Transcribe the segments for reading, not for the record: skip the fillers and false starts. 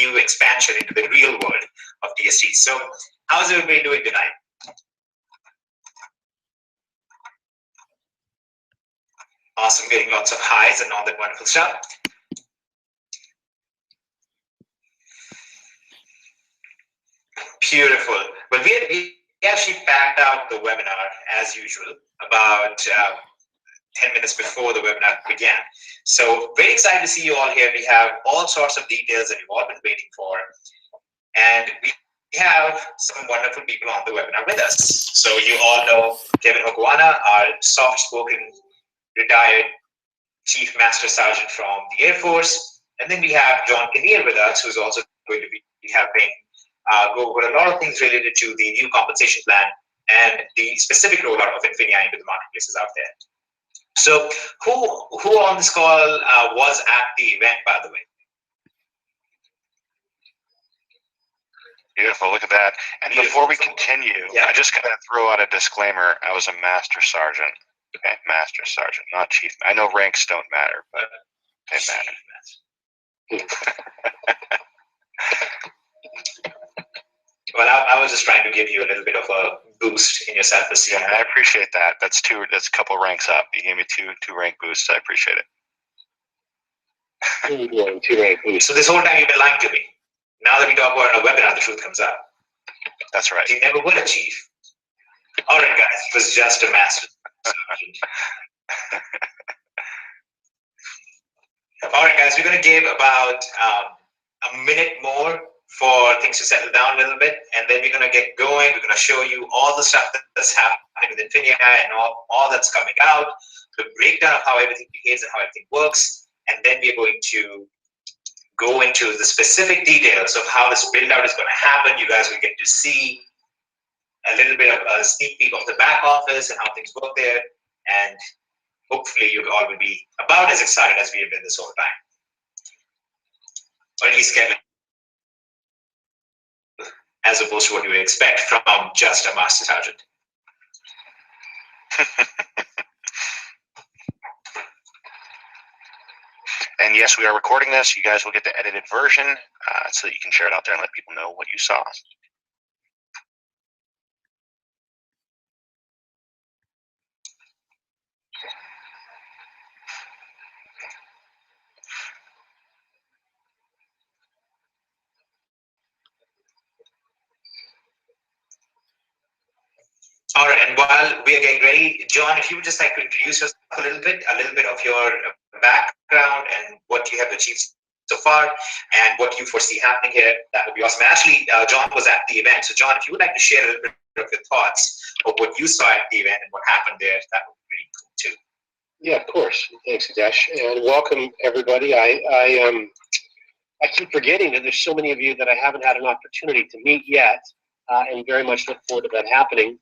new expansion into the real world of DST. So how's everybody doing tonight? Awesome, getting lots of highs and all that wonderful stuff. Beautiful. Well, we actually packed out the webinar as usual about 10 minutes before the webinar began. So very excited to see you all here. We have all sorts of details that you've all been waiting for. And we have some wonderful people on the webinar with us. So you all know Kevin Hokwana, our soft-spoken, retired Chief Master Sergeant from the Air Force. And then we have John Kinnear with us, who's also going to be helping go over a lot of things related to the new compensation plan and the specific rollout of Infinii into the marketplaces out there. So who on this call was at the event, by the way? Beautiful, look at that. And before we continue, I just got to throw out a disclaimer. I was a Master Sergeant. Okay, Master Sergeant, not Chief. I know ranks don't matter, but they matter. Well, I was just trying to give you a little bit of a boost in your self-esteem. Yeah, I appreciate that. That's a couple ranks up. You gave me two rank boosts. I appreciate it. 2 rank boosts. So this whole time you've been lying to me. Now that we talk about it on a webinar, the truth comes out. That's right. You never were a chief. All right, guys. It was just a master. All right, guys. We're going to give about a minute more for things to settle down a little bit, and then we're going to get going. We're going to show you all the stuff that's happening with Infinii and all that's coming out, the breakdown of how everything behaves and how everything works, and then we're going to go into the specific details of how this build out is going to happen. You guys will get to see a little bit of a sneak peek of the back office and how things work there, and hopefully you all will be about as excited as we have been this whole time. Or at least Kevin, as opposed to what you would expect from just a Master Sergeant. And yes, we are recording this. You guys will get the edited version so that you can share it out there and let people know what you saw. All right, and while we are getting ready, John, if you would just like to introduce yourself a little bit of your background and what you have achieved so far and what you foresee happening here, that would be awesome. Actually, John was at the event. So John, if you would like to share a little bit of your thoughts of what you saw at the event and what happened there, that would be really cool too. Yeah, of course. Thanks, Adesh, and welcome everybody. I keep forgetting that there's so many of you that I haven't had an opportunity to meet yet, and very much look forward to that happening.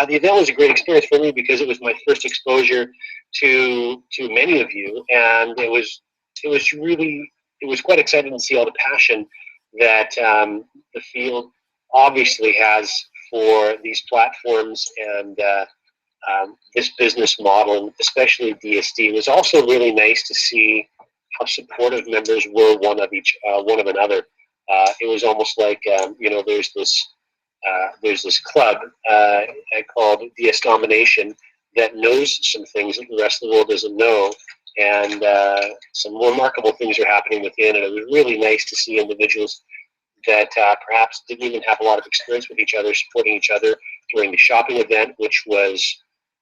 The event was a great experience for me because it was my first exposure to many of you, and it was quite exciting to see all the passion that the field obviously has for these platforms and this business model, and especially DST. It was also really nice to see how supportive members were one of another. It was almost like there's this club called DS Domination that knows some things that the rest of the world doesn't know, and some remarkable things are happening within. And it was really nice to see individuals that perhaps didn't even have a lot of experience with each other, supporting each other during the shopping event, which was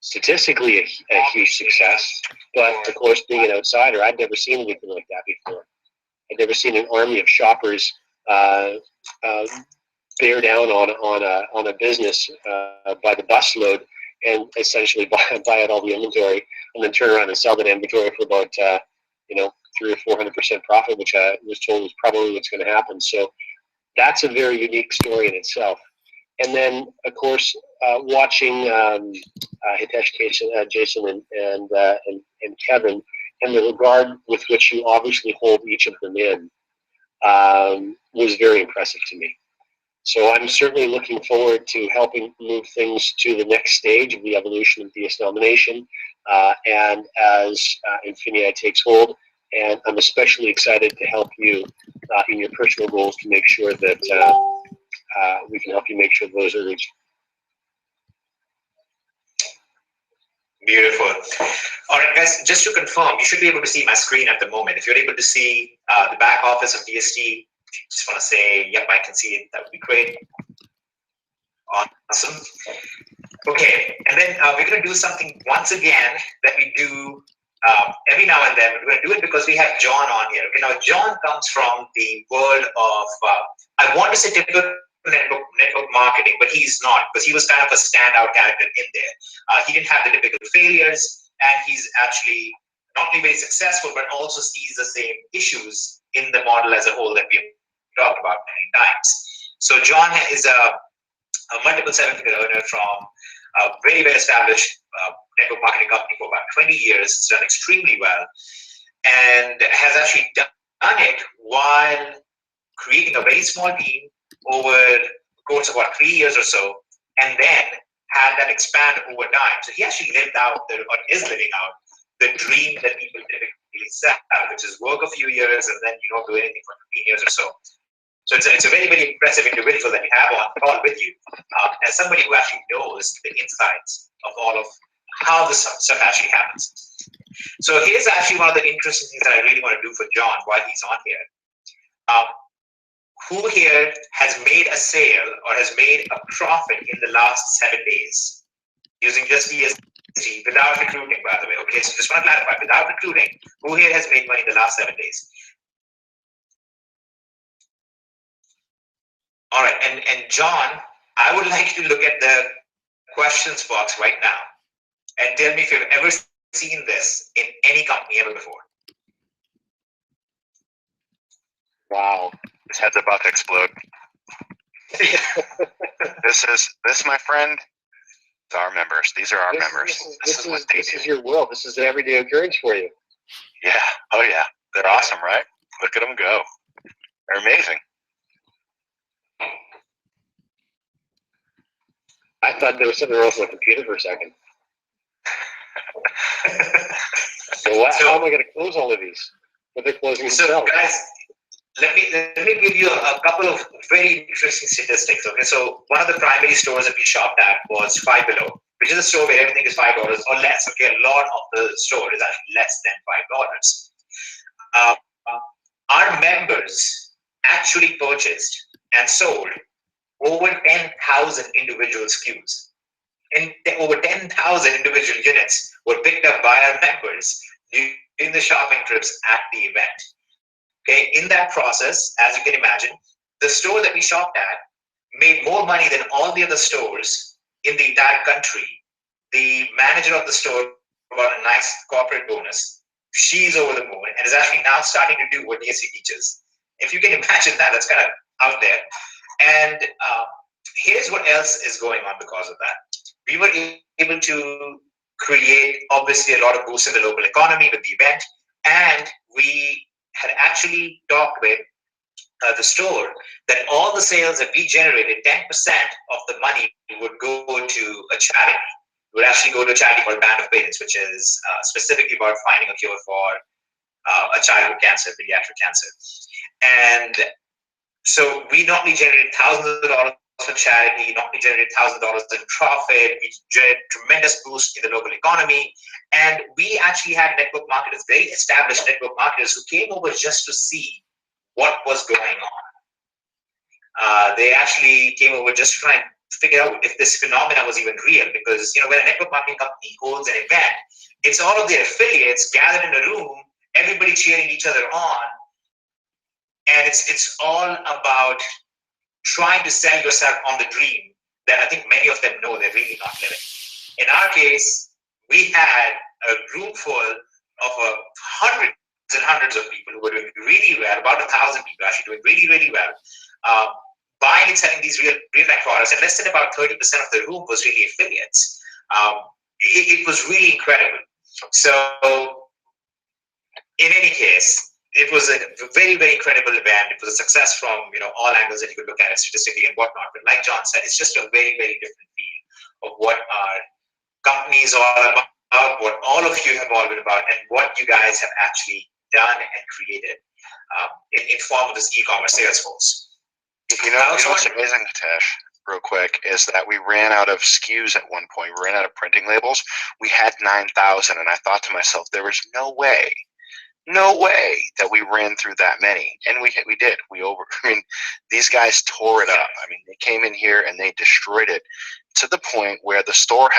statistically a huge success. But of course, being an outsider, I'd never seen anything like that before. I'd never seen an army of shoppers bear down on a business by the busload and essentially buy out all the inventory and then turn around and sell that inventory for about 300 or 400% profit, which I was told was probably what's going to happen. So that's a very unique story in itself. And then of course watching Hitesh, Jason, and Kevin, and the regard with which you obviously hold each of them in was very impressive to me. So I'm certainly looking forward to helping move things to the next stage of the evolution of DS Domination, and as Infinii takes hold. And I'm especially excited to help you in your personal goals to make sure that we can help you make sure those are reached. Beautiful. All right, guys, just to confirm, you should be able to see my screen at the moment. If you're able to see the back office of DST, if you just want to say, yep, I can see it, that would be great. Awesome. Okay, and then we're going to do something once again that we do every now and then. We're going to do it because we have John on here. Okay, now John comes from the world of, I want to say typical network marketing, but he's not, because he was kind of a standout character in there. He didn't have the typical failures, and he's actually not only very successful, but also sees the same issues in the model as a whole that we've talked about many times. So John is a multiple seven-figure earner from a very well-established network marketing company for about 20 years. It's done extremely well, and has actually done it while creating a very small team over the course of about 3 years or so, and then had that expand over time. So he actually lived out, or is living out, the dream that people typically set out, which is work a few years and then you don't do anything for 15 years or so. So it's a very, very impressive individual that you have on call with you, as somebody who actually knows the insights of all of how this stuff actually happens. So here's actually one of the interesting things that I really want to do for John while he's on here. Who here has made a sale or has made a profit in the last 7 days using just ESG without recruiting, by the way? Okay, so just want to clarify, without recruiting, who here has made money in the last 7 days? All right, and John, I would like you to look at the questions box right now and tell me if you've ever seen this in any company ever before. Wow. His head's about to explode. This, my friend, is our members. These are our members. This is your will. This is an everyday occurrence for you. Yeah. Oh, yeah. They're awesome, right? Look at them go. They're amazing. I thought there was something wrong with my computer for a second. So how am I going to close all of these? But they're closing themselves. So guys, let me give you a couple of very interesting statistics. Okay, so one of the primary stores that we shopped at was Five Below, which is a store where everything is $5 or less. Okay, a lot of the store is actually less than $5. Our members actually purchased and sold over 10,000 individual SKUs. And over 10,000 individual units were picked up by our members during the shopping trips at the event. Okay, in that process, as you can imagine, the store that we shopped at made more money than all the other stores in the entire country. The manager of the store got a nice corporate bonus. She's over the moon and is actually now starting to do what DSC teaches. If you can imagine that, that's kind of out there. And here's what else is going on because of that. We were able to create, obviously, a lot of boosts in the local economy with the event, and we had actually talked with the store that all the sales that we generated, 10% of the money would go to a charity. It would actually go to a charity called Band of Parents, which is specifically about finding a cure for a childhood cancer, pediatric cancer. And so we not only generated thousands of dollars for charity, not only generated $1,000 in profit, we generated tremendous boost in the local economy, and we actually had network marketers, very established network marketers, who came over just to see what was going on. They actually came over just to try and figure out if this phenomena was even real, because when a network marketing company holds an event, it's all of their affiliates gathered in a room, everybody cheering each other on, and it's all about trying to sell yourself on the dream that I think many of them know they're really not living. In our case, we had a room full of hundreds and hundreds of people who were doing really well, about 1,000 people actually doing really, really well, buying and selling these real-time products, and less than about 30% of the room was really affiliates. It was really incredible. So in any case, it was a very, very incredible event. It was a success from all angles that you could look at it statistically and whatnot. But like John said, it's just a very, very different feel of what our company is all about, what all of you have all been about, and what you guys have actually done and created. in form of this e-commerce sales force. You know what's amazing, Nitesh, real quick, is that we ran out of SKUs at one point. We ran out of printing labels. We had 9,000, and I thought to myself, there was no way that we ran through that many, and we did. I mean, these guys tore it up. I mean, they came in here and they destroyed it to the point where the store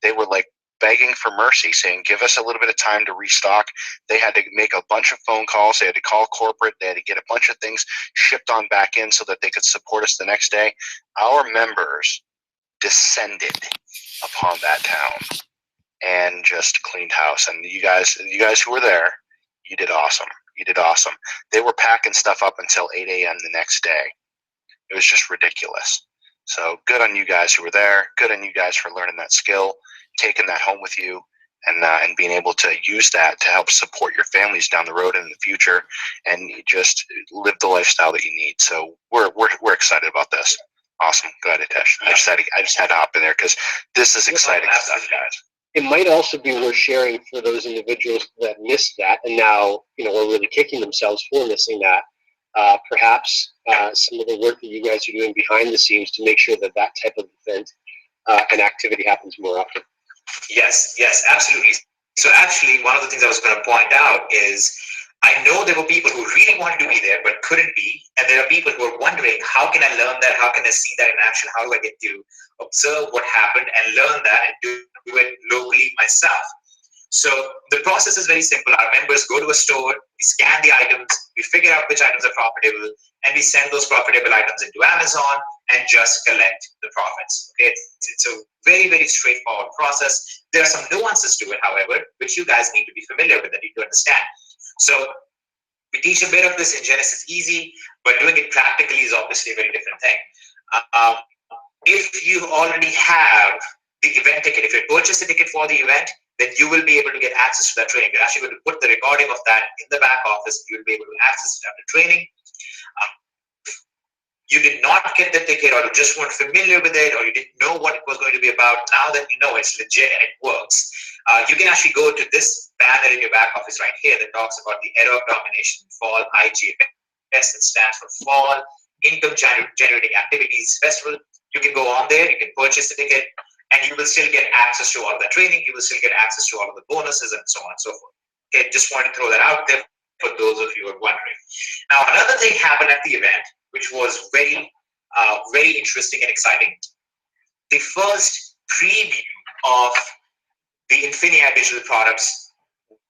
they were like begging for mercy, saying, give us a little bit of time to restock. They had to make a bunch of phone calls. They had to call corporate. They had to get a bunch of things shipped on back in so that they could support us the next day. Our members descended upon that town and just cleaned house. And you guys who were there, you did awesome. You did awesome. They were packing stuff up until 8 a.m. the next day. It was just ridiculous. So good on you guys who were there. Good on you guys for learning that skill, taking that home with you, and being able to use that to help support your families down the road and in the future, and just live the lifestyle that you need. So we're excited about this. Awesome. Go ahead, Nitesh. I just had to hop in there because this is exciting stuff, guys. It might also be worth sharing for those individuals that missed that and now, are really kicking themselves for missing that. Perhaps some of the work that you guys are doing behind the scenes to make sure that type of event and activity happens more often. Yes, absolutely. So actually, one of the things I was going to point out is I know there were people who really wanted to be there but couldn't be, and there are people who are wondering, how can I learn that? How can I see that in action? How do I get to observe what happened and learn that and do it locally myself? So the process is very simple. Our members go to a store, we scan the items, we figure out which items are profitable, and we send those profitable items into Amazon and just collect the profits. Okay, it's a very, very straightforward process. There are some nuances to it, however, which you guys need to be familiar with and need to understand. So we teach a bit of this in Genesis Easy, but doing it practically is obviously a very different thing. If you already have the event ticket, if you purchase the ticket for the event, then you will be able to get access to that training. You're actually going to put the recording of that in the back office. You'll be able to access it after training. You did not get the ticket, or you just weren't familiar with it, or you didn't know what it was going to be about. Now that you know it's legit and it works, you can actually go to this banner in your back office right here that talks about the Era of Domination Fall IGFS. It stands for Fall Income Generating Activities Festival. You can go on there, you can purchase the ticket, and you will still get access to all of the training. You will still get access to all of the bonuses and so on and so forth. Okay, just wanted to throw that out there for those of you who are wondering. Now, another thing happened at the event, which was very, very interesting and exciting. The first preview of the Infinii digital products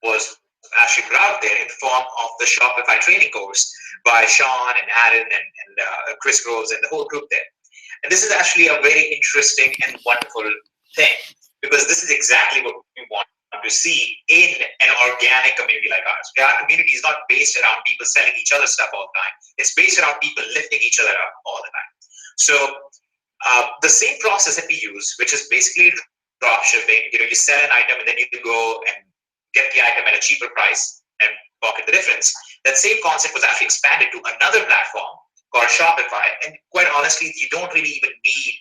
was actually put out there in the form of the Shopify training course by Sean and Aaron and Chris Groves and the whole group there. And this is actually a very interesting and wonderful thing, because this is exactly what we want to see in an organic community like ours. Our community is not based around people selling each other stuff all the time. It's based around people lifting each other up all the time. So the same process that we use, which is basically drop shipping, you sell an item and then you go and get the item at a cheaper price and pocket the difference. That same concept was actually expanded to another platform called Shopify. And quite honestly, you don't really even need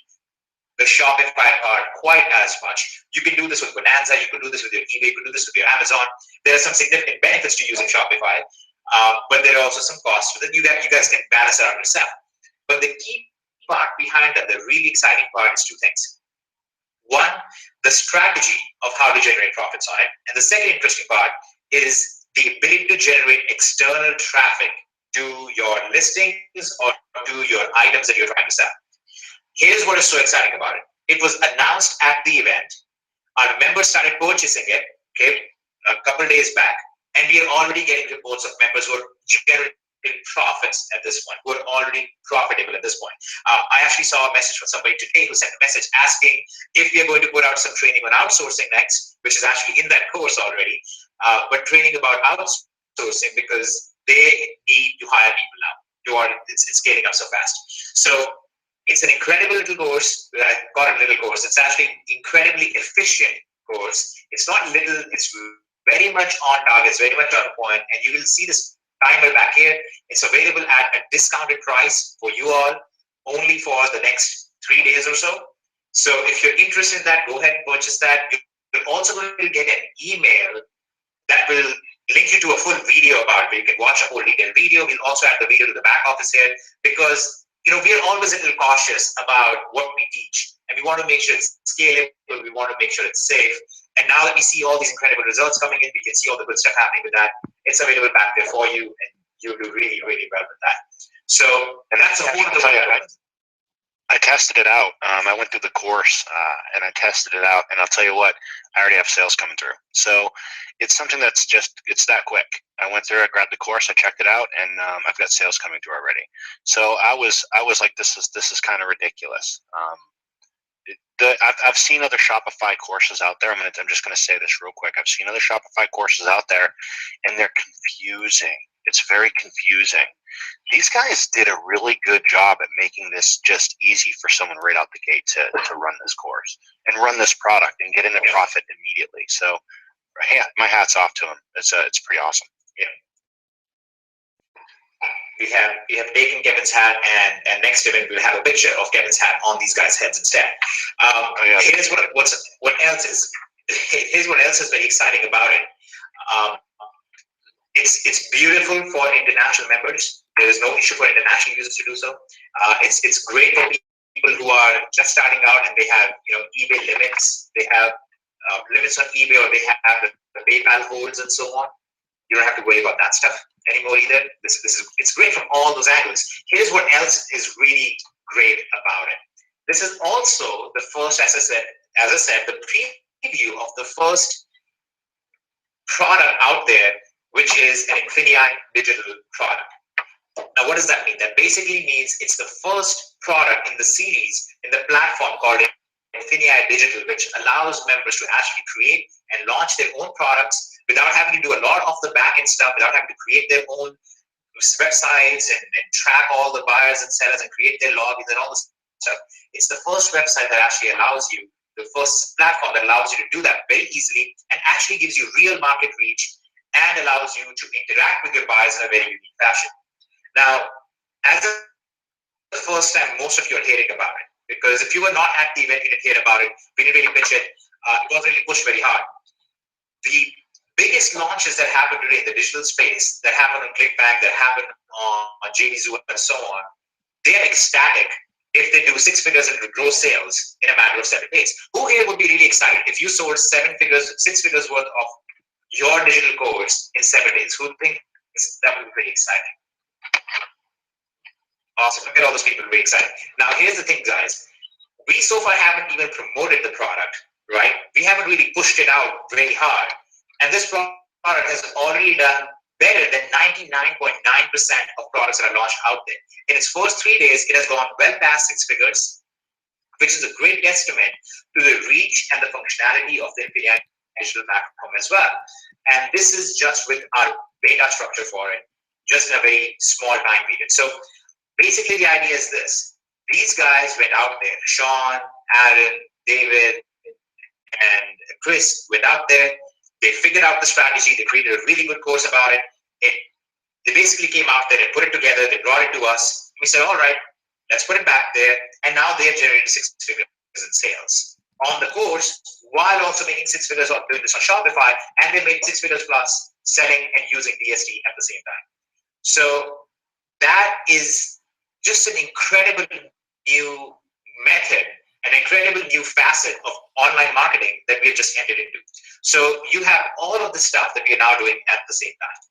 the Shopify part quite as much. You can do this with Bonanza, you can do this with your eBay, you can do this with your Amazon. There are some significant benefits to using Shopify, but there are also some costs with it. You guys can balance it out yourself. But the key part behind that, the really exciting part, is two things. One, the strategy of how to generate profits on it. And the second interesting part is the ability to generate external traffic to your listings or to your items that you're trying to sell. Here's what is so exciting about it. It was announced at the event. Our members started purchasing it, a couple days back, and we are already getting reports of members who are generating profits at this point, who are already profitable at this point. I actually saw a message from somebody today who sent a message asking if we are going to put out some training on outsourcing next, which is actually in that course already, but training about outsourcing because they need to hire people now. It's scaling up so fast. So it's an incredible little course. I call it a little course. It's actually an incredibly efficient course. It's not little. It's very much on target. It's very much on point. And you will see this timer back here. It's available at a discounted price for you all, only for the next 3 days or so. So if you're interested in that, go ahead and purchase that. You're also going to get an email that will link you to a full video about it where you can watch a whole detailed video. We'll also add the video to the back office here because we're always a little cautious about what we teach, and we want to make sure it's scalable. We want to make sure it's safe. And now that we see all these incredible results coming in, we can see all the good stuff happening with that. It's available back there for you, and you'll do really, really well with that. So, and that's a whole other. I tested it out. I went through the course and I tested it out, and I'll tell you what, I already have sales coming through. So it's something that's it's that quick. I went through, I grabbed the course, I checked it out, and I've got sales coming through already. So I was like, this is kind of ridiculous. I've seen other Shopify courses out there. I'm just going to say this real quick. I've seen other Shopify courses out there, and they're confusing. It's very confusing. These guys did a really good job at making this just easy for someone right out the gate to run this course and run this product and get into profit immediately. So, my hat's off to them. It's pretty awesome. Yeah. We have taken Kevin's hat, and next event we'll have a picture of Kevin's hat on these guys' heads instead. Here's what else is very exciting about it. It's beautiful for international members. There is no issue for international users to do so. It's great for people who are just starting out and they have eBay limits. They have limits on eBay, or they have the PayPal holds and so on. You don't have to worry about that stuff anymore either. It's great from all those angles. Here's what else is really great about it. This is also the first, as I said, the preview of the first product out there, which is an Infinii digital product. Now, what does that mean? That basically means it's the first product in the series in the platform called Infinii Digital, which allows members to actually create and launch their own products without having to do a lot of the back-end stuff, without having to create their own websites and track all the buyers and sellers and create their logins and all this stuff. It's the first website that actually allows you, the first platform that allows you to do that very easily and actually gives you real market reach and allows you to interact with your buyers in a very unique fashion. Now, as the first time most of you are hearing about it, because if you were not at the event, you didn't hear about it, we didn't really pitch it, it wasn't really pushed very hard. The biggest launches that happen today in the digital space, that happen on ClickBank, that happen on JDZoo and so on, they are ecstatic if they do 6 figures in gross sales in a matter of 7 days. Who here would be really excited if you sold 6 figures worth of your digital course in 7 days? Who thinks that would be pretty exciting? Awesome. Look at all those people really excited. Now, here's the thing, guys. We so far haven't even promoted the product, right? We haven't really pushed it out very hard. And this product has already done better than 99.9% of products that are launched out there. In its first 3 days, it has gone well past 6 figures, which is a great estimate to the reach and the functionality of the Infinii digital platform as well. And this is just with our beta structure for it, just in a very small time period. So basically, the idea is this. These guys went out there. Sean, Aaron, David, and Chris went out there. They figured out the strategy. They created a really good course about it. They basically came out there and put it together. They brought it to us. We said, all right, let's put it back there. And now they're generating 6 figures in sales on the course, while also making 6 figures on doing this on Shopify. And they made 6 figures plus selling and using DST at the same time. So that is just an incredible new method, an incredible new facet of online marketing that we have just entered into. So you have all of the stuff that we are now doing at the same time.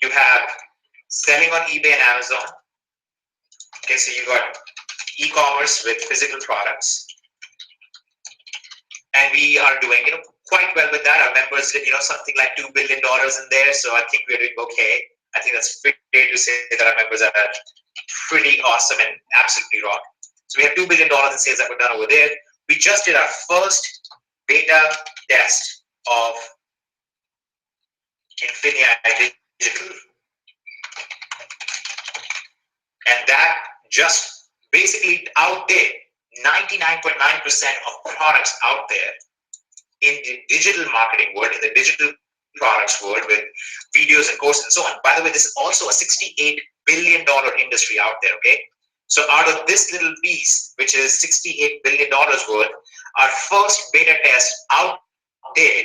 You have selling on eBay and Amazon. Okay, so you got e-commerce with physical products. And we are doing quite well with that. Our members did something like $2 billion in there, so I think we're doing okay. I think that's fair to say that our members are pretty awesome and absolutely rock. So we have $2 billion in sales that were done over there. We just did our first beta test of Infinii Digital. And that just basically out there, 99.9% of products out there in the digital marketing world, in the digital products world with videos and courses and so on. By the way, this is also a $68 billion industry out there, okay? So out of this little piece, which is $68 billion worth, our first beta test out there,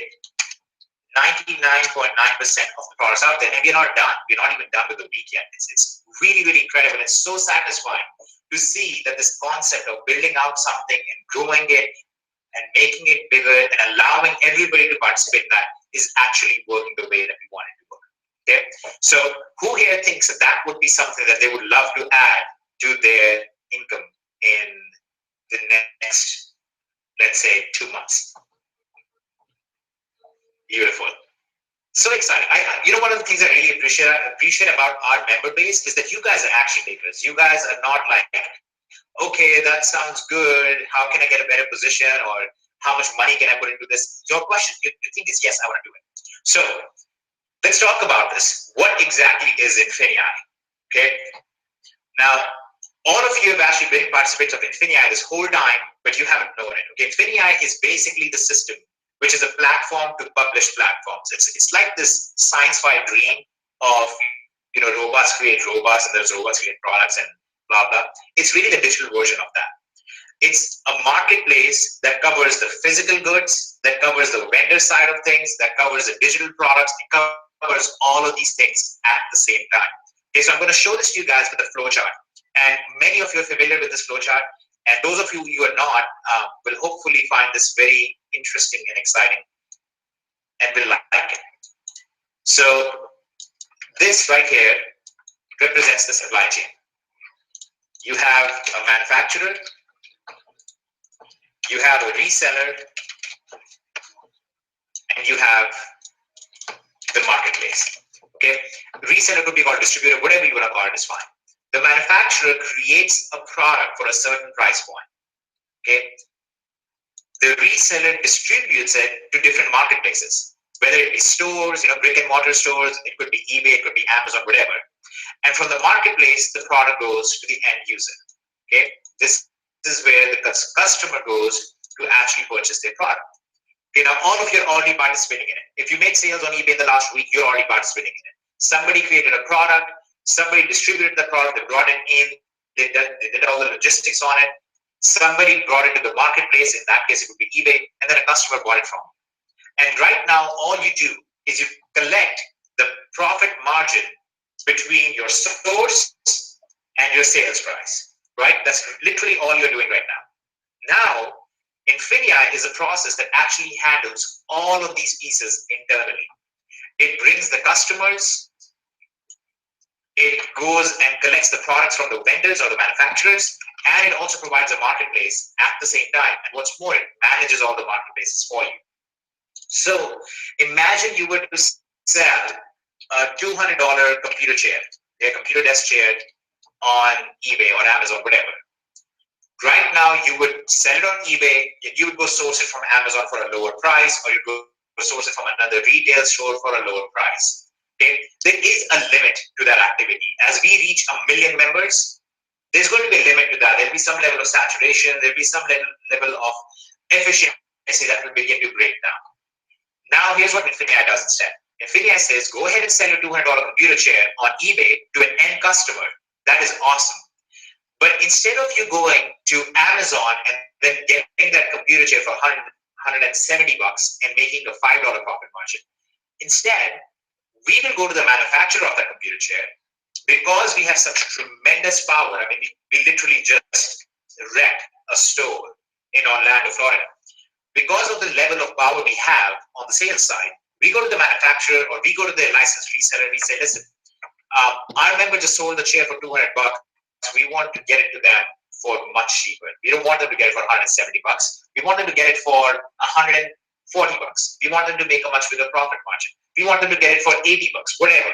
99.9% of the products out there, and we're not done. We're not even done with the week yet. It's really, really incredible. It's so satisfying to see that this concept of building out something and growing it and making it bigger and allowing everybody to participate in that is actually working the way that we want it to work. Okay, so who here thinks that that would be something that they would love to add to their income in the next, let's say, 2 months? Beautiful. So exciting. One of the things I really appreciate about our member base is that you guys are action takers. You guys are not like, okay, that sounds good. How can I get a better position? Or how much money can I put into this? Your question, your thing is, yes, I want to do it. So let's talk about this. What exactly is Infinii? Okay. Now, all of you have actually been participants of Infinii this whole time, but you haven't known it. Okay, Infinii is basically the system, which is a platform to publish platforms. It's like this science-fi dream of robots create robots, and there's robots create products and blah blah. It's really the digital version of that. It's a marketplace that covers the physical goods, that covers the vendor side of things, that covers the digital products. It covers all of these things at the same time. Okay, so I'm going to show this to you guys with a flowchart. And many of you are familiar with this flowchart, and those of you who are not will hopefully find this very interesting and exciting and will like it. So this right here represents the supply chain. You have a manufacturer, you have a reseller, and you have the marketplace. Okay, reseller could be called distributor, whatever you want to call it is fine. The manufacturer creates a product for a certain price point. Okay, the reseller distributes it to different marketplaces, whether it be stores, brick and mortar stores, it could be eBay, it could be Amazon, whatever. And from the marketplace, the product goes to the end user. Okay, this is where the customer goes to actually purchase their product. Okay, now all of you are already participating in it. If you made sales on eBay in the last week, you're already participating in it. Somebody created a product, somebody distributed the product, they brought it in, they did all the logistics on it. Somebody brought it to the marketplace, in that case it would be eBay, and then a customer bought it from you. And right now, all you do is you collect the profit margin between your source and your sales price, right? That's literally all you're doing right now. Now, Infinii is a process that actually handles all of these pieces internally. It brings the customers, it goes and collects the products from the vendors or the manufacturers, and it also provides a marketplace at the same time. And what's more, it manages all the marketplaces for you. So imagine you were to sell a $200 computer chair, a computer desk chair on eBay or Amazon, whatever. Right now, you would sell it on eBay, you would go source it from Amazon for a lower price, or you go source it from another retail store for a lower price. Okay? There is a limit to that activity. As we reach 1 million members, there's going to be a limit to that. There'll be some level of saturation, there'll be some level of efficiency that will begin to break down. Now, here's what Infinii does instead. Infinii says, go ahead and sell your $200 computer chair on eBay to an end customer. That is awesome. But instead of you going to Amazon and then getting that computer chair for $170 and making a $5 profit margin, instead, we will go to the manufacturer of that computer chair. Because we have such tremendous power, I mean, we literally just wrecked a store in Orlando, Florida. Because of the level of power we have on the sales side, we go to the manufacturer or we go to their licensed reseller and we say, listen, our member just sold the chair for $200. We want to get it to them for much cheaper. We don't want them to get it for $170. We want them to get it for $140. We want them to make a much bigger profit margin. We want them to get it for $80, whatever.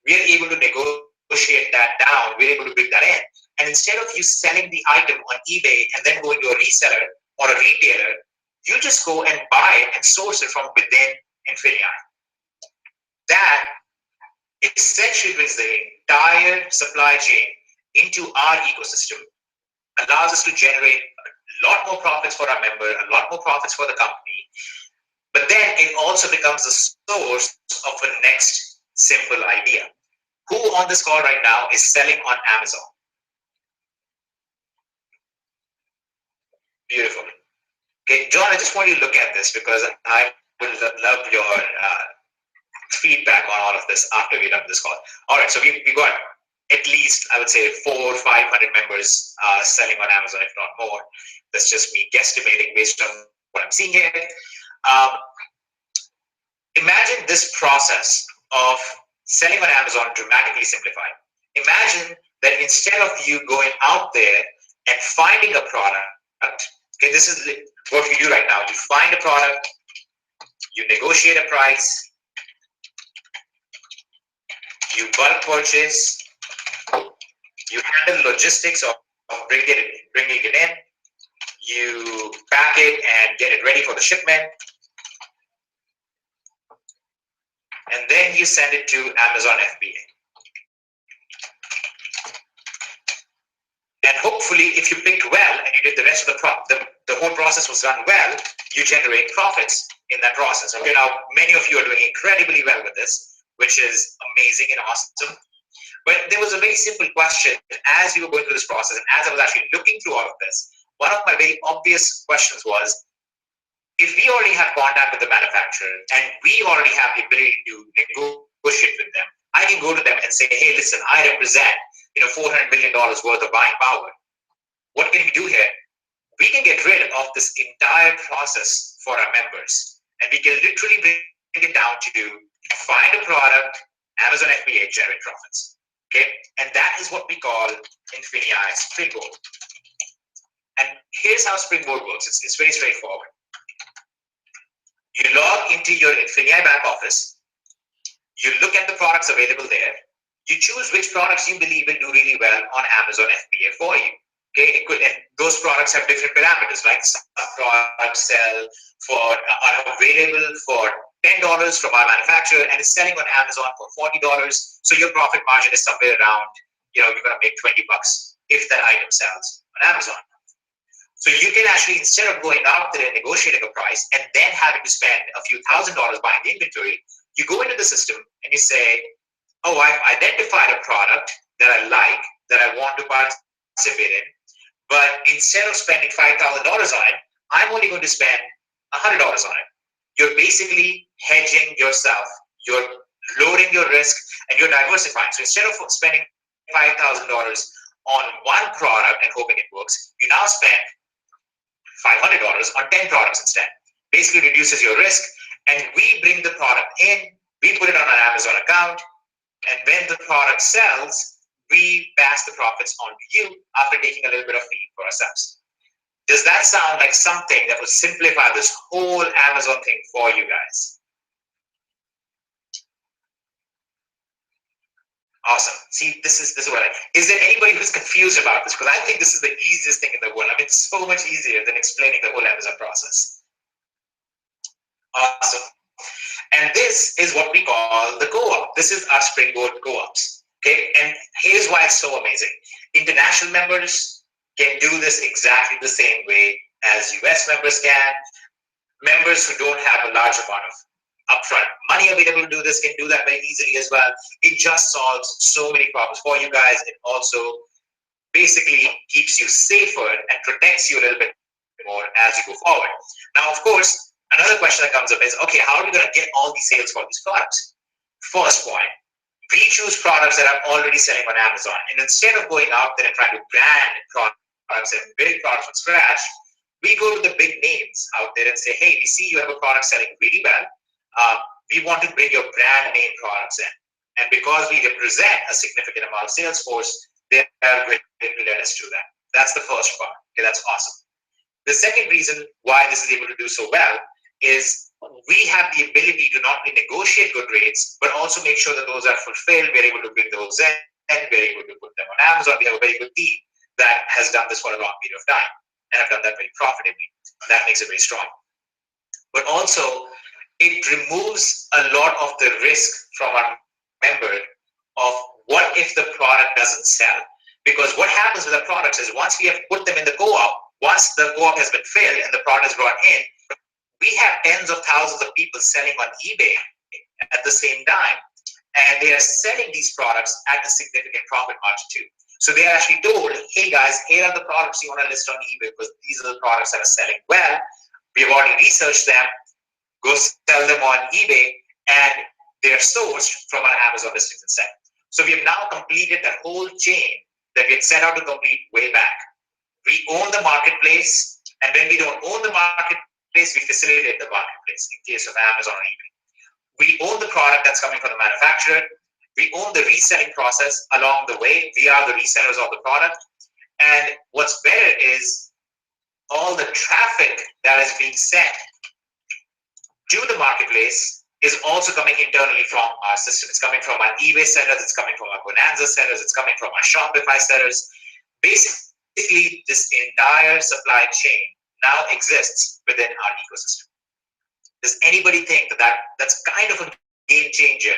We are able to negotiate that down. We're able to bring that in. And instead of you selling the item on eBay and then going to a reseller or a retailer, you just go and buy it and source it from within Infinii. That essentially brings the entire supply chain into our ecosystem, allows us to generate a lot more profits for our member, a lot more profits for the company. But then it also becomes the source of a next simple idea. Who on this call right now is selling on Amazon? Beautiful. Okay, John, I just want you to look at this because I would love your feedback on all of this after we're done this call. All right, so we got at least, I would say, 400 or 500 members selling on Amazon, if not more. That's just me guesstimating based on what I'm seeing here. Imagine this process of selling on Amazon dramatically simplified. Imagine that instead of you going out there and finding a product, okay, this is what you do right now. You find a product, you negotiate a price, you bulk purchase, you handle logistics of bringing it in, you pack it and get it ready for the shipment, and then you send it to Amazon FBA. And hopefully, if you picked well and you did the rest of the whole process was done well, you generate profits in that process. Okay, now many of you are doing incredibly well with this, which is amazing and awesome. But there was a very simple question as you were going through this process, and as I was actually looking through all of this. One of my very obvious questions was, if we already have contact with the manufacturer and we already have the ability to negotiate with them, I can go to them and say, hey, listen, I represent $400 million worth of buying power. What can we do here? We can get rid of this entire process for our members, and we can literally bring it down to find a product, Amazon FBA, generate profits. Okay, and that is what we call Infinii Springboard. And here's how Springboard works. It's very straightforward. You log into your Infinii back office. You look at the products available there. You choose which products you believe will do really well on Amazon FBA for you. Okay, and those products have different parameters, like some products are available for $10 from our manufacturer and is selling on Amazon for $40. So your profit margin is somewhere around, you're going to make $20 if that item sells on Amazon. So you can actually, instead of going out there and negotiating a price and then having to spend a few $1,000s buying the inventory, you go into the system and you say, oh, I've identified a product that I like, that I want to participate in, but instead of spending $5,000 on it, I'm only going to spend $100 on it. You're basically hedging yourself. You're loading your risk and you're diversifying. So instead of spending $5,000 on one product and hoping it works, you now spend $500 on 10 products instead. Basically reduces your risk, and we bring the product in, we put it on an Amazon account, and when the product sells, we pass the profits on to you after taking a little bit of fee for ourselves. Does that sound like something that will simplify this whole Amazon thing for you guys? Awesome. See, this is what is there anybody who's confused about this? Because I think this is the easiest thing in the world. I mean, it's so much easier than explaining the whole Amazon process. Awesome. And this is what we call the co-op. This is our Springboard co-ops. Okay, and here's why it's so amazing. International members can do this exactly the same way as US members can. Members who don't have a large amount of upfront money available to do this can do that very easily as well. It just solves so many problems for you guys. It also basically keeps you safer and protects you a little bit more as you go forward. Now, of course, another question that comes up is, okay, how are we going to get all these sales for these products? First point, we choose products that are already selling on Amazon. And instead of going out there and trying to brand products and build products from scratch, we go to the big names out there and say, hey, we see you have a product selling really well. We want to bring your brand name products in. And because we represent a significant amount of sales force, they are willing to let us do that. That's the first part. Okay, that's awesome. The second reason why this is able to do so well is we have the ability to not only negotiate good rates, but also make sure that those are fulfilled. We're able to bring those in, and we're able to put them on Amazon. We have a very good team that has done this for a long period of time and have done that very profitably. That makes it very strong. But also, it removes a lot of the risk from our member of what if the product doesn't sell. Because what happens with the products is once we have put them in the co-op, once the co-op has been filled and the product is brought in, we have tens of thousands of people selling on eBay at the same time. And they are selling these products at a significant profit margin too. So they are actually told, hey guys, here are the products you want to list on eBay because these are the products that are selling well. We have already researched them. Go sell them on eBay, and they are sourced from our Amazon listings instead. So we have now completed that whole chain that we had set out to complete way back. We own the marketplace, and when we don't own the marketplace, we facilitate the marketplace in case of Amazon or eBay. We own the product that's coming from the manufacturer. We own the reselling process along the way. We are the resellers of the product. And what's better is all the traffic that is being sent to the marketplace is also coming internally from our system. It's coming from our eBay sellers, it's coming from our Bonanza sellers, it's coming from our Shopify sellers. Basically, this entire supply chain now exists within our ecosystem. Does anybody think that that's kind of a game changer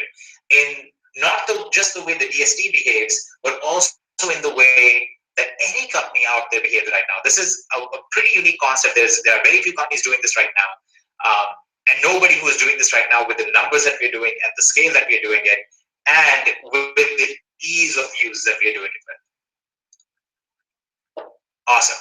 in not just the way the DST behaves, but also in the way that any company out there behaves right now? This is a pretty unique concept. There are very few companies doing this right now. And nobody who is doing this right now with the numbers that we're doing at the scale that we're doing it, and with the ease of use that we're doing it with. Awesome.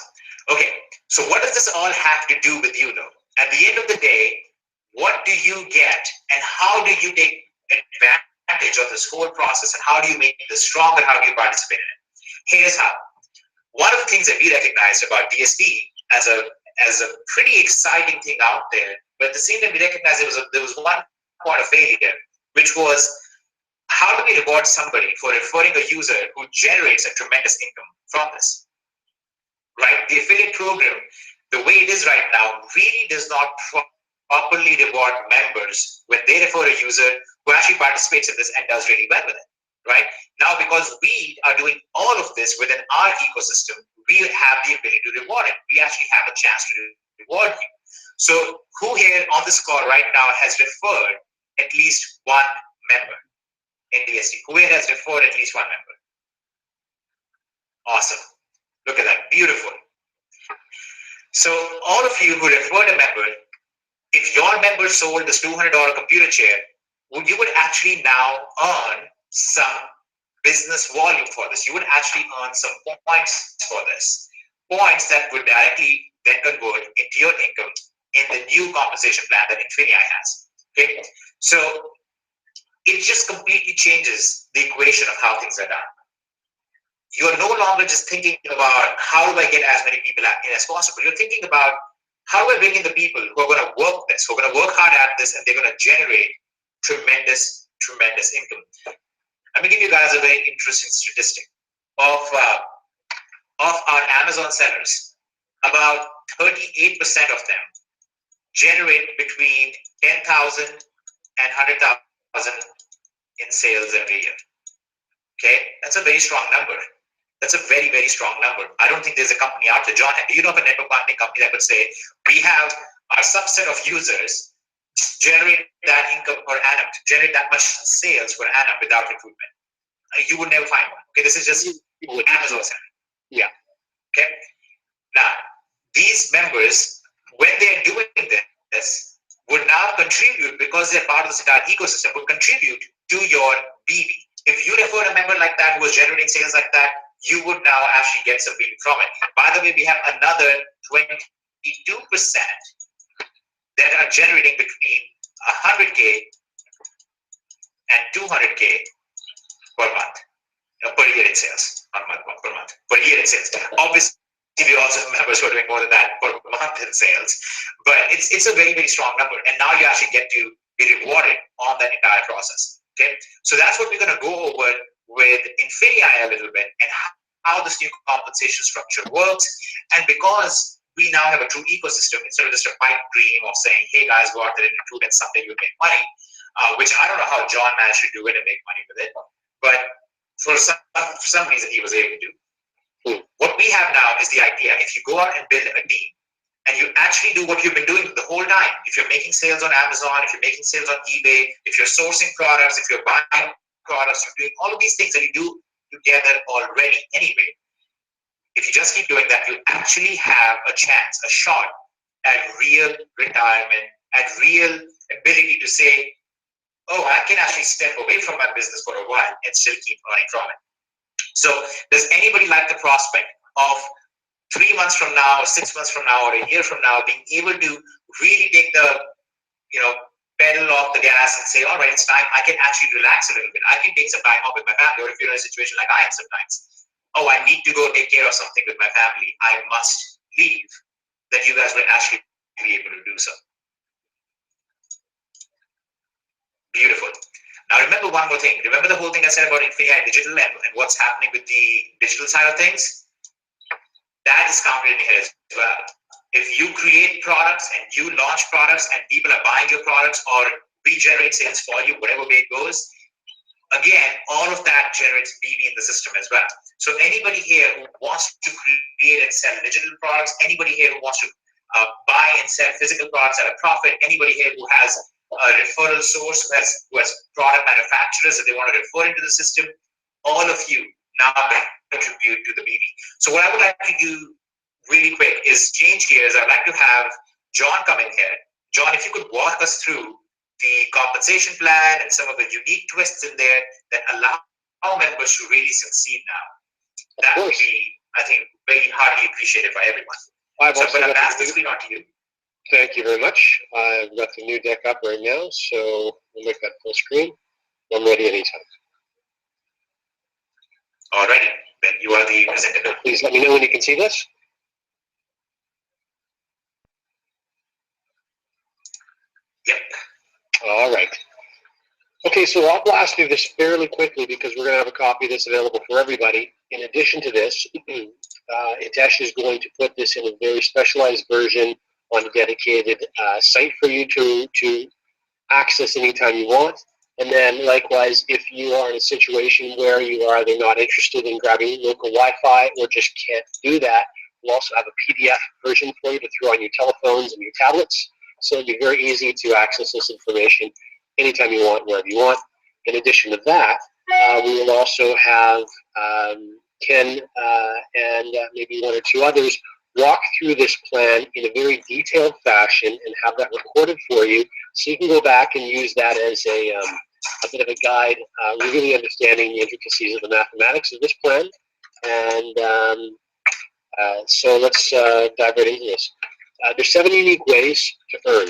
Okay, so what does this all have to do with you though? At the end of the day, what do you get and how do you take advantage of this whole process, and how do you make this stronger? How do you participate in it? Here's how. One of the things that we recognized about DST as a pretty exciting thing out there, but at the same time we recognized there was one point of failure, which was how do we reward somebody for referring a user who generates a tremendous income from this? Right? The affiliate program, the way it is right now, really does not properly reward members when they refer a user who actually participates in this and does really well with it. Right? Now, because we are doing all of this within our ecosystem, we have the ability to reward it. We actually have a chance to reward you. So who here on this call right now has referred at least one member in DST? Who here has referred at least one member? Awesome. Look at that. Beautiful. So all of you who referred a member, if your member sold this $200 computer chair, you would actually now earn some business volume for this. You would actually earn some points for this. Points that would directly then convert into your income in the new compensation plan that Infinii has. Okay, so it just completely changes the equation of how things are done. You're no longer just thinking about how do I get as many people in as possible. You're thinking about how do I bring in the people who are going to work this, who are going to work hard at this, and they're going to generate tremendous income. Let me give you guys a very interesting statistic of our Amazon sellers. About 38% of them generate between 10,000 and 100,000 in sales every year. Okay, that's a very strong number. That's a very, very strong number. I don't think there's a company out there. John, do you know of a network marketing company that would say we have our subset of users generate that income per annum, to generate that much sales per annum without recruitment? You would never find one. Okay, this is just Amazon selling. Yeah. Okay. Now, these members, when they're doing this, would now contribute, because they're part of this entire ecosystem, would contribute to your BB. If you refer a member like that who was generating sales like that, you would now actually get some BB from it. By the way, we have another 22% that are generating between 100K and 200K per month, per year in sales, not month, per month, per year in sales. Obviously, we also have members who are doing more than that per month in sales, but it's a very, very strong number. And now you actually get to be rewarded on that entire process. Okay, so that's what we're going to go over with Infinii a little bit, and how this new compensation structure works. And because we now have a true ecosystem, instead of just a pipe dream of saying, hey guys, go out there and recruit and someday you'll make money, which I don't know how John managed to do it and make money with it, but for some reason he was able to do. What we have now is the idea. If you go out and build a team, and you actually do what you've been doing the whole time, if you're making sales on Amazon, if you're making sales on eBay, if you're sourcing products, if you're buying products, you're doing all of these things that you do together already anyway. If you just keep doing that, you actually have a chance, a shot at real retirement, at real ability to say, oh, I can actually step away from my business for a while and still keep earning from it. So does anybody like the prospect of 3 months from now, or 6 months from now, or a year from now, being able to really take the, pedal off the gas and say, all right, it's time. I can actually relax a little bit. I can take some time off with my family. Or if you're in a situation like I am sometimes, oh, I need to go take care of something with my family, I must leave, then you guys will actually be able to do so. Beautiful. Now remember one more thing. Remember the whole thing I said about Infinii Digital and what's happening with the digital side of things? That is counted in here as well. If you create products and you launch products and people are buying your products or we generate sales for you, whatever way it goes, again, all of that generates BB in the system as well. So anybody here who wants to create and sell digital products, anybody here who wants to buy and sell physical products at a profit, anybody here who has a referral source, who has product manufacturers that they want to refer into the system, all of you now contribute to the BB. So what I would like to do really quick is change gears. I'd like to have John come in here. John, if you could walk us through the compensation plan and some of the unique twists in there that allow our members to really succeed now. That would be, I think, very highly appreciated by everyone. I'm going to pass the screen on to you. Thank you very much. I've got the new deck up right now, so we'll make that full screen. I'm ready anytime. Alrighty, then you are the presenter. Please let me know when you can see this. Yep. All right. Okay, so I'll blast through this fairly quickly because we're going to have a copy that's available for everybody. In addition to this, Hitesh is going to put this in a very specialized version on a dedicated site for you to access anytime you want. And then likewise, if you are in a situation where you are either not interested in grabbing local Wi-Fi or just can't do that, we'll also have a PDF version for you to throw on your telephones and your tablets. So it'll be very easy to access this information anytime you want, wherever you want. In addition to that, we will also have Ken and maybe one or two others walk through this plan in a very detailed fashion and have that recorded for you, so you can go back and use that as a bit of a guide, really understanding the intricacies of the mathematics of this plan. And so let's dive right into this. There's 7 unique ways to earn.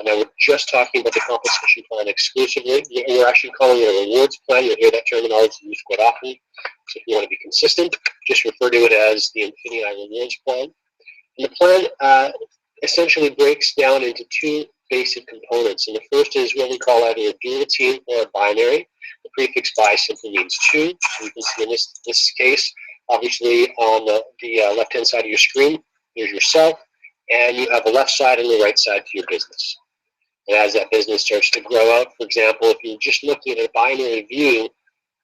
Now we're just talking about the compensation plan exclusively. We're actually calling it a rewards plan. You'll hear that terminology used quite often. So if you want to be consistent, just refer to it as the Infinii rewards plan. And the plan essentially breaks down into 2 basic components. And the first is what we call either a dual team or a binary. The prefix bi simply means 2. So you can see in this case, obviously on the left-hand side of your screen, there's yourself. And you have a left side and the right side to your business. And as that business starts to grow out, for example, if you're just looking at a binary view,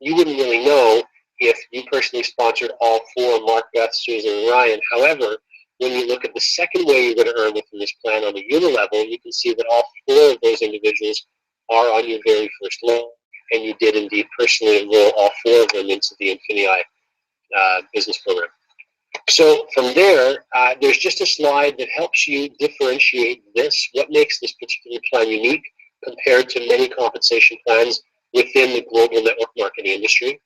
you wouldn't really know if you personally sponsored all 4, Mark, Beth, Susan, and Ryan. However, when you look at the second way you're going to earn within this plan on the unit level, you can see that all 4 of those individuals are on your very first level, and you did indeed personally enroll all 4 of them into the Infinii business program. So from there, there's just a slide that helps you differentiate this, what makes this particular plan unique compared to many compensation plans within the global network marketing industry.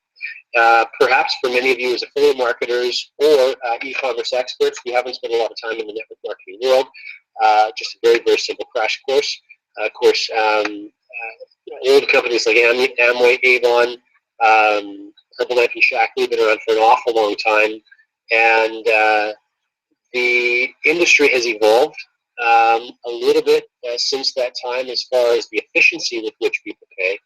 Perhaps for many of you as affiliate marketers or e-commerce experts, we haven't spent a lot of time in the network marketing world. Just a very, very simple crash course. Of course, old companies like Amway, Avon, Herbalife, and Shaklee have been around for an awful long time. And the industry has evolved a little bit since that time as far as the efficiency with which people pay,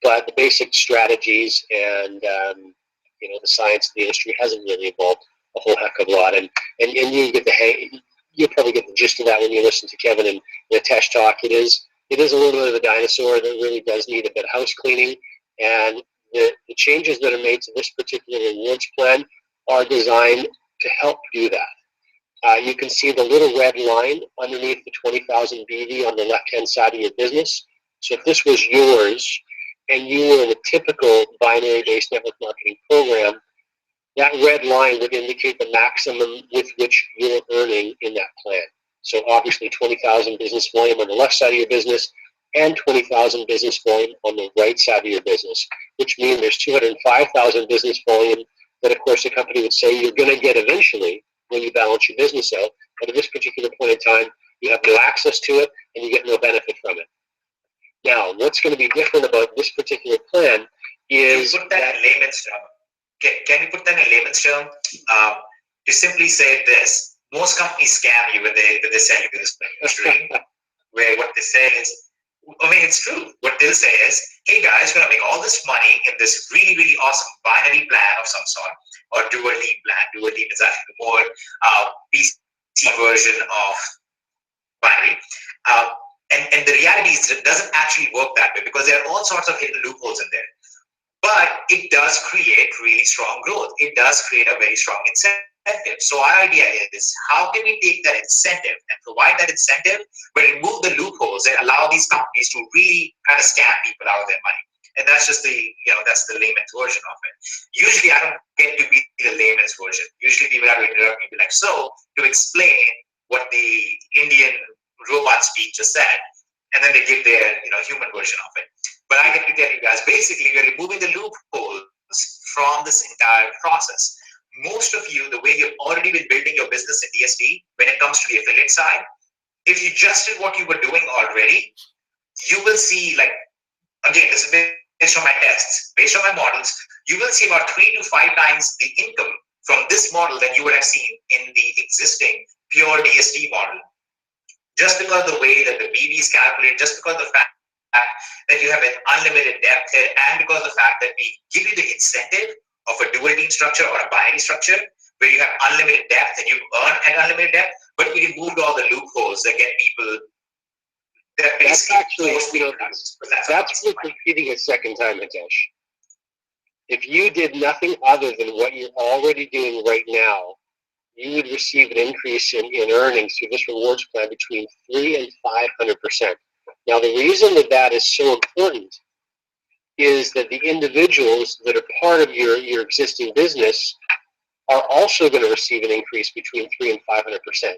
but the basic strategies and the science of the industry hasn't really evolved a whole heck of a lot. And you get you'll probably get the gist of that when you listen to Kevin and Hitesh talk. It is a little bit of a dinosaur that really does need a bit of house cleaning. And the changes that are made to this particular rewards plan are designed to help do that. You can see the little red line underneath the 20,000 BV on the left-hand side of your business. So if this was yours and you were in a typical binary-based network marketing program, that red line would indicate the maximum with which you're earning in that plan. So obviously 20,000 business volume on the left side of your business and 20,000 business volume on the right side of your business, which means there's 205,000 business volume that, of course, the company would say you're going to get eventually when you balance your business out. But at this particular point in time, you have no access to it and you get no benefit from it. Now, what's going to be different about this particular plan is you put that in layman's term. Can you put that in layman's term? To simply say this, most companies scam you when they sell you this dream, where what they say is, I mean, it's true. What they'll say is, hey guys, we're going to make all this money in this really, really awesome binary plan of some sort, or dual team plan. Dual team is actually the more PC version of binary. Uh, and the reality is it doesn't actually work that way because there are all sorts of hidden loopholes in there. But it does create really strong growth. It does create a very strong incentive. So our idea is how can we take that incentive and provide that incentive, but remove the loopholes and allow these companies to really kind of scam people out of their money. And that's just that's the layman's version of it. Usually I don't get to be the layman's version. Usually people have to interrupt me and be like, so to explain what the Indian robot speak just said, and then they give their human version of it. But I get to tell you guys, basically, we're removing the loopholes from this entire process. Most of you, the way you've already been building your business in DSD, when it comes to the affiliate side, if you just did what you were doing already, you will see, like, again, this is based on my tests, based on my models, you will see about 3 to 5 times the income from this model than you would have seen in the existing pure DSD model. Just because of the way that the BV is calculated, just because of the fact that you have an unlimited depth here, and because of the fact that we give you the incentive of a dual team structure or a binary structure where you have unlimited depth and you earn an unlimited depth, but we removed all the loopholes that get people. That's actually, that's worth repeating a second time, Hitesh. If you did nothing other than what you're already doing right now, you would receive an increase in earnings through this rewards plan between 300 and 500%. Now, the reason that is so important is that the individuals that are part of your existing business are also going to receive an increase between 300 and 500%.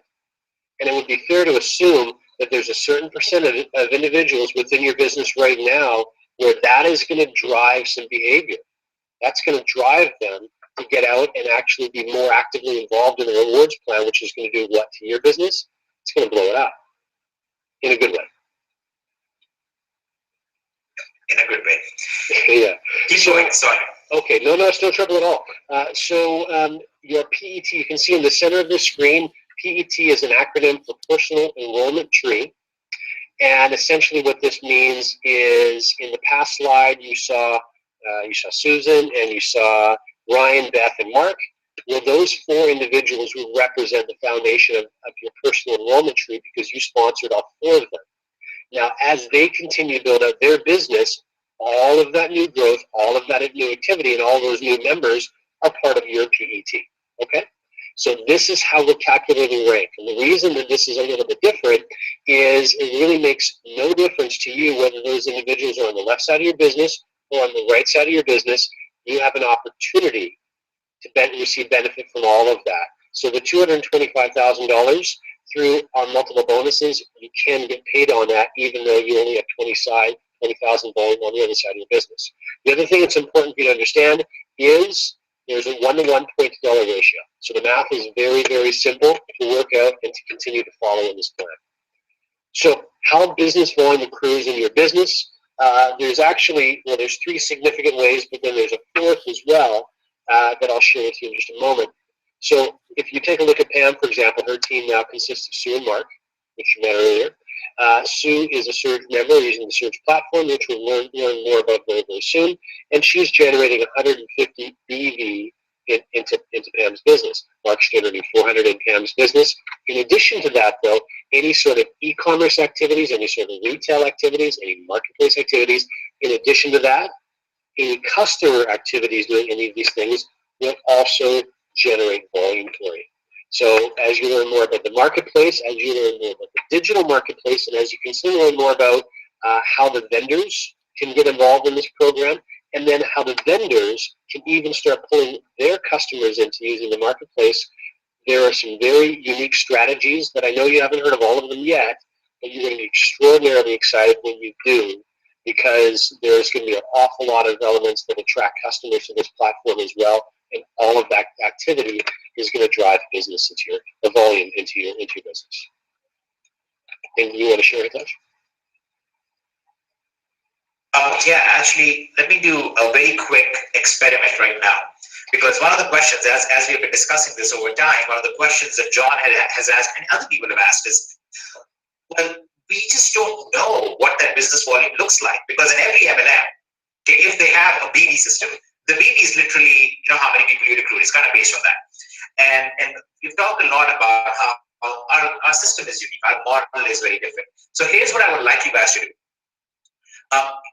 And it would be fair to assume that there's a certain percentage of individuals within your business right now where that is going to drive some behavior. That's going to drive them to get out and actually be more actively involved in the rewards plan, which is going to do what to your business? It's going to blow it up in a good way. In a good way. Yeah. Keep going, sorry. Okay, no, it's no trouble at all. Your PET, you can see in the center of the screen, PET is an acronym for Personal Enrollment Tree. And essentially what this means is in the past slide, you saw Susan and you saw Ryan, Beth, and Mark. Well, those 4 individuals will represent the foundation of your personal enrollment tree because you sponsored all 4 of them. Now, as they continue to build out their business, all of that new growth, all of that new activity, and all those new members are part of your PET. Okay? So this is how we're calculating rank. And the reason that this is a little bit different is it really makes no difference to you whether those individuals are on the left side of your business or on the right side of your business. You have an opportunity to receive benefit from all of that. So the $225,000 through our multiple bonuses, you can get paid on that even though you only have 20,000 volume on the other side of your business. The other thing that's important for you to understand is there's a 1-to-1 point-to-dollar ratio. So the math is very, very simple to work out and to continue to follow in this plan. So how business volume accrues in your business, there's 3 significant ways, but then there's a 4th as well that I'll share with you in just a moment. So if you take a look at Pam, for example, her team now consists of Sue and Mark, which you met earlier. Sue is a Surge member using the Surge platform, which we'll learn more about very, very soon. And she's generating 150 BV into Pam's business. Mark's generating 400 in Pam's business. In addition to that, though, any sort of e-commerce activities, any sort of retail activities, any marketplace activities, in addition to that, any customer activities doing any of these things will also generate volume for you. So as you learn more about the marketplace, as you learn more about the digital marketplace, and as you can learn more about how the vendors can get involved in this program, and then how the vendors can even start pulling their customers into using the marketplace, there are some very unique strategies that I know you haven't heard of all of them yet, but you're going to be extraordinarily excited when you do, because there's going to be an awful lot of elements that attract customers to this platform as well, and all of that activity is going to drive business into the volume into your business. And you want to share it, Tosh? Yeah, actually, let me do a very quick experiment right now. Because one of the questions, as we've been discussing this over time, one of the questions that John has asked and other people have asked is, well, we just don't know what that business volume looks like. Because in every MLM, okay, if they have a BD system, the BD is literally, how many people you recruit. It's kind of based on that. And we've talked a lot about how our system is unique. Our model is very different. So here's what I would like you guys to do.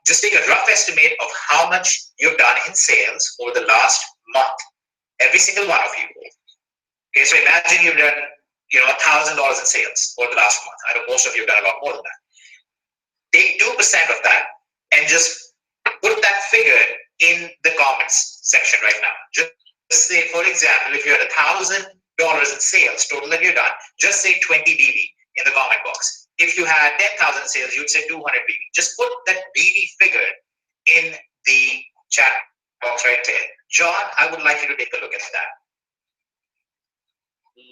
Just take a rough estimate of how much you've done in sales over the last month. Every single one of you. Okay, so imagine you've done, $1,000 in sales over the last month. I know most of you have done a lot more than that. Take 2% of that and just put that figure in the comments section right now. Just say, for example, if you had $1,000 in sales total that you've done, just say 20 BD in the comment box. If you had 10,000 sales, you'd say 200 BD. Just put that BD figure in the chat box right there. John, I would like you to take a look at that.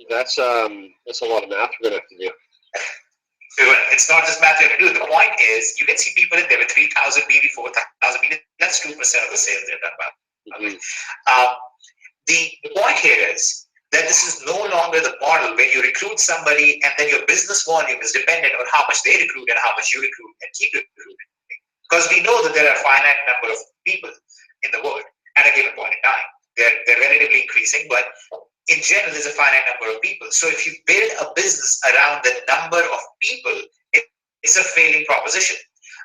That's a lot of math we're gonna have to do. It's not just math you have to do. The point is, you can see people in there with 3,000 BD, 4,000 BD. That's 2% of the sales they've done. The point here is that this is no longer the model where you recruit somebody and then your business volume is dependent on how much they recruit and how much you recruit and keep recruiting. Because we know that there are a finite number of people in the world at a given point in time. They're relatively increasing, but in general, there's a finite number of people. So if you build a business around the number of people, it's a failing proposition.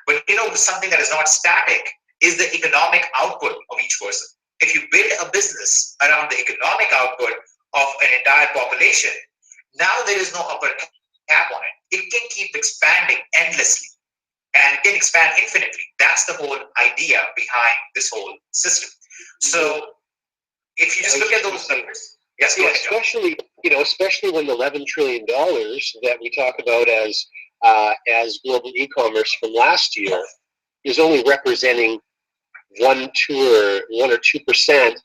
But something that is not static is the economic output of each person. If you build a business around the economic output of an entire population, now there is no upper cap on it. It can keep expanding endlessly and it can expand infinitely. That's the whole idea behind this whole system. So if you just look at those numbers, yes, yeah, especially when the $11 trillion that we talk about as global e-commerce from last year is only representing 1 or 2%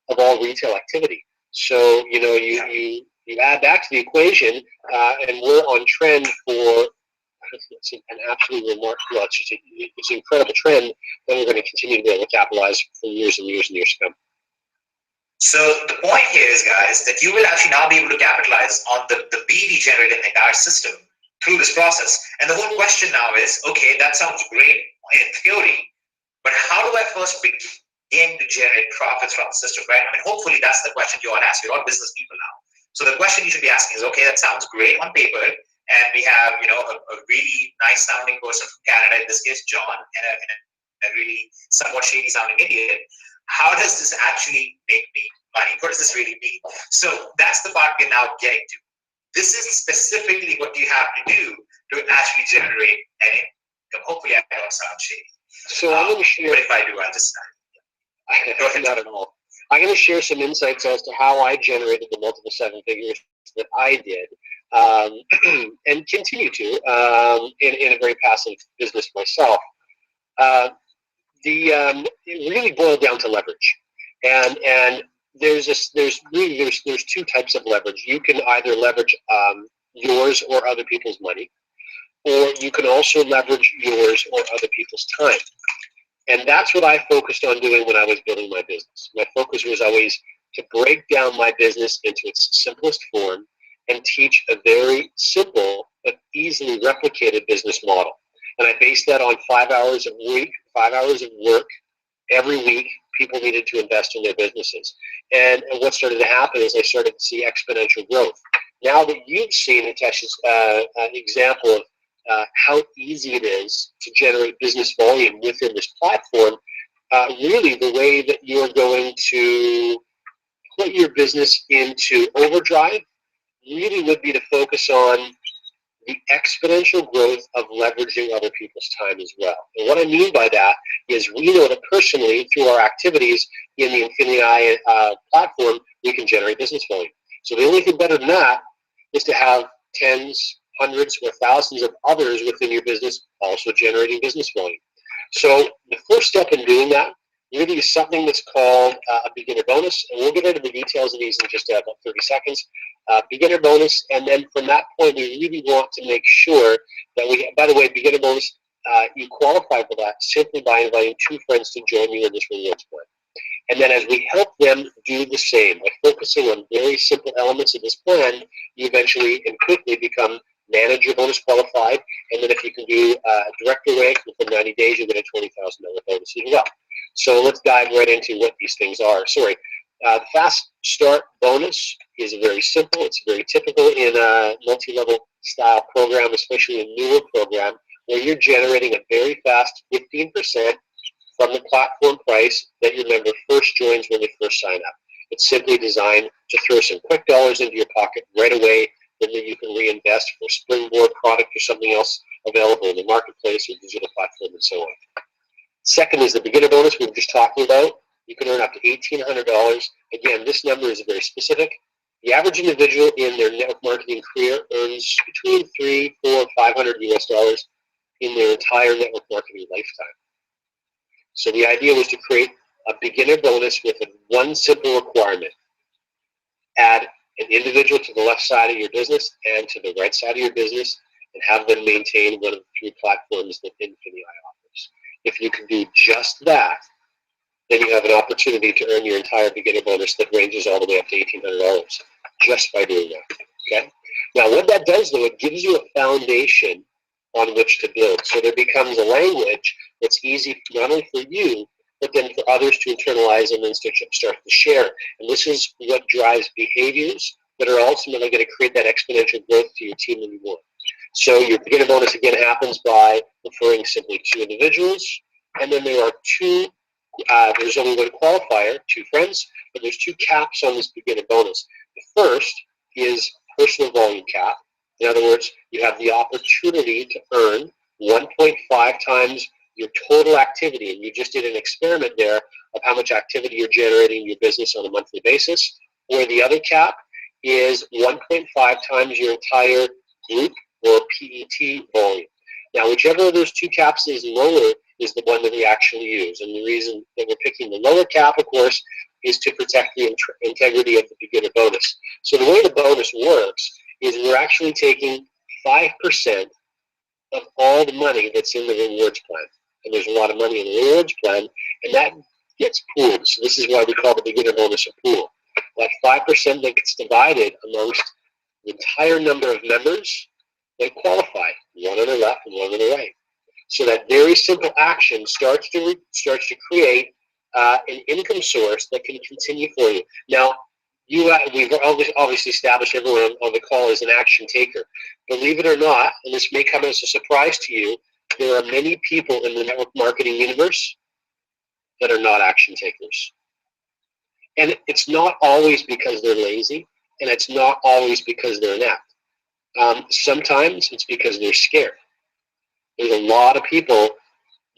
of all retail activity. So you add that to the equation, and we're on trend for an absolutely remarkable. It's an incredible trend that we're going to continue to be able to capitalize for years and years and years to come. So the point here is, guys, that you will actually now be able to capitalize on the BD generated in the entire system through this process. And the whole question now is, okay, that sounds great in theory, but how do I first begin to generate profits from the system, right? I mean, hopefully that's the question you all ask. You're all business people now. So the question you should be asking is, okay, that sounds great on paper, and we have, a really nice sounding person from Canada, in this case, John, and a really somewhat shady sounding Indian. How does this actually make me money? What does this really mean? So that's the part we're now getting to. This is specifically what you have to do to actually generate an income. Hopefully I don't sound shady. So I'm going to share. But if I do, I'll just go ahead. Not at all. I'm going to share some insights as to how I generated the multiple seven figures that I did, and continue to in a very passive business myself. It really boiled down to leverage, and there's two types of leverage. You can either leverage yours or other people's money, or you can also leverage yours or other people's time. And that's what I focused on doing when I was building my business. My focus was always to break down my business into its simplest form and teach a very simple but easily replicated business model. And I based that on 5 hours of work every week. People needed to invest in their businesses. And what started to happen is I started to see exponential growth. Now that you've seen Hitesh's example of how easy it is to generate business volume within this platform, really the way that you're going to put your business into overdrive really would be to focus on the exponential growth of leveraging other people's time as well. And what I mean by that is we know that personally, through our activities in the Infinii platform, we can generate business volume. So the only thing better than that is to have tens, hundreds, or thousands of others within your business also generating business volume. So the first step in doing that really is something that's called a beginner bonus, and we'll get into the details of these in just about 30 seconds. Beginner bonus, and then from that point, we really want to make sure that by the way, beginner bonus you qualify for that simply by inviting 2 friends to join you in this rewards plan. And then as we help them do the same, by focusing on very simple elements of this plan, you eventually and quickly become manager bonus qualified. And then if you can do director rank within 90 days, you get a $20,000 bonus as well. So let's dive right into what these things are. The Fast Start bonus is very simple. It's very typical in a multi-level style program, especially a newer program, where you're generating a very fast 15% from the platform price that your member first joins when they first sign up. It's simply designed to throw some quick dollars into your pocket right away, then you can reinvest for springboard product or something else available in the marketplace or digital platform and so on. Second is the beginner bonus we were just talking about. You can earn up to $1,800. Again, this number is very specific. The average individual in their network marketing career earns between $300, $400, $500 US in their entire network marketing lifetime. So the idea was to create a beginner bonus with one simple requirement. Add an individual to the left side of your business and to the right side of your business and have them maintain one of the 3 platforms that Infinii offers. If you can do just that, then you have an opportunity to earn your entire beginner bonus that ranges all the way up to $1,800 just by doing that. Okay? Now, what that does, though, it gives you a foundation on which to build. So there becomes a language that's easy not only for you, but then for others to internalize and then start to share. And this is what drives behaviors that are ultimately going to create that exponential growth to your team that you want. So your beginner bonus, again, happens by referring simply 2 individuals. And then there are 2, there's only 1 qualifier, 2 friends, but there's 2 caps on this beginner bonus. The first is personal volume cap. In other words, you have the opportunity to earn 1.5 times your total activity. And you just did an experiment there of how much activity you're generating in your business on a monthly basis. Or the other cap is 1.5 times your entire group or PET volume. Now, whichever of those 2 caps is lower is the one that we actually use. And the reason that we're picking the lower cap, of course, is to protect the integrity of the beginner bonus. So the way the bonus works is we're actually taking 5% of all the money that's in the rewards plan. And there's a lot of money in the rewards plan, and that gets pooled. So this is why we call the beginner bonus a pool. That 5% that gets divided amongst the entire number of members that qualify, 1 on the left and 1 on the right. So that very simple action starts to create an income source that can continue for you. Now, we've obviously established everyone on the call as an action taker. Believe it or not, and this may come as a surprise to you, there are many people in the network marketing universe that are not action takers. And it's not always because they're lazy, and it's not always because they're inept. Sometimes it's because they're scared. There's a lot of people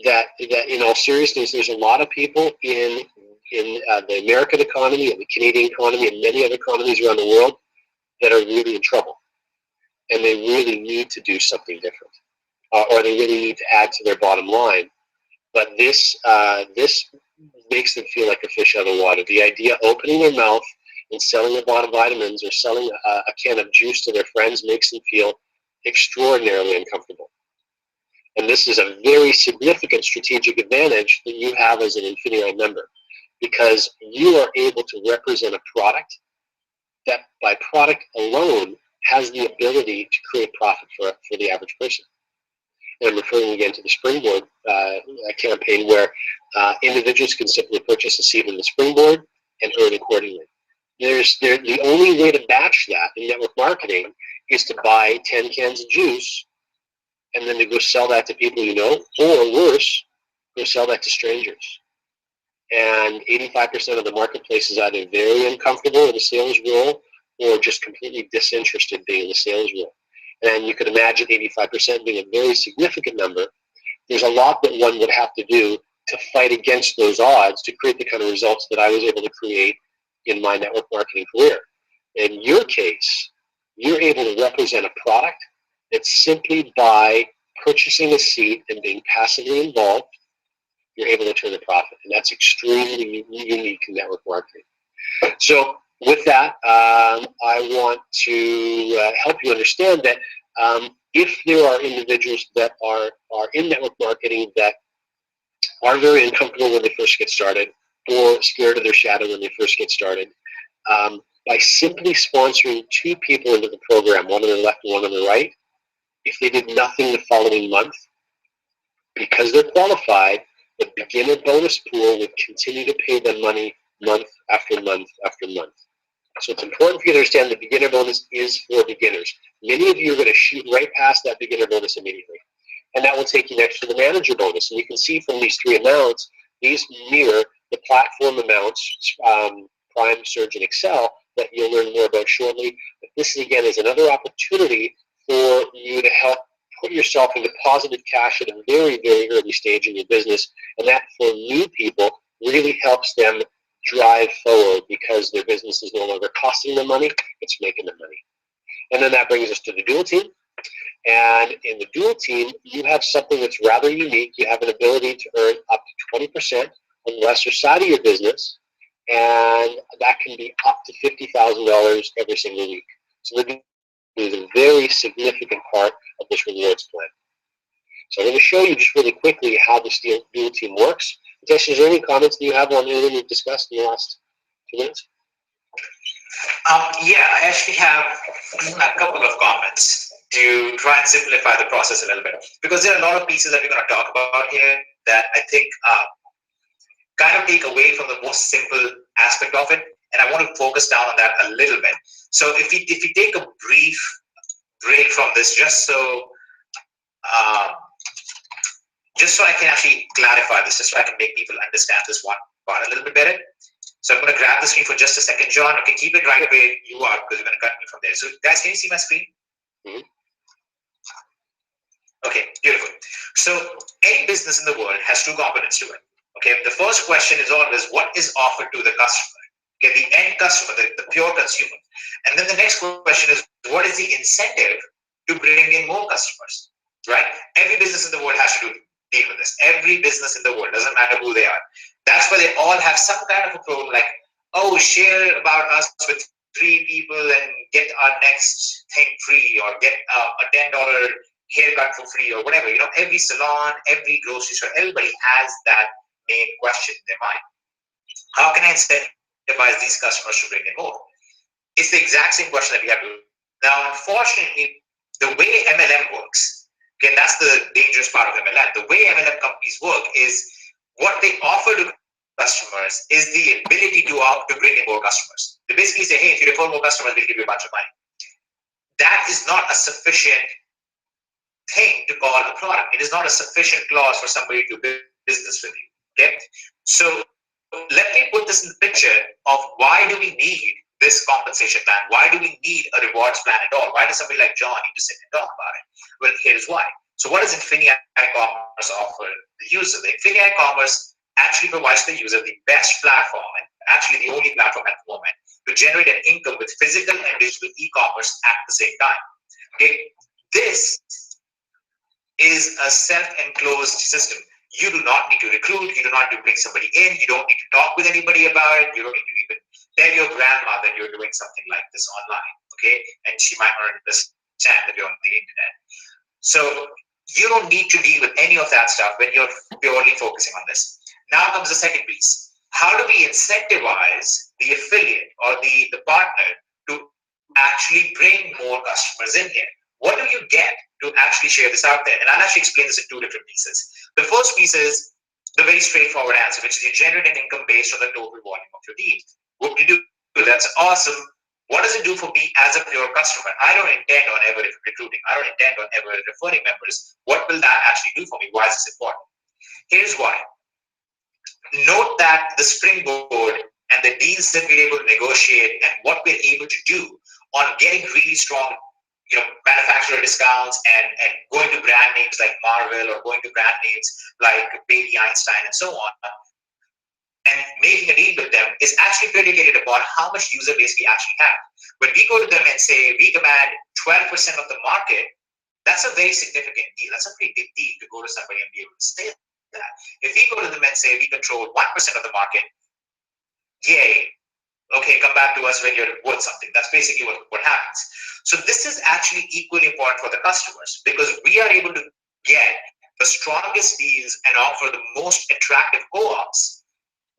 that in all seriousness, there's a lot of people in the American economy and the Canadian economy and many other economies around the world that are really in trouble. And they really need to do something different. Or they really need to add to their bottom line. But this makes them feel like a fish out of water. The idea of opening their mouth and selling a bottle of vitamins or selling a can of juice to their friends makes them feel extraordinarily uncomfortable. And this is a very significant strategic advantage that you have as an Infinii member, because you are able to represent a product that by product alone has the ability to create profit for the average person. And I'm referring again to the Springboard campaign where individuals can simply purchase a seat in the Springboard and earn accordingly. The only way to batch that in network marketing is to buy 10 cans of juice and then to go sell that to people you know, or worse, go sell that to strangers. And 85% of the marketplace is either very uncomfortable in the sales role or just completely disinterested being in the sales role. And you can imagine 85% being a very significant number. There's a lot that one would have to do to fight against those odds to create the kind of results that I was able to create in my network marketing career. In your case, you're able to represent a product that simply by purchasing a seat and being passively involved, you're able to turn a profit. And that's extremely unique in network marketing. So with that, I want to help you understand that if there are individuals that are in network marketing that are very uncomfortable when they first get started or scared of their shadow when they first get started, by simply sponsoring two people into the program, one on the left and one on the right, if they did nothing the following month, because they're qualified, the beginner bonus pool would continue to pay them money month after month after month. So it's important for you to understand the beginner bonus is for beginners. Many of you are going to shoot right past that beginner bonus immediately. And that will take you next to the manager bonus. And you can see from these three amounts, these mirror the platform amounts, Prime, Surge, and Excel, that you'll learn more about shortly. But this, again, is another opportunity for you to help put yourself into positive cash at a very, very early stage in your business. And that, for new people, really helps them drive forward because their business is no longer costing them money, it's making them money. And then that brings us to the dual team. And in the dual team, you have something that's rather unique. You have an ability to earn up to 20% on the lesser side of your business, and that can be up to $50,000 every single week. So the is a very significant part of this rewards plan. So I'm going to show you just really quickly how this dual team works. Jess, is there any comments that you have on anything we've discussed in the last 2 minutes? Yeah, I actually have a couple of comments to try and simplify the process a little bit, because there are a lot of pieces that we're going to talk about here that I think kind of take away from the most simple aspect of it, and I want to focus down on that a little bit. So if we take a brief break from this, just so I can actually clarify this, just so I can make people understand this one part a little bit better. So I'm going to grab the screen for just a second, John. Okay, keep it right where you are, because you're going to cut me from there. So guys, can you see my screen? Mm-hmm. Okay, beautiful. So any business in the world has two components to it. Okay, the first question is always what is offered to the customer. Okay, the end customer, the pure consumer. And then the next question is what is the incentive to bring in more customers, right? Every business in the world has to deal with this. Every business in the world, doesn't matter who they are. That's why they all have some kind of a program like, oh, share about us with 3 people and get our next thing free, or get a $10 haircut for free, or whatever. You know, every salon, every grocery store, everybody has that main question in their mind. How can I incentivize these customers to bring in more? It's the exact same question that we have to do. Now, unfortunately, the way MLM works, okay, and that's the dangerous part of MLM. The way MLM companies work is what they offer to customers is the ability to bring in more customers. They basically say, hey, if you refer more customers, we'll give you a bunch of money. That is not a sufficient thing to call a product. It is not a sufficient clause for somebody to do business with you. Okay, so let me put this in the picture of why do we need this compensation plan? Why do we need a rewards plan at all? Why does somebody like John need to sit and talk about it? Well, here's why. So what does Infinii Commerce offer the user? The Infinii Commerce actually provides the user the best platform, and actually the only platform at the moment, to generate an income with physical and digital e-commerce at the same time. Okay, this is a self-enclosed system. You do not need to recruit. You do not need to bring somebody in. You don't need to talk with anybody about it. You don't need to even tell your grandma that you're doing something like this online, okay? And she might not understand that you're on the internet. So you don't need to deal with any of that stuff when you're purely focusing on this. Now comes the second piece. How do we incentivize the affiliate or the partner to actually bring more customers in here? What do you get to actually share this out there? And I'll actually explain this in 2 different pieces. The first piece is the very straightforward answer, which is you generate an income based on the total volume of your deal. What do you do? That's awesome. What does it do for me as a pure customer? I don't intend on ever recruiting. I don't intend on ever referring members. What will that actually do for me? Why is this important? Here's why. Note that the springboard and the deals that we're able to negotiate and what we're able to do on getting really strong, manufacturer discounts and going to brand names like Marvel or going to brand names like Baby Einstein and so on, and making a deal with them is actually predicated upon how much user base we actually have. When we go to them and say we command 12% of the market, that's a very significant deal. That's a pretty big deal to go to somebody and be able to say that. If we go to them and say we control 1% of the market, yay, Okay, come back to us when you're worth something. That's basically what happens. So this is actually equally important for the customers because we are able to get the strongest deals and offer the most attractive co-ops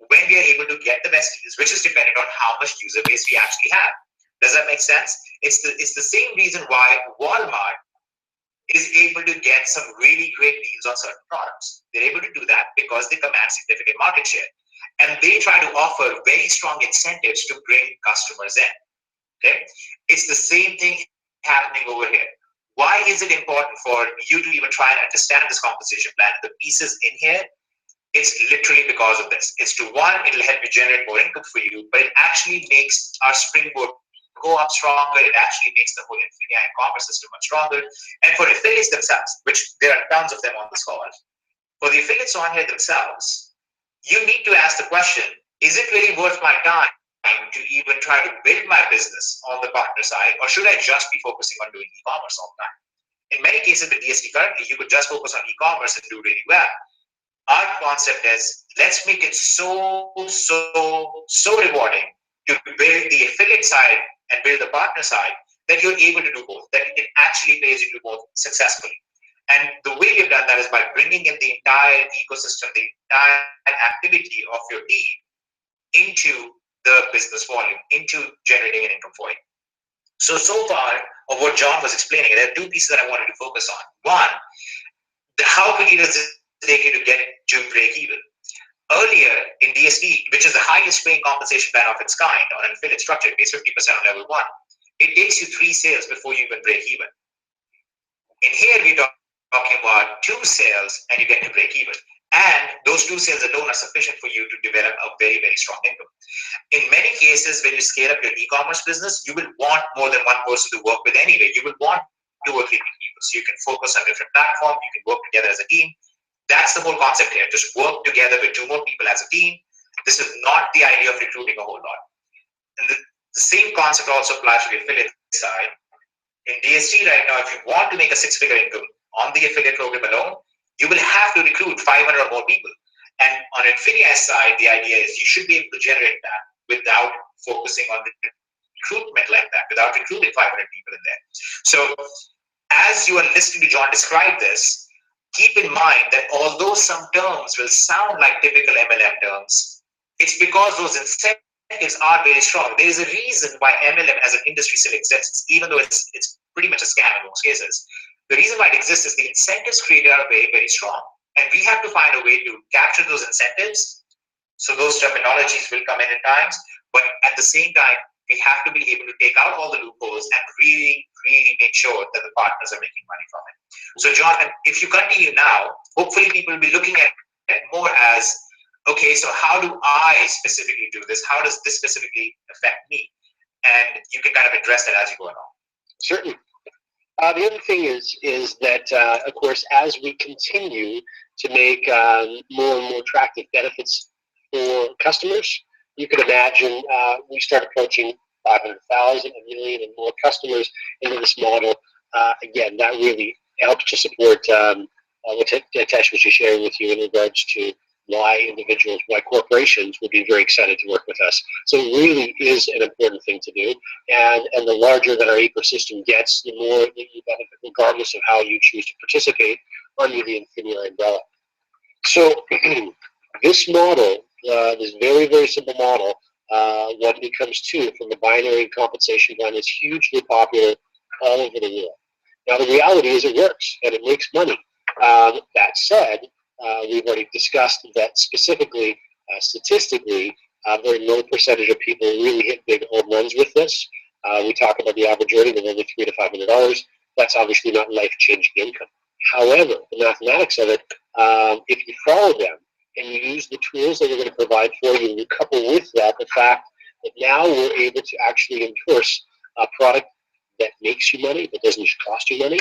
when we are able to get the best deals, which is dependent on how much user base we actually have. Does that make sense? It's the same reason why Walmart is able to get some really great deals on certain products. They're able to do that because they command significant market share. And they try to offer very strong incentives to bring customers in. Okay? It's the same thing happening over here. Why is it important for you to even try and understand this compensation plan? The pieces in here, it's literally because of this. It's to one, it'll help you generate more income for you, but it actually makes our springboard go up stronger. It actually makes the whole Infinii commerce system much stronger. And for affiliates themselves, which there are tons of them on this call, for the affiliates on here themselves, you need to ask the question, is it really worth my time to even try to build my business on the partner side, or should I just be focusing on doing e-commerce all the time? In many cases with DST currently, you could just focus on e-commerce and do really well. Our concept is let's make it so rewarding to build the affiliate side and build the partner side that you're able to do both, that it actually pays you to both successfully. And the way we've done that is by bringing in the entire ecosystem, the entire activity of your team into the business volume, into generating an income for you. So far, of what John was explaining, there are two pieces that I wanted to focus on. One, how quickly does it take you to get to break even? Earlier in DST, which is the highest paying compensation plan of its kind on an affiliate structure, it pays 50% on level one. It takes you 3 sales before you even break even. In here, we're talking about 2 sales and you get to break even. And those 2 sales alone are sufficient for you to develop a very, very strong income. In many cases, when you scale up your e-commerce business, you will want more than one person to work with anyway. You will want 2 or 3 people. So you can focus on different platforms, you can work together as a team. That's the whole concept here. Just work together with 2 more people as a team. This is not the idea of recruiting a whole lot. And the same concept also applies to the affiliate side. In DST right now, if you want to make a 6-figure income on the affiliate program alone, you will have to recruit 500 or more people. And on Infinii side, the idea is you should be able to generate that without focusing on the recruitment like that, without recruiting 500 people in there. So as you are listening to John describe this, keep in mind that although some terms will sound like typical MLM terms, it's because those incentives are very strong. There is a reason why MLM as an industry still exists, even though it's pretty much a scam in most cases. The reason why it exists is the incentives created are very, very strong. And we have to find a way to capture those incentives. So those terminologies will come in at times, but at the same time, we have to be able to take out all the loopholes and really, really make sure that the partners are making money from it. So John, if you continue now, hopefully people will be looking at it more as, okay, so how do I specifically do this? How does this specifically affect me? And you can kind of address that as you go along. Certainly. The other thing is that, of course, as we continue to make more and more attractive benefits for customers, you can imagine we start approaching 500,000, a million, and more customers into this model. Again, that really helps to support what Tesh was just sharing with you in regards to why individuals, why corporations would be very excited to work with us. So it really is an important thing to do. And the larger that our ecosystem gets, the more that you benefit, regardless of how you choose to participate under the Infinii umbrella. So this model, this very, very simple model, what it comes to from the binary compensation plan is hugely popular all over the world. Now, the reality is it works and it makes money. That said, we've already discussed that specifically, statistically, a very low percentage of people really hit big home runs with this. We talk about the average earning of only $300 to $500. That's obviously not life-changing income. However, the mathematics of it, if you follow them and you use the tools that we're going to provide for you, and you couple with that the fact that now we're able to actually endorse a product that makes you money, that doesn't just cost you money,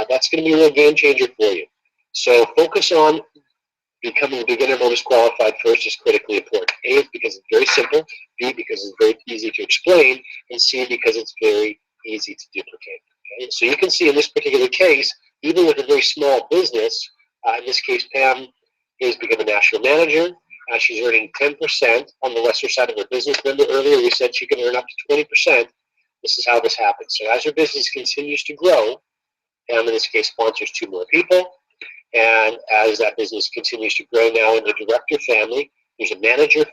that's going to be a real game changer for you. So focus on becoming a beginner bonus qualified first is critically important. A, because it's very simple. B, because it's very easy to explain. And C, because it's very easy to duplicate. Okay? So you can see in this particular case, even with a very small business, in this case, Pam has become a national manager. She's earning 10% on the lesser side of her business. Remember earlier we said she can earn up to 20%. This is how this happens. So as her business continues to grow, Pam in this case sponsors 2 more people. And as that business continues to grow now in the director family, there's a manager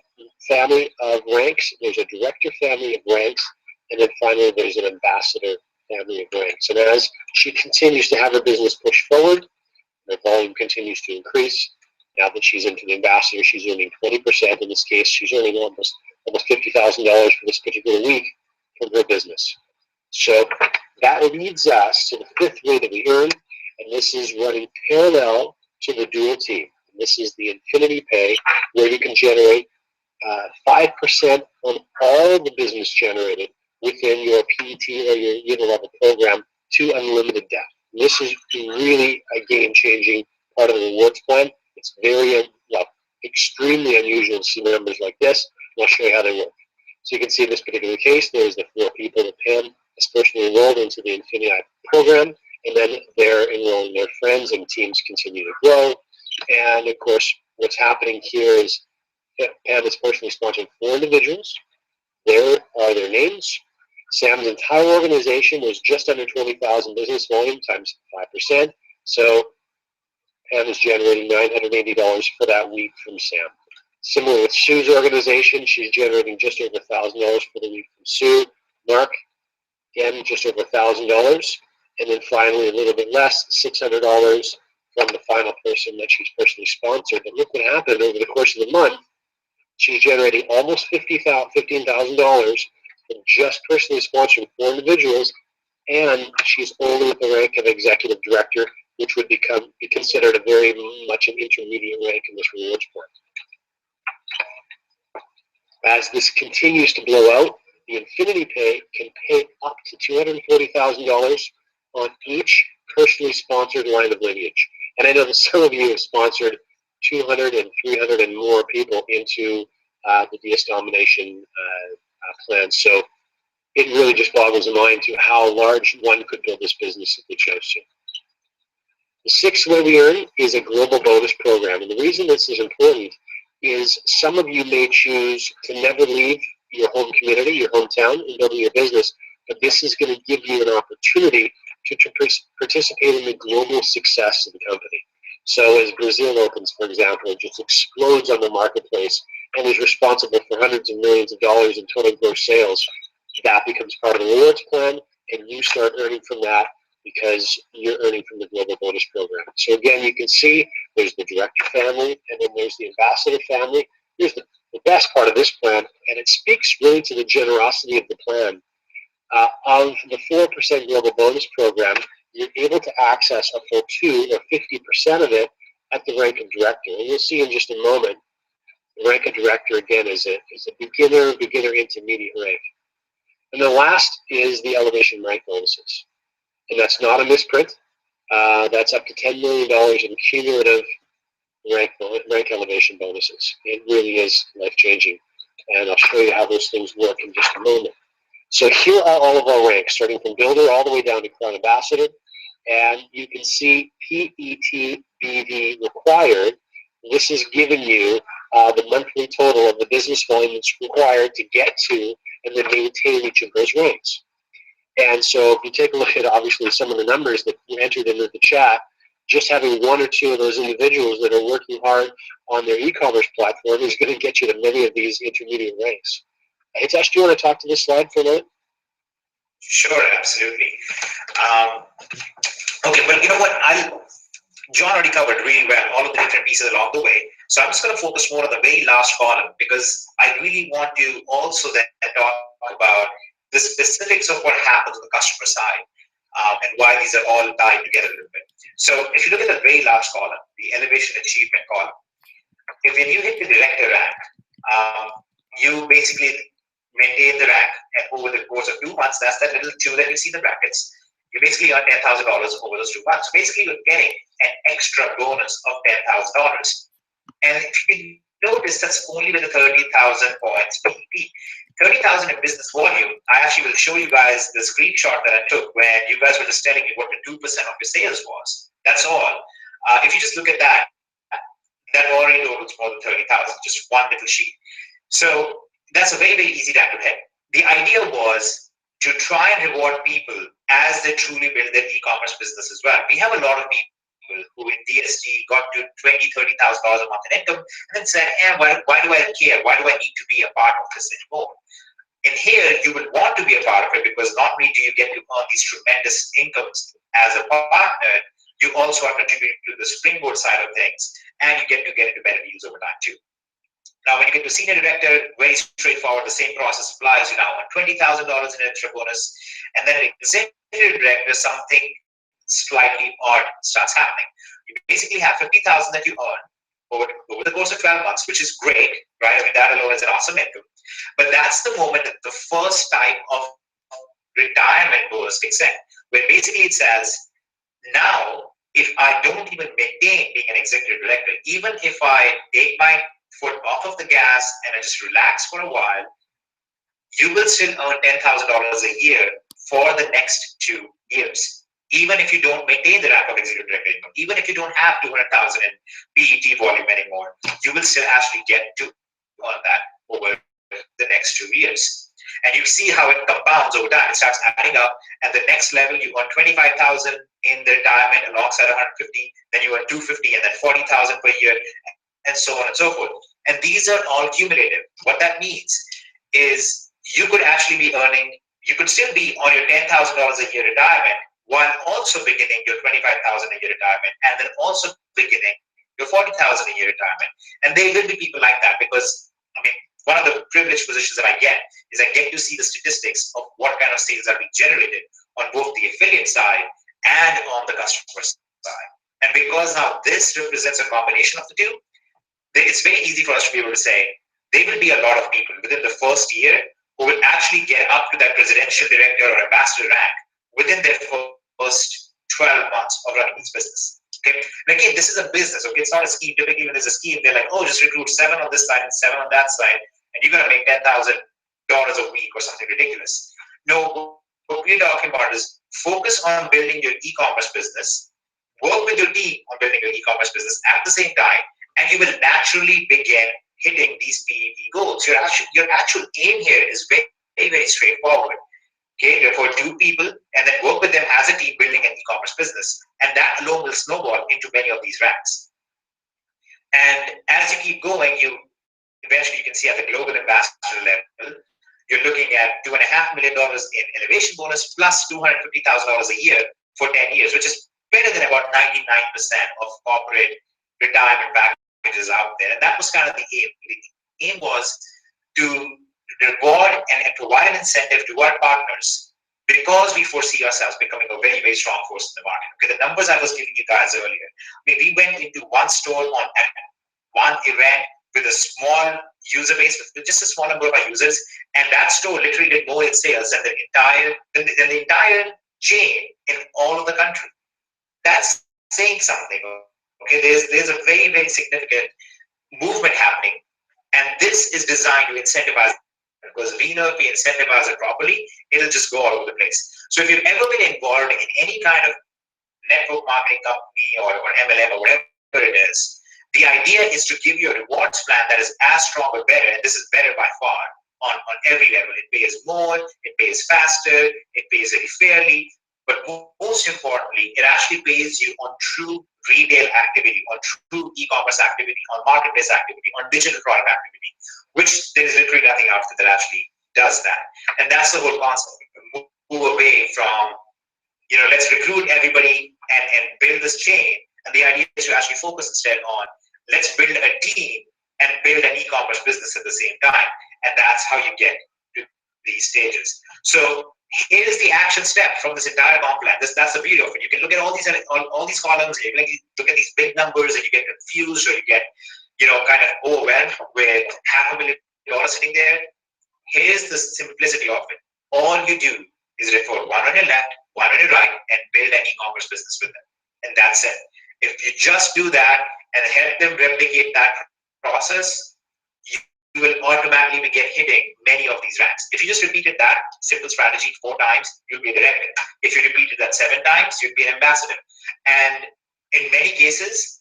family of ranks, there's a director family of ranks, and then finally there's an ambassador family of ranks. And as she continues to have her business push forward, the volume continues to increase. Now that she's into the ambassador, she's earning 20%. In this case, she's earning almost $50,000 for this particular week from her business. So that leads us to the 5th way that we earn, and this is running parallel to the dual team. And this is the Infinii Pay, where you can generate 5% on all the business generated within your PET or your unit-level program to unlimited depth. This is really a game-changing part of the rewards plan. It's very, extremely unusual to see numbers like this, and I'll show you how they work. So you can see in this particular case, there's the 4 people that Pam has personally enrolled into the Infinii program, and then they're enrolling their friends, and teams continue to grow. And of course, what's happening here is Pam is personally sponsoring 4 individuals. There are their names. Sam's entire organization was just under 20,000 business volume times 5%. So Pam is generating $980 for that week from Sam. Similar with Sue's organization, she's generating just over $1,000 for the week from Sue. Mark, again, just over $1,000. And then finally, a little bit less, $600 from the final person that she's personally sponsored. But look what happened over the course of the month. She's generating almost $15,000 from just personally sponsoring 4 individuals, and she's only at the rank of executive director, which would be considered a very much an intermediate rank in this rewards plan. As this continues to blow out, the Infinii Pay can pay up to $240,000 on each personally sponsored line of lineage. And I know that some of you have sponsored 200 and 300 and more people into the DS Domination plan. So it really just boggles the mind to how large one could build this business if they chose to. The 6th way we earn is a global bonus program. And the reason this is important is some of you may choose to never leave your home community, your hometown, in building your business, but this is going to give you an opportunity to participate in the global success of the company. So as Brazil opens, for example, it just explodes on the marketplace and is responsible for hundreds of millions of dollars in total gross sales. That becomes part of the rewards plan, and you start earning from that because you're earning from the global bonus program. So again, you can see there's the director family, and then there's the ambassador family. Here's the best part of this plan, and it speaks really to the generosity of the plan. Of the 4% global bonus program, you're able to access a full 2 or 50% of it at the rank of director. And you'll see in just a moment, the rank of director, again, is a beginner intermediate rank. And the last is the elevation rank bonuses. And that's not a misprint. That's up to $10 million in cumulative rank elevation bonuses. It really is life-changing. And I'll show you how those things work in just a moment. So here are all of our ranks, starting from builder all the way down to crown ambassador. And you can see PETBV required. This is giving you the monthly total of the business volume that's required to get to and then maintain each of those ranks. And so if you take a look at, obviously, some of the numbers that you entered into the chat, just having 1 or 2 of those individuals that are working hard on their e-commerce platform is going to get you to many of these intermediate ranks. Hitesh, do you want to talk to this slide for a minute? Sure, absolutely. Okay, but you know what? John already covered really well all of the different pieces along the way. So I'm just going to focus more on the very last column because I really want to also then talk about the specifics of what happens on the customer side and why these are all tied together a little bit. So if you look at the very last column, the elevation achievement column, when you hit the director rank, you basically maintain the rank, and over the course of 2 months, that's that little 2 that you see in the brackets, you basically earn $10,000 over those 2 months. So basically, you're getting an extra bonus of $10,000. And if you notice, that's only with the 30,000 points PEP. 30,000 in business volume. I actually will show you guys the screenshot that I took when you guys were just telling me what the 2% of your sales was. That's all. If you just look at that, that already totals more than 30,000, just one little sheet. So that's a very, very easy time to hit. The idea was to try and reward people as they truly build their e-commerce business as well. We have a lot of people who in DSG got to $20,000, $30,000 a month in income and then said, why do I care? Why do I need to be a part of this anymore? And here you will want to be a part of it because not only do you get to earn these tremendous incomes as a partner, you also are contributing to the springboard side of things, and you get to get into better deals over time too. Now, when you get to senior director, very straightforward. The same process applies. You now earn $20,000 in extra bonus, and then at executive director, something slightly odd starts happening. You basically have $50,000 that you earn over the course of 12 months, which is great, right? I mean, that alone is an awesome income. But that's the moment that the first type of retirement bonus kicks in, where basically it says, now, if I don't even maintain being an executive director, even if I take my foot off of the gas and I just relax for a while, you will still earn $10,000 a year for the next 2 years. Even if you don't maintain the rank of executive director income, even if you don't have 200,000 in PET volume anymore, you will still actually get to earn that over the next 2 years. And you see how it compounds over time. It starts adding up, and the next level you earn 25,000 in the retirement alongside 150, then you earn 250, and then 40,000 per year, and so on and so forth. And these are all cumulative. What that means is you could actually be earning, you could still be on your $10,000 a year retirement while also beginning your 25,000 a year retirement, and then also beginning your 40,000 a year retirement. And there will be people like that because, I mean, one of the privileged positions that I get is I get to see the statistics of what kind of sales are being generated on both the affiliate side and on the customer side. And because now this represents a combination of the two, it's very easy for us to be able to say there will be a lot of people within the first year who will actually get up to that presidential director or ambassador rank within their first 12 months of running this business. Okay. And again, this is a business. Okay, it's not a scheme. Typically, when there's a scheme, they're like, oh, just recruit 7 on this side and 7 on that side, and you're gonna make $10,000 a week or something ridiculous. No, what we're talking about is focus on building your e-commerce business, work with your team on building your e-commerce business at the same time, and you will naturally begin hitting these PED goals. Your actual aim here is very, very, very straightforward. Okay, therefore, 2 people and then work with them as a team building an e-commerce business. And that alone will snowball into many of these ranks. And as you keep going, you eventually you can see at the global ambassador level, you're looking at $2.5 million in elevation bonus plus $250,000 a year for 10 years, which is better than about 99% of corporate retirement packages out there. And that was kind of the aim. The aim was to reward and provide an incentive to our partners because we foresee ourselves becoming a very, very strong force in the market. Okay, the numbers I was giving you guys earlier. I mean, we went into one store on one event with a small user base, with just a small number of our users, and that store literally did more in sales than the entire chain in all of the country. That's saying something. Okay, there's a very, very significant movement happening, and this is designed to incentivize. Because we know if we incentivize it properly, it'll just go all over the place. So if you've ever been involved in any kind of network marketing company or MLM or whatever it is, the idea is to give you a rewards plan that is as strong or better, and this is better by far on every level. It pays more, it pays faster, it pays very fairly, but most importantly, it actually pays you on true retail activity, on true e-commerce activity, on marketplace activity, on digital product activity, which there is literally nothing out there that actually does that. And that's the whole concept. Move away from, let's recruit everybody and build this chain. And the idea is to actually focus instead on, let's build a team and build an e-commerce business at the same time. And that's how you get to these stages. So here's the action step from this entire comp plan. That's the beauty of it. You can look at all these columns, and you can look at these big numbers, and you get confused, or you get kind of overwhelmed with $500,000 sitting there. Here's the simplicity of it. All you do is refer one on your left, one on your right, and build an e-commerce business with them. And that's it. If you just do that and help them replicate that process, you will automatically begin hitting many of these ranks. If you just repeated that simple strategy 4 times, you'll be a director. If you repeated that 7 times, you'll be an ambassador. And in many cases,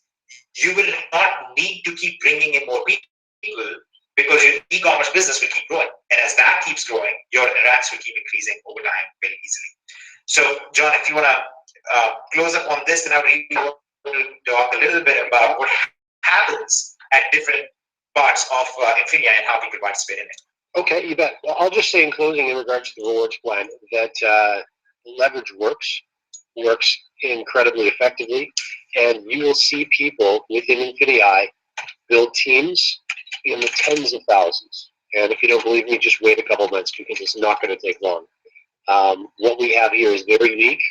you will not need to keep bringing in more people because your e-commerce business will keep growing. And as that keeps growing, your racks will keep increasing over time very easily. So, John, if you want to close up on this, then I really want to talk a little bit about what happens at different parts of Infinii and how people participate in it. Okay, you bet. Well, I'll just say in closing, in regards to the rewards plan, that leverage works incredibly effectively, and you will see people within Infinii build teams in the tens of thousands. And if you don't believe me, just wait a couple of months because it's not going to take long. What we have here is very unique,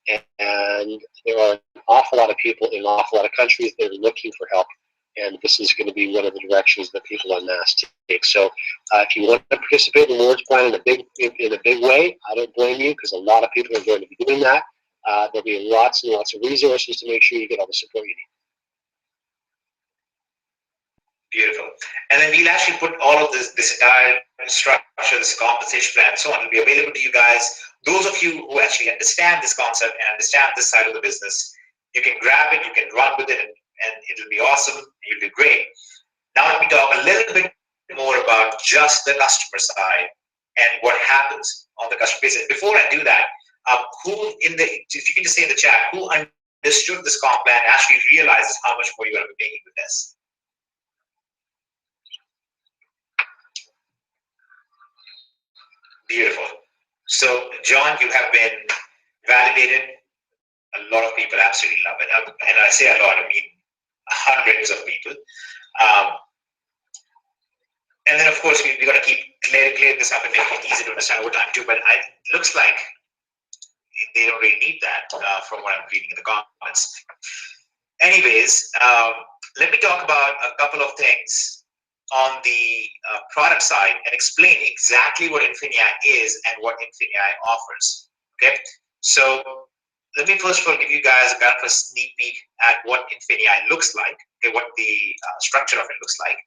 and there are an awful lot of people in an awful lot of countries that are looking for help. And this is going to be one of the directions that people en masse take. So, if you want to participate in the rewards plan in a big way, I don't blame you because a lot of people are going to be doing that. There'll be lots and lots of resources to make sure you get all the support you need. Beautiful. And then we'll actually put all of this entire structure, this compensation plan, and so on, will be available to you guys. Those of you who actually understand this concept and understand this side of the business, you can grab it, you can run with it, and it'll be awesome. You'll do great. Now let me talk a little bit more about just the customer side and what happens on the customer basis. Before I do that, if you can just say in the chat, who understood this comp plan and actually realizes how much more you're going to be making with this? Beautiful. So, John, you have been validated. A lot of people absolutely love it. And I say a lot, I mean hundreds of people. And then, of course, we've got to keep clearing this up and make it easy to understand over time, too. But it looks like they don't really need that from what I'm reading in the comments. Anyways, let me talk about a couple of things on the product side and explain exactly what Infinii is and what Infinii offers. Okay, so let me first of all give you guys a kind of a sneak peek at what Infinii looks like, okay, what the structure of it looks like,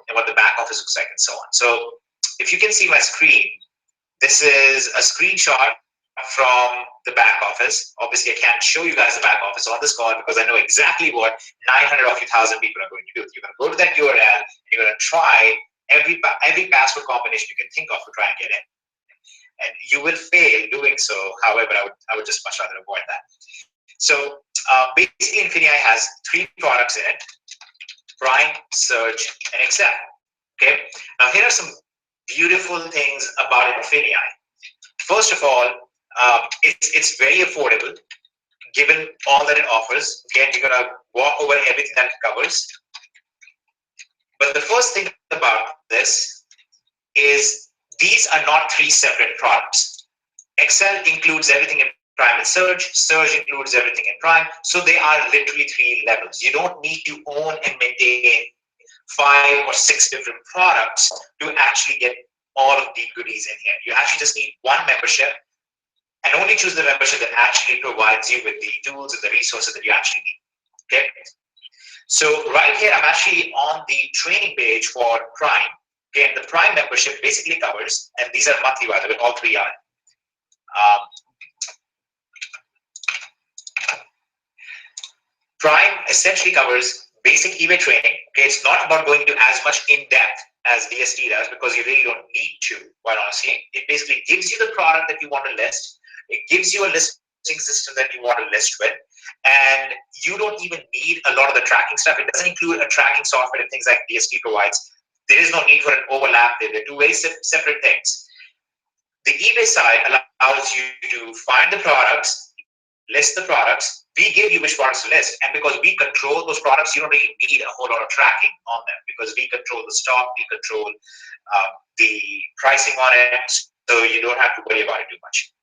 and what the back office looks like, and so on. So if you can see my screen, this is a screenshot from the back office. Obviously, I can't show you guys the back office on this call because I know exactly what 900 of you 1,000 people are going to do. You're going to go to that URL, and you're going to try every password combination you can think of to try and get in. And you will fail doing so. However, I would just much rather avoid that. So basically, Infinii has 3 products in it: Prime, Search, and Excel. Okay. Now here are some beautiful things about Infinii. First of all, it's very affordable, given all that it offers. Again, you're gonna walk over everything that it covers. But the first thing about this is these are not 3 separate products. Excel includes everything in Prime and Search. Search includes everything in Prime. So they are literally 3 levels. You don't need to own and maintain 5 or 6 different products to actually get all of the goodies in here. You actually just need one membership, and only choose the membership that actually provides you with the tools and the resources that you actually need. Okay. So right here, I'm actually on the training page for Prime. Okay, and the Prime membership basically covers, and these are monthly, by the way, all 3 are. Prime essentially covers basic eBay training. Okay, it's not about going into as much in depth as DST does because you really don't need to. Quite honestly, it basically gives you the product that you want to list. It gives you a listing system that you want to list with, and you don't even need a lot of the tracking stuff. It doesn't include a tracking software and things like DST provides. There is no need for an overlap there. They're 2 very separate things. The eBay side allows you to find the products, list the products. We give you which products to list, and because we control those products, you don't really need a whole lot of tracking on them because we control the stock, we control the pricing on it, so you don't have to worry about it too much.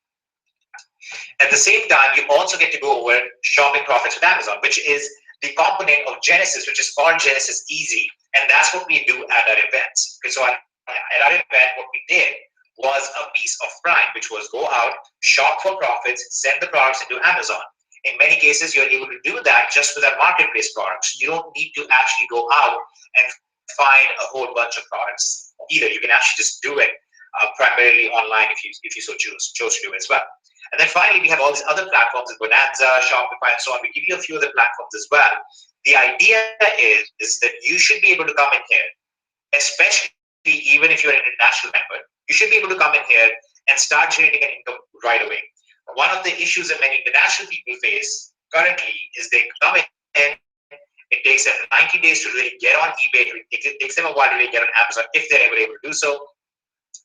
At the same time, you also get to go over shopping profits with Amazon, which is the component of Genesis, which is called Genesis Easy, and that's what we do at our events. Okay, so at our event, what we did was a piece of Prime, which was go out, shop for profits, send the products into Amazon. In many cases, you're able to do that just with our marketplace products. You don't need to actually go out and find a whole bunch of products either. You can actually just do it primarily online if you so chose to do it as well. And then finally, we have all these other platforms, Bonanza, Shopify, and so on. We give you a few other platforms as well The idea is that you should be able to come in here, especially even if you're an international member, you should be able to come in here and start generating an income right away. One of the issues that many international people face currently is they come in, it takes them 90 days to really get on eBay, it takes them a while to really get on Amazon if they're ever able to do so.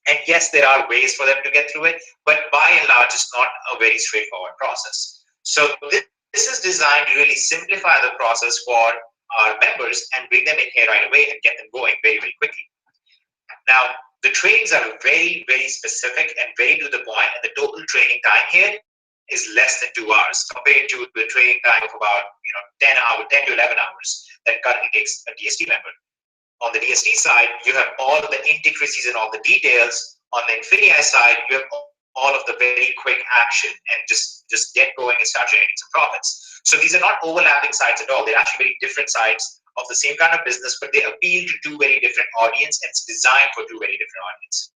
And yes, there are ways for them to get through it, but by and large, it's not a very straightforward process. So this is designed to really simplify the process for our members and bring them in here right away and get them going very, very quickly. Now, the trainings are very, very specific and very to the point, and the total training time here is less than 2 hours compared to the training time of about 10 to 11 hours that currently takes a DST member. On the DST side, you have all of the intricacies and all the details. On the Infinii side, you have all of the very quick action and just get going and start generating some profits. So these are not overlapping sides at all. They're actually very different sides of the same kind of business, but they appeal to two very different audience, and it's designed for two very different audience.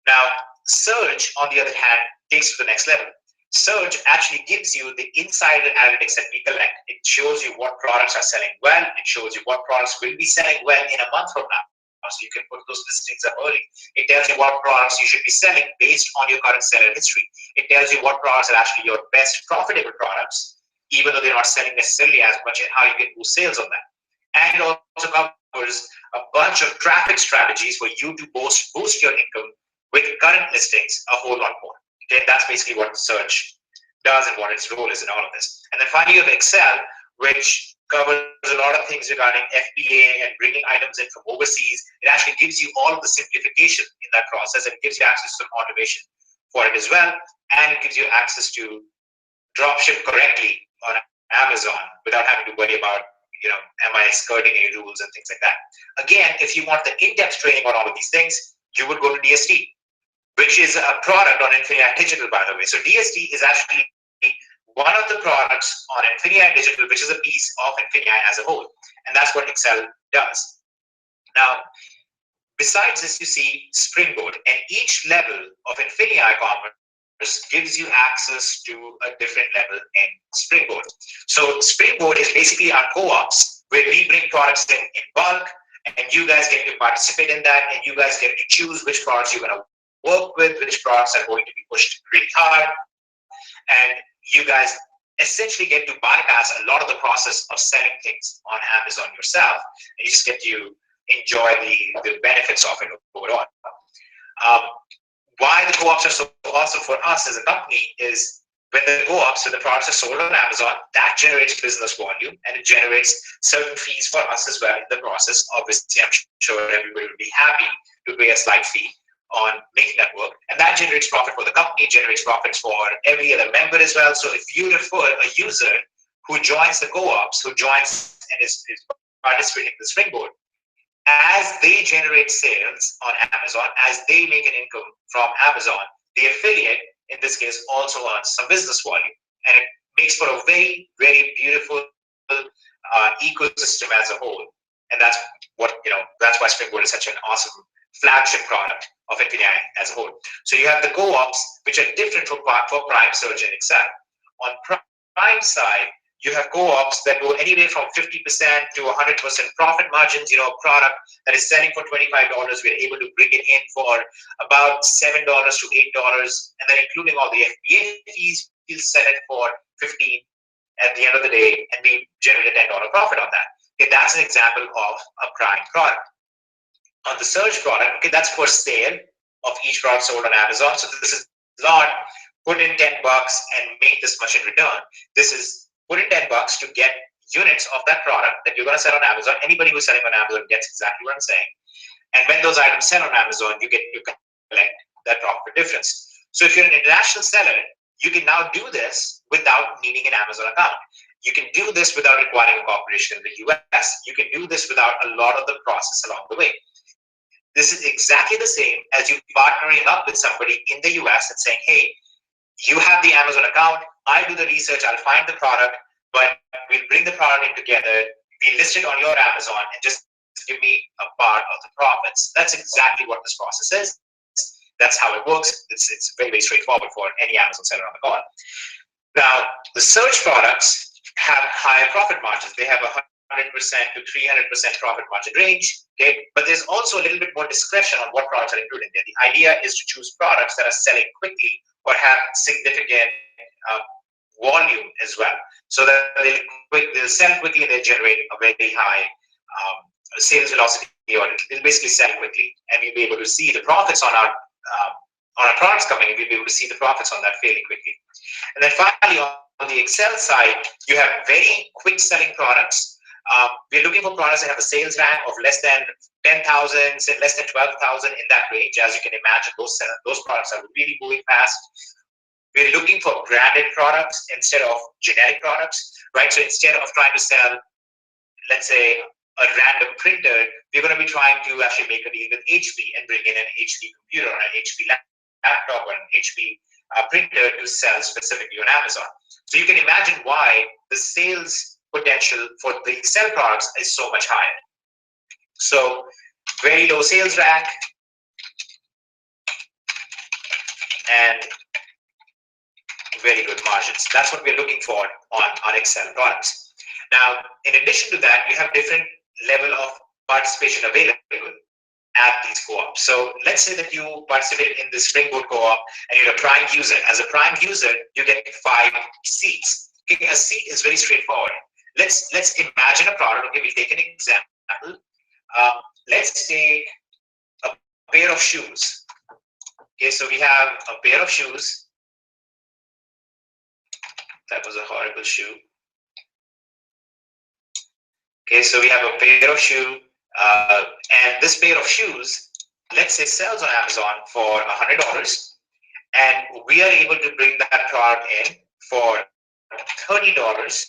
Now, Surge, on the other hand, takes to the next level. Surge actually gives you the insider analytics that we collect. It shows you what products are selling well. It shows you what products will be selling well in a month from now. So you can put those listings up early. It tells you what products you should be selling based on your current seller history. It tells you what products are actually your best profitable products, even though they're not selling necessarily as much, and how you can boost sales on that. And it also covers a bunch of traffic strategies for you to boost your income with current listings a whole lot more. Okay, that's basically what Search does and what its role is in all of this. And then finally, you have Excel, which covers a lot of things regarding FBA and bringing items in from overseas. It actually gives you all of the simplification in that process, and it gives you access to automation for it as well. And it gives you access to dropship correctly on Amazon without having to worry about, am I skirting any rules and things like that. Again, if you want the in-depth training on all of these things, you would go to DST, which is a product on Infinii Digital, by the way. So DST is actually one of the products on Infinii Digital, which is a piece of Infinii as a whole. And that's what Excel does. Now, besides this, you see Springboard. And each level of Infinii Commerce gives you access to a different level in Springboard. So Springboard is basically our co-ops, where we bring products in bulk, and you guys get to participate in that, and you guys get to choose which products you're going to work with, which products are going to be pushed really hard, and you guys essentially get to bypass a lot of the process of selling things on Amazon yourself, and you just get to enjoy the benefits of it overall. Why the co-ops are so awesome for us as a company is when the co-ops, so the products are sold on Amazon, that generates business volume, and it generates certain fees for us as well in the process. Obviously, I'm sure everybody would be happy to pay a slight fee on making that work, and that generates profit for the company, generates profits for every other member as well. So if you refer a user who joins the co-ops, who joins and is participating in the Springboard, as they generate sales on Amazon, as they make an income from Amazon, the affiliate, in this case, also earns some business volume, and it makes for a very, very beautiful ecosystem as a whole. And that's what, that's why Springboard is such an awesome flagship product of Infinii as a whole. So you have the co-ops, which are different for Prime, Surge, and Excel. On Prime side, you have co-ops that go anywhere from 50% to 100% profit margins. A product that is selling for $25, we're able to bring it in for about $7 to $8, and then including all the FBA fees, we'll sell it for $15 at the end of the day, and we generate a $10 profit on that. Okay, that's an example of a Prime product. On the Surge product, okay, that's for sale of each product sold on Amazon. So this is not put in $10 and make this much in return. This is put in $10 to get units of that product that you're going to sell on Amazon. Anybody who's selling on Amazon gets exactly what I'm saying. And when those items sell on Amazon, you collect that profit difference. So if you're an international seller, you can now do this without needing an Amazon account. You can do this without requiring a corporation in the US. You can do this without a lot of the process along the way. This is exactly the same as you partnering up with somebody in the US and saying, hey, you have the Amazon account, I do the research, I'll find the product, but we'll bring the product in together, we list it on your Amazon, and just give me a part of the profits. That's exactly what this process is. That's how it works. It's very, very straightforward for any Amazon seller on the call. Now, the Search products have higher profit margins. They have 100% to 300% profit margin range. Okay, but there's also a little bit more discretion on what products are included there. The idea is to choose products that are selling quickly or have significant uh, volume as well, so that they'll sell quickly and they generate a very high sales velocity, or they'll basically sell quickly, and we'll be able to see the profits on our products coming in. We'll be able to see the profits on that fairly quickly. And then finally, on the Excel side, you have very quick selling products. We're looking for products that have a sales rank of less than 10,000, less than 12,000, in that range. As you can imagine, those products are really moving fast. We're looking for branded products instead of generic products, right? So instead of trying to sell, let's say, a random printer, we're going to be trying to actually make a deal with HP and bring in an HP computer or an HP laptop or an HP printer to sell specifically on Amazon. So you can imagine why the sales potential for the Excel products is so much higher. So very low sales rank and very good margins. That's what we're looking for on Excel products. Now, in addition to that, you have different level of participation available at these co-ops. So let's say that you participate in the Springboard co-op and you're a Prime user. As a Prime user, you get 5 seats. Okay, a seat is very straightforward. Let's imagine a product. Okay, we'll take an example. Let's take a pair of shoes. Okay, so we have a pair of shoes. That was a horrible shoe. Okay, so we have a pair of shoe, and this pair of shoes, let's say, sells on Amazon for $100, and we are able to bring that product in for $30.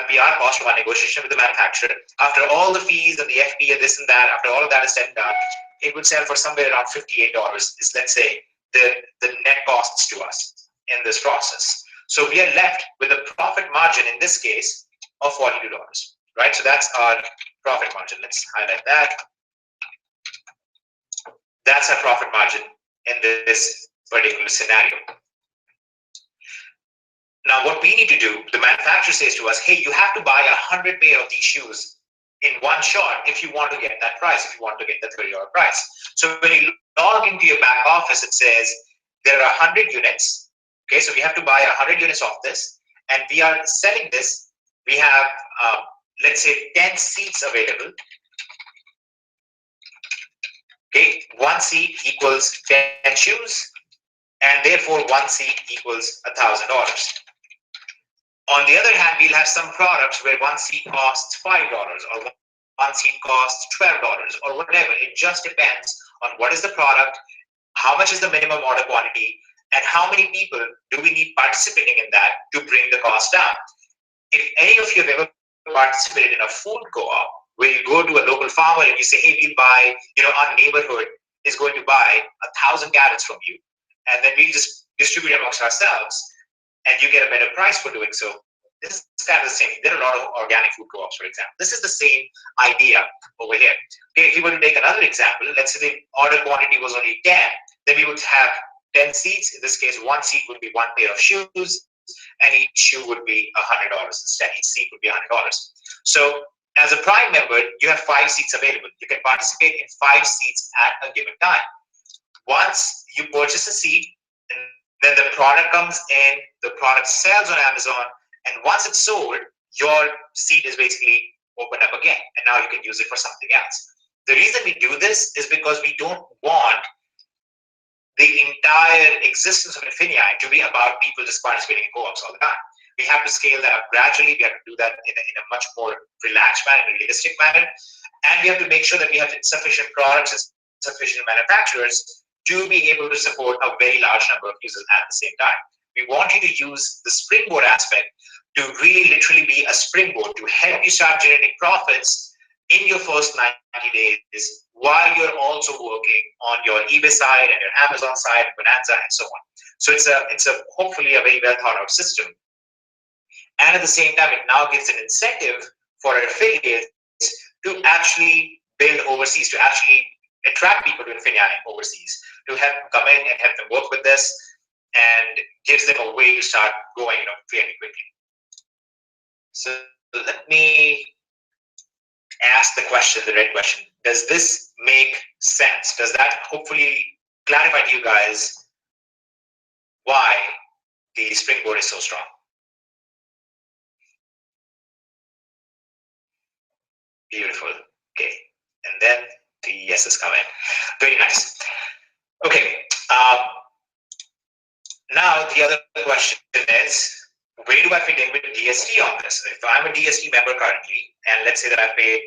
We are cost of our negotiation with the manufacturer. After all the fees and the FP and this and that, after all of that is said and done, it would sell for somewhere around $58. Is, let's say, the net costs to us in this process. So we are left with a profit margin in this case of $42, right? So that's our profit margin. Let's highlight that. That's our profit margin in this particular scenario. Now, what we need to do, the manufacturer says to us, hey, you have to buy 100 pair of these shoes in one shot if you want to get that price, if you want to get the $30 price. So when you log into your back office, it says there are 100 units. Okay, so we have to buy 100 units of this, and we are selling this. We have, let's say, 10 seats available. Okay, 1 seat equals 10 shoes, and therefore 1 seat equals $1,000. On the other hand, we'll have some products where 1 seat costs $5 or 1 seat costs $12 or whatever. It just depends on what is the product, how much is the minimum order quantity, and how many people do we need participating in that to bring the cost down. If any of you have ever participated in a food co-op where you go to a local farmer and you say, hey, we'll buy, our neighborhood is going to buy 1,000 carrots from you, and then we just distribute amongst ourselves, and you get a better price for doing so. This is kind of the same. There are a lot of organic food co-ops, for example. This is the same idea over here. Okay, if you were to take another example, let's say the order quantity was only 10, then we would have 10 seats. In this case, 1 seat would be 1 pair of shoes, and each shoe would be $100 instead. Each seat would be $100. So as a Prime member, you have 5 seats available. You can participate in 5 seats at a given time. Once you purchase a seat, then the product comes in, the product sells on Amazon, and once it's sold, your seat is basically opened up again, and now you can use it for something else. The reason we do this is because we don't want the entire existence of Infinii to be about people just participating in co-ops all the time. We have to scale that up gradually. We have to do that in a much more relaxed manner, realistic manner, and we have to make sure that we have sufficient products and sufficient manufacturers to be able to support a very large number of users at the same time. We want you to use the springboard aspect to really literally be a springboard to help you start generating profits in your first 90 days while you're also working on your eBay side and your Amazon side, Bonanza, and so on. So it's a hopefully a very well thought out system. And at the same time, it now gives an incentive for our affiliates to actually build overseas, to actually attract people to Infinii overseas, to help them come in and help them work with this, and gives them a way to start growing fairly quickly. So let me ask the question, the red question. Does this make sense? Does that hopefully clarify to you guys why the springboard is so strong? Beautiful. Okay. And then the yeses come in. Very nice. Okay. Now the other question is, where do I fit in with DST on this? If I'm a DST member currently, and let's say that I paid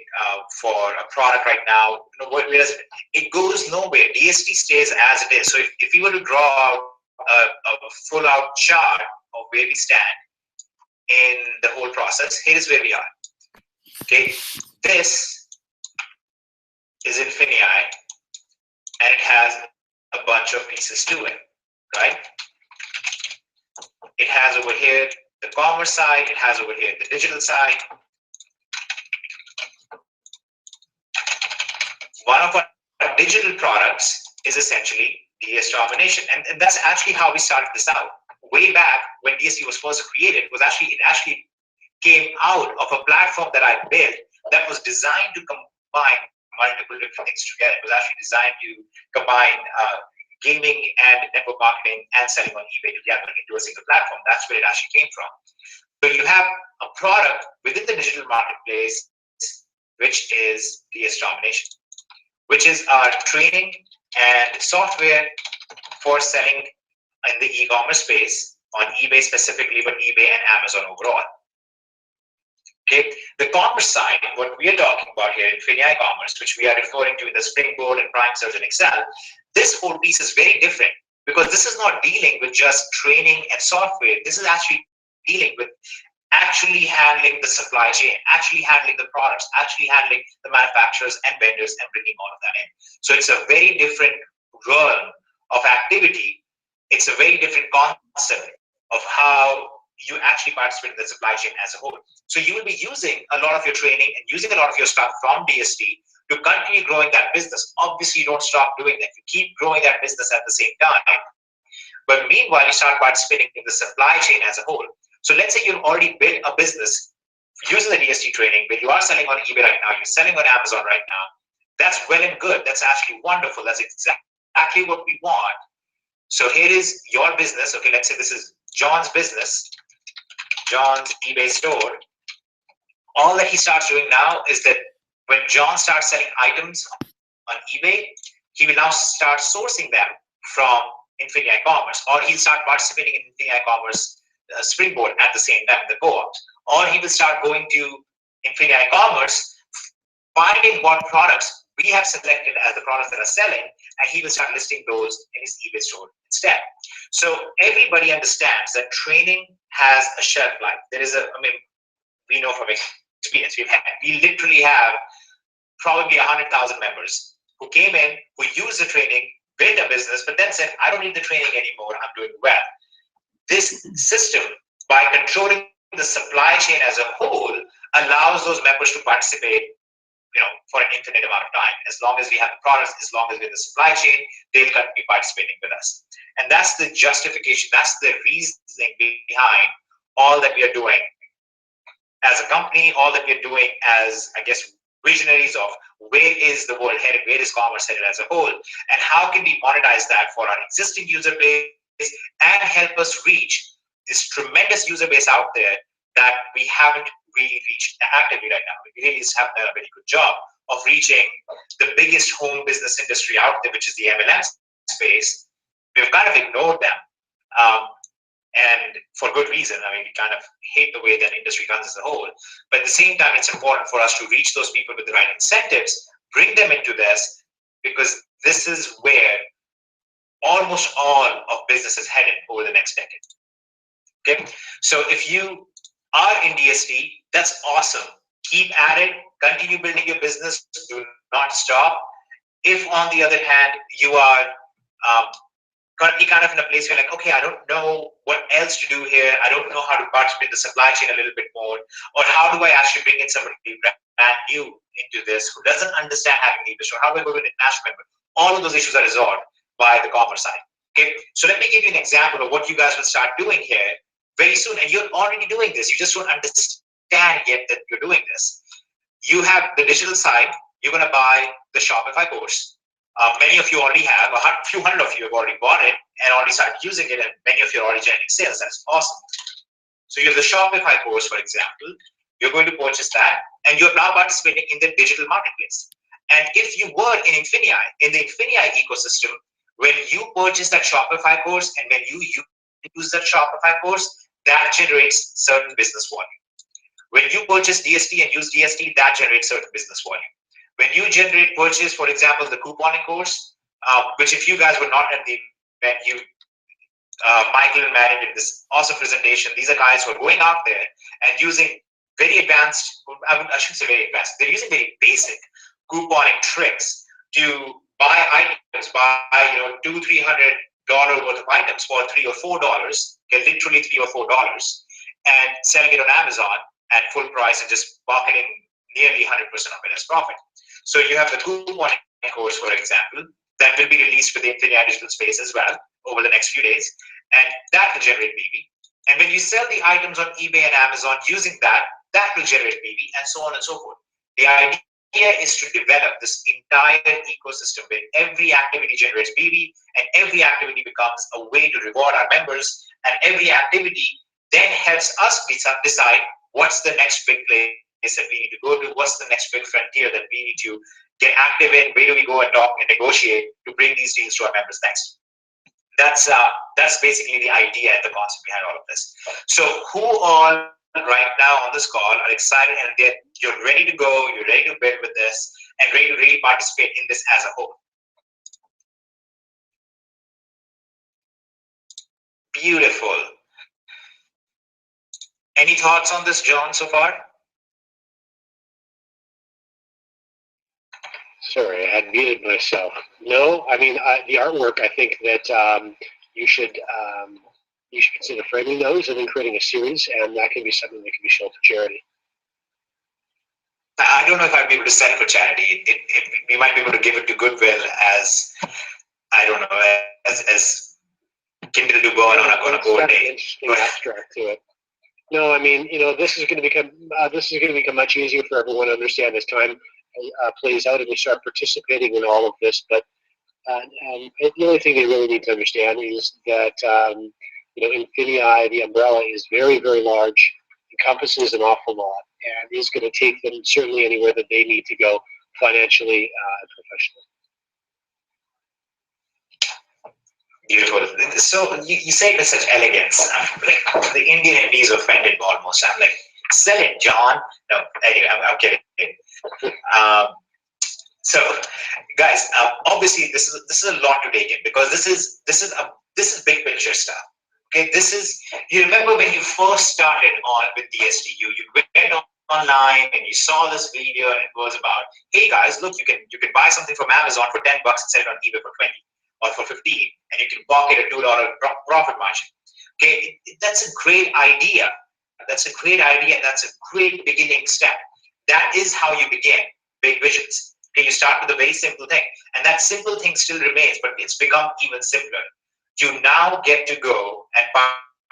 for a product right now, whereas it goes nowhere. DST stays as it is. So if you were to draw out a full out chart of where we stand in the whole process, here is where we are. Okay, this is Infinii, and it has a bunch of pieces to it, right? It has over here the commerce side, it has over here the digital side. One of our digital products is essentially DS domination, and that's actually how we started this out. Way back when DST was first created, it actually came out of a platform that I built that was designed to combine multiple different things together. It was actually designed to combine gaming and network marketing and selling on eBay together into a single platform. That's where it actually came from. So you have a product within the digital marketplace, which is DS Domination, which is our training and software for selling in the e-commerce space on eBay specifically, but eBay and Amazon overall. Okay, the commerce side, what we are talking about here, Infinii Commerce, which we are referring to in the Springboard and Prime Search and Excel, this whole piece is very different because this is not dealing with just training and software. This is actually dealing with actually handling the supply chain, actually handling the products, actually handling the manufacturers and vendors and bringing all of that in. So it's a very different realm of activity. It's a very different concept of how you actually participate in the supply chain as a whole. So you will be using a lot of your training and using a lot of your stuff from DST to continue growing that business. Obviously, you don't stop doing that. You keep growing that business at the same time. But meanwhile, you start participating in the supply chain as a whole. So let's say you've already built a business using the DST training, but you are selling on eBay right now, you're selling on Amazon right now. That's well and good. That's actually wonderful. That's exactly what we want. So here is your business. Okay, let's say this is John's business, John's eBay store. All that he starts doing now is that when John starts selling items on eBay, he will now start sourcing them from Infinii Commerce, or he'll start participating in Infinii Commerce Springboard at the same time, the co-op, or he will start going to Infinii Commerce, finding what products we have selected as the products that are selling, and he will start listing those in his eBay store instead. So everybody understands that training has a shelf life. There is we know from experience, we literally have probably 100,000 members who came in, who used the training, built a business, but then said, I don't need the training anymore, I'm doing well. This system, by controlling the supply chain as a whole, allows those members to participate for an infinite amount of time. As long as we have the products, as long as we're in the supply chain, they'll continue participating with us. And that's the justification, that's the reasoning behind all that we are doing as a company, all that we're doing as, I guess, visionaries of where is the world headed, where is commerce headed as a whole, and how can we monetize that for our existing user base and help us reach this tremendous user base out there that we haven't really reached actively right now. We really just haven't done a very good job of reaching the biggest home business industry out there, which is the MLM space. We've kind of ignored them. And for good reason. We kind of hate the way that industry runs as a whole. But at the same time, it's important for us to reach those people with the right incentives, bring them into this, because this is where almost all of business is headed over the next decade. Okay, so if you are in DST, that's awesome. Keep at it. Continue building your business. Do not stop. If, on the other hand, you are currently kind of in a place where like, okay, I don't know what else to do here. I don't know how to participate in the supply chain a little bit more, or how do I actually bring in somebody brand new into this who doesn't understand having eBay store? How do I go to an international member? All of those issues are resolved by the commerce side. Okay, so let me give you an example of what you guys will start doing here very soon, and you're already doing this. You just don't understand understand yet that you're doing this. You have the digital side. You're going to buy the Shopify course. Many of you already have. A few hundred of you have already bought it and already started using it, and many of you are already generating sales. That's awesome. So you have the Shopify course, for example. You're going to purchase that, and you're now participating in the digital marketplace. And if you were in the Infinii ecosystem, when you purchase that Shopify course and when you use that Shopify course, that generates certain business volume. When you purchase DST and use DST, that generates certain business volume. When you purchase, for example, the couponing course, which if you guys were not at the event, Michael and Maddie did this awesome presentation. These are guys who are going out there and using very advanced, I shouldn't say very advanced, they're using very basic couponing tricks to buy items, buy $200-300 worth of items for $3 or $4, get literally $3 or $4, and selling it on Amazon at full price and just pocketing nearly 100% of it as profit. So you have the couponing course, for example, that will be released for the Infinii digital space as well over the next few days, and that will generate BB. And when you sell the items on eBay and Amazon using that, that will generate BB, and so on and so forth. The idea is to develop this entire ecosystem where every activity generates BB, and every activity becomes a way to reward our members, and every activity then helps us decide what's the next big place that we need to go to, what's the next big frontier that we need to get active in, where do we go and talk and negotiate to bring these deals to our members next. That's basically the idea and the concept behind all of this. So who all right now on this call are excited and you're ready to go, you're ready to build with this, and ready to really participate in this as a whole? Beautiful. Any thoughts on this, John, so far? Sorry, I had muted myself. No, I mean the artwork. I think that you should consider framing those and then creating a series, and that can be something that can be shown for charity. I don't know if I'd be able to sell it for charity. We might be able to give it to Goodwill as, I don't know, as Kindle to burn on a gold day. Interesting abstract to it. No, I mean, this is going to become much easier for everyone to understand as time plays out and we start participating in all of this. But the only thing they really need to understand is that Infinii, the umbrella, is very, very large, encompasses an awful lot, and is going to take them certainly anywhere that they need to go financially and professionally. Beautiful. So you say it with such elegance. Like the Indian is offended almost. I'm like, sell it, John. No, anyway, I'm kidding. So, guys, obviously this is a lot to take in because this is big picture stuff. Okay, you remember when you first started on with DST, you went online and you saw this video and it was about, hey guys, look, you can buy something from Amazon for $10 and sell it on eBay for 20 or for 15, and you can pocket a $2 profit margin. Okay, that's a great idea. That's a great idea. That's a great beginning step. That is how you begin big visions. Okay, you start with a very simple thing, and that simple thing still remains, but it's become even simpler. You now get to go and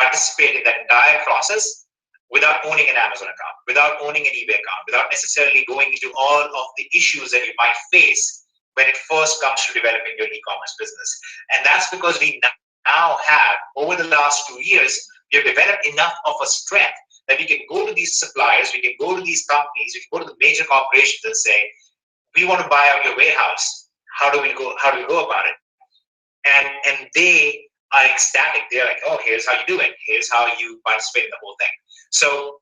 participate in that entire process without owning an Amazon account, without owning an eBay account, without necessarily going into all of the issues that you might face when it first comes to developing your e-commerce business. And that's because we now have, over the last 2 years, we have developed enough of a strength that we can go to these suppliers, we can go to these companies, we can go to the major corporations and say, we want to buy out your warehouse. How do we go about it? And they are ecstatic. They're like, oh, here's how you do it. Here's how you participate in the whole thing. So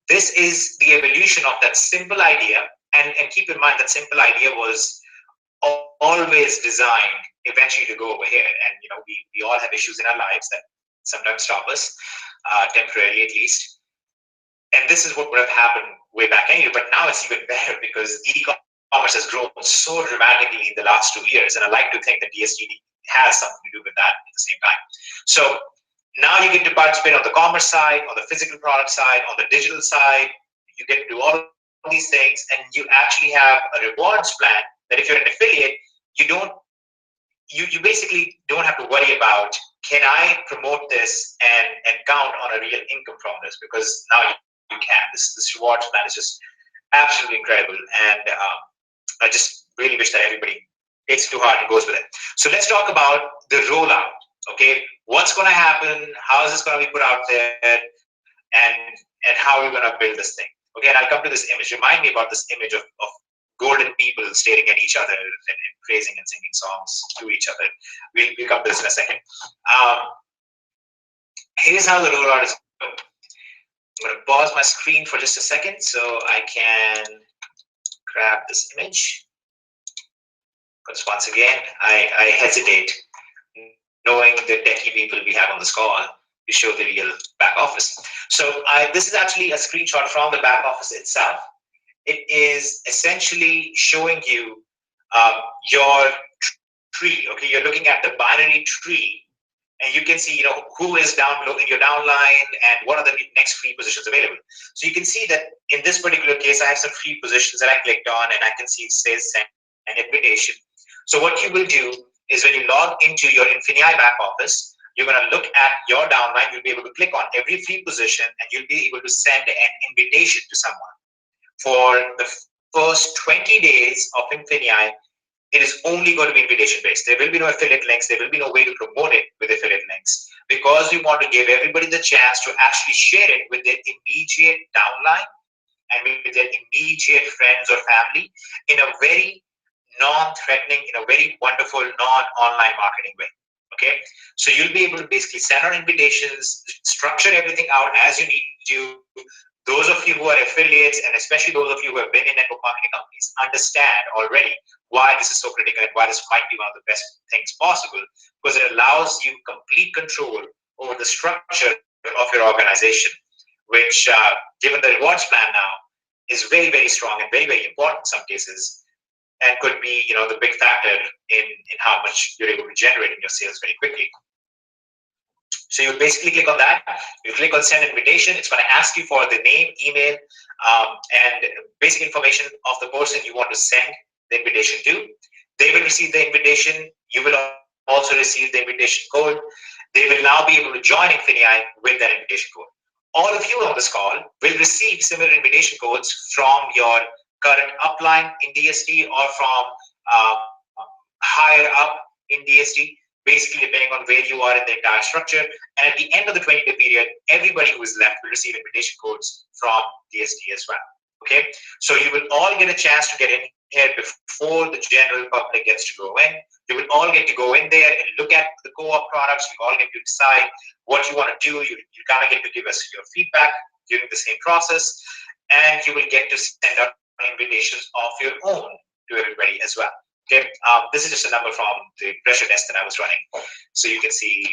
this is the evolution of that simple idea. And keep in mind that simple idea was always designed eventually to go over here. And we all have issues in our lives that sometimes stop us, temporarily at least. And this is what would have happened way back anyway, but now it's even better because e-commerce has grown so dramatically in the last 2 years. And I like to think that DST has something to do with that at the same time. So now you get to participate on the commerce side, on the physical product side, on the digital side. You get to do all of these things, and you actually have a rewards plan that if you're an affiliate, you basically don't have to worry about, can I promote this and count on a real income from this? Because now can. This rewards plan is just absolutely incredible, and I just really wish that everybody takes it to heart and goes with it. So let's talk about the rollout. Okay, what's going to happen? How is this going to be put out there? And how we're going to build this thing. Okay, and I'll come to this image. Remind me about this image of golden people staring at each other and praising and singing songs to each other. We'll come to this in a second. Here's how the rollout is going. I'm going to pause my screen for just a second so I can grab this image. Because once again, I hesitate knowing the techie people we have on this call to show the real back office. So this is actually a screenshot from the back office itself. It is essentially showing you your tree. Okay, you're looking at the binary tree, and you can see, who is down below in your downline and what are the next free positions available. So you can see that in this particular case, I have some free positions that I clicked on, and I can see it says send an invitation. So what you will do is when you log into your Infinii back office, you're going to look at your downline. You'll be able to click on every free position, and you'll be able to send an invitation to someone. For the first 20 days of Infinii, it is only going to be invitation based. There will be no affiliate links. There will be no way to promote it with affiliate links, because we want to give everybody the chance to actually share it with their immediate downline and with their immediate friends or family in a very non-threatening, in a very wonderful non-online marketing way. Okay, so you'll be able to basically send out invitations, structure everything out as you need to. Those of you who are affiliates, and especially those of you who have been in network marketing companies, understand already why this is so critical and why this might be one of the best things possible, because it allows you complete control over the structure of your organization, which, given the rewards plan now, is very, very strong and very, very important in some cases, and could be, the big factor in how much you're able to generate in your sales very quickly. So you basically click on that. You click on send invitation. It's going to ask you for the name, email, and basic information of the person you want to send the invitation to. They will receive the invitation. You will also receive the invitation code. They will now be able to join Infinii with that invitation code. All of you on this call will receive similar invitation codes from your current upline in DST or from higher up in DST, basically depending on where you are in the entire structure. And at the end of the 20-day period, everybody who is left will receive invitation codes from DST as well. Okay, so you will all get a chance to get in here before the general public gets to go in. You will all get to go in there and look at the co-op products. You all get to decide what you want to do. You kind of get to give us your feedback during the same process, and you will get to send out invitations of your own to everybody as well. Okay, this is just a number from the pressure test that I was running, so you can see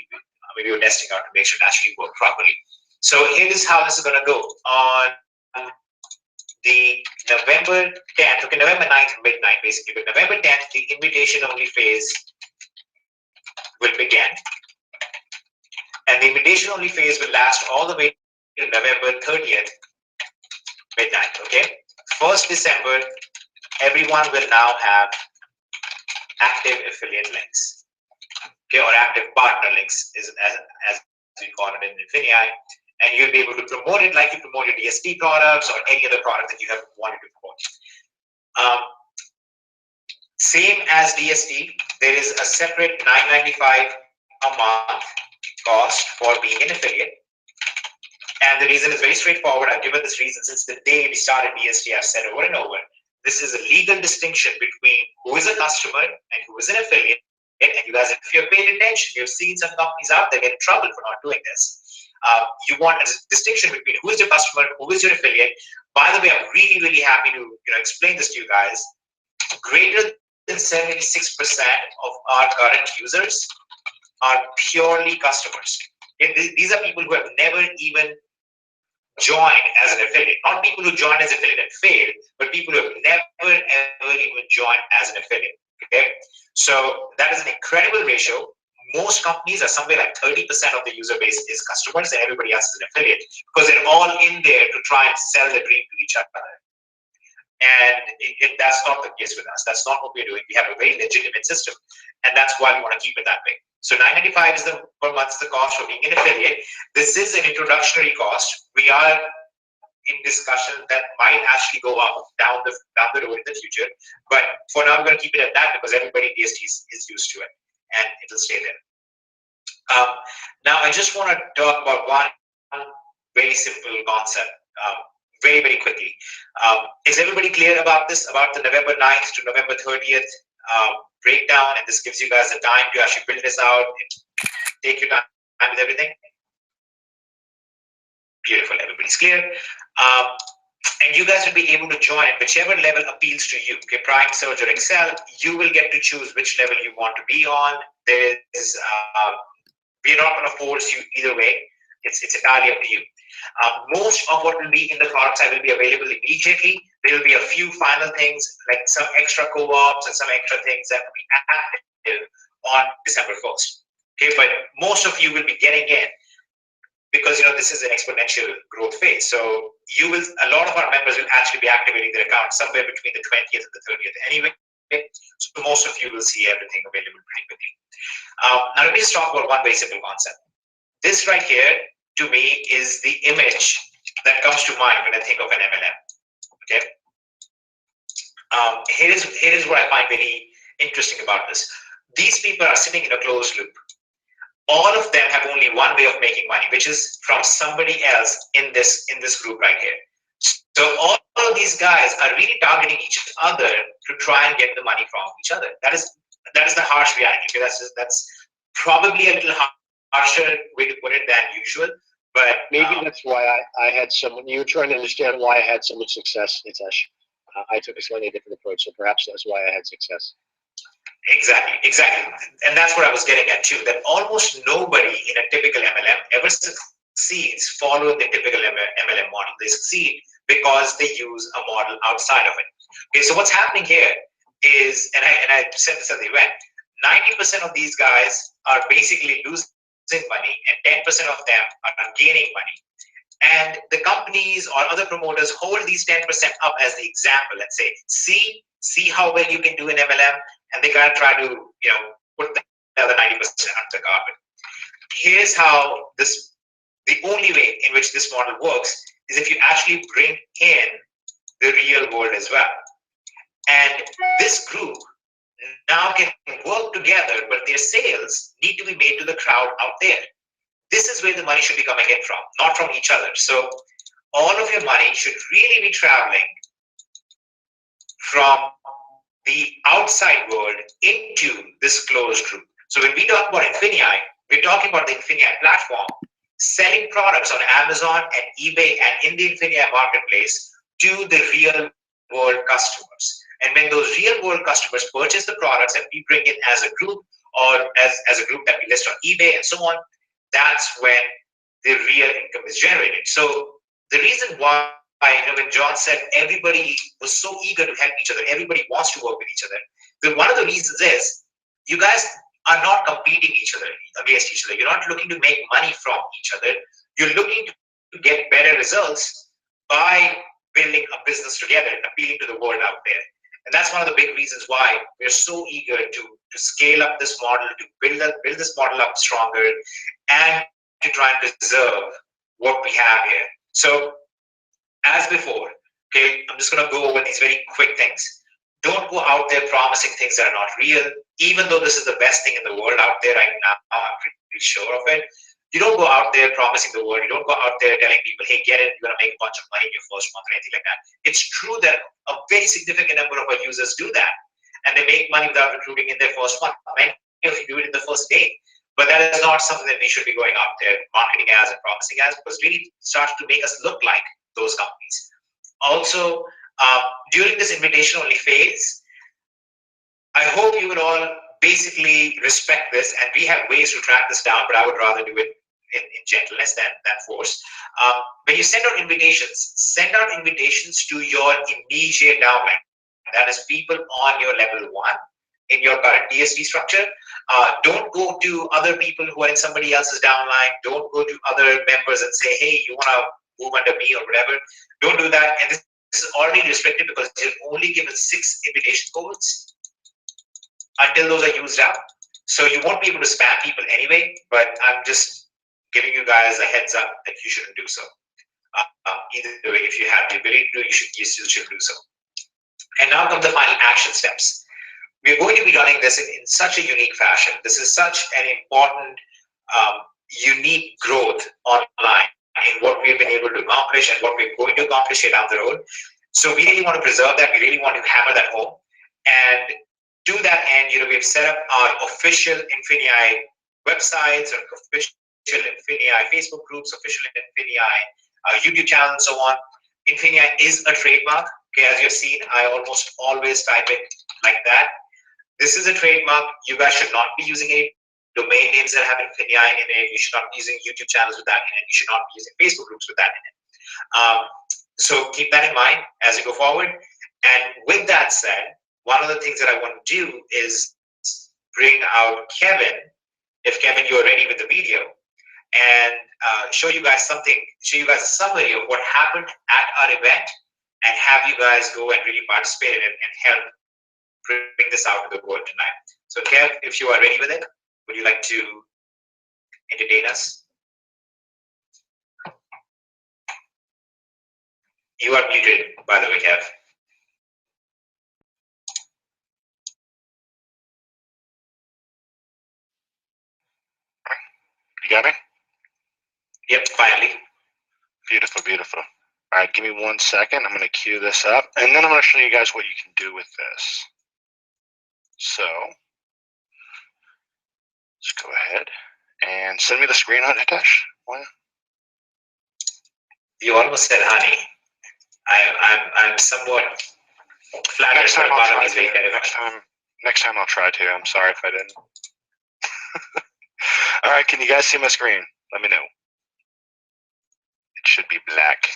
maybe we're testing out to make sure it actually worked properly. So here is how this is going to go on the November 10th, okay, November 9th, midnight basically, but November 10th, the invitation only phase will begin. And the invitation only phase will last all the way to November 30th, midnight, okay? 1st December, everyone will now have active affiliate links, okay, or active partner links as we call it in Infinii. And you'll be able to promote it like you promote your DST products or any other product that you have wanted to promote. Same as DST, there is a separate $9.95 a month cost for being an affiliate. And the reason is very straightforward. I've given this reason since the day we started DST. I've said over and over, this is a legal distinction between who is a customer and who is an affiliate. And you guys, if you've paid attention, you've seen some companies out there get in trouble for not doing this. You want a distinction between who is your customer, who is your affiliate. By the way, I'm really, really happy to explain this to you guys. Greater than 76% of our current users are purely customers. These are people who have never even joined as an affiliate. Not people who joined as an affiliate and failed, but people who have never, ever even joined as an affiliate. Okay? So that is an incredible ratio. Most companies are somewhere like 30% of the user base is customers and everybody else is an affiliate, because they're all in there to try and sell the dream to each other. And that's not the case with us. That's not what we're doing. We have a very legitimate system, and that's why we want to keep it that way. So $9.95 is per month is the cost for being an affiliate. This is an introductory cost. We are in discussion that might actually go up down the road in the future. But for now, we're going to keep it at that because everybody in DST is used to it, and it'll stay there. Now, I just want to talk about one very simple concept, very, very quickly. Is everybody clear about this, about the November 9th to November 30th breakdown? And this gives you guys the time to actually build this out and take your time with everything. Beautiful, everybody's clear. And you guys will be able to join at whichever level appeals to you. Okay, Prime, Surge, or Excel, you will get to choose which level you want to be on. There's we're not going to force you either way. It's entirely up to you. Most of what will be in the product side will be available immediately. There will be a few final things, like some extra co-ops and some extra things that will be active on December 1st. Okay, but most of you will be getting in because this is an exponential growth phase. So a lot of our members will actually be activating their account somewhere between the 20th and the 30th anyway. So most of you will see everything available pretty quickly. Now let me just talk about one very simple concept. This right here, to me, is the image that comes to mind when I think of an MLM. Okay. Here is what I find very interesting about this. These people are sitting in a closed loop. All of them have only one way of making money, which is from somebody else in this group right here. So all of these guys are really targeting each other to try and get the money from each other. That is the harsh reality. Okay? That's probably a little harsher way to put it than usual. But maybe that's why I had someone. You were trying to understand why I had so much success, Nitesh. I took a slightly different approach, so perhaps that's why I had success. Exactly. And that's what I was getting at too, that almost nobody in a typical MLM ever succeeds following the typical MLM model. They succeed because they use a model outside of it. Okay, so what's happening here is, and I said this at the event, 90% of these guys are basically losing money and 10% of them are gaining money. And the companies or other promoters hold these 10% up as the example and say, see how well you can do in MLM, and they kind of try to put the other 90% under the carpet. Here's how the only way in which this model works is if you actually bring in the real world as well. And this group now can work together, but their sales need to be made to the crowd out there. This is where the money should be coming in from, not from each other. So all of your money should really be traveling from the outside world into this closed group. So when we talk about Infinii, we're talking about the Infinii platform selling products on Amazon and eBay and in the Infinii marketplace to the real world customers. And when those real world customers purchase the products that we bring in as a group or as a group that we list on eBay and so on, that's when the real income is generated. So the reason why, when John said everybody was so eager to help each other, everybody wants to work with each other, one of the reasons is you guys are not competing against each other. You're not looking to make money from each other. You're looking to get better results by building a business together and appealing to the world out there. And that's one of the big reasons why we're so eager to scale up this model, to build this model up stronger, and to try and preserve what we have here. So, as before, okay, I'm just going to go over these very quick things. Don't go out there promising things that are not real, even though this is the best thing in the world out there right now. I'm pretty sure of it. You don't go out there promising the world. You don't go out there telling people, hey, get it, you're going to make a bunch of money in your first month or anything like that. It's true that a very significant number of our users do that, and they make money without recruiting in their first month. Many of you do it in the first day. But that is not something that we should be going out there marketing as and promising as, because really starts to make us look like those companies. Also, during this invitation only phase, I hope you would all basically respect this, and we have ways to track this down, but I would rather do it in gentleness than force. When you send out invitations to your immediate downline. That is people on your level 1 in your current DSP structure. Don't go to other people who are in somebody else's downline. Don't go to other members and say, hey, you want to move under me or whatever. Don't do that. And this is already restricted because you're only given 6 invitation codes until those are used up. So you won't be able to spam people anyway, but I'm just giving you guys a heads up that you shouldn't do so. Either way, if you have the ability to do, you still should do so. And now come the final action steps. We're going to be running this in such a unique fashion. This is such an important, unique growth online in what we've been able to accomplish and what we're going to accomplish here down the road. So we really want to preserve that. We really want to hammer that home. And to that end, we've set up our official Infinii websites, or official Infinii Facebook groups, official Infinii YouTube channel, and so on. Infinii is a trademark. Okay, as you've seen, I almost always type it like that. This is a trademark. You guys should not be using any domain names that have Infinii in it. You should not be using YouTube channels with that in it. You should not be using Facebook groups with that in it. So keep that in mind as you go forward. And with that said, one of the things that I want to do is bring out Kevin, if Kevin, you're ready with the video, and show you guys something, show you guys a summary of what happened at our event, and have you guys go and really participate in it and help bring this out to the world tonight. So Kev, if you are ready with it, would you like to entertain us? You are muted, by the way, Kev. You got me? Yep, finally. Beautiful, beautiful. All right, give me 1 second. I'm going to cue this up, and then I'm going to show you guys what you can do with this. So let's go ahead and send me the screen on Hitesh. You almost said honey. I'm somewhat flattered. Next time I'll try to. Next time I'll try to. I'm sorry if I didn't. All right, can you guys see my screen? Let me know. It should be black.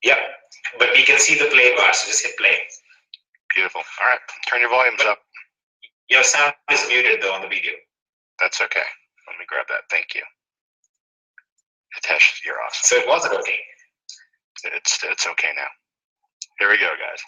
Yep, but we can see the play bar, so just hit play. Beautiful. All right, turn your volumes up. Your sound is muted though on the video. That's okay. Let me grab that. Thank you. Hitesh, you're awesome. So it wasn't okay. It's okay now. Here we go, guys.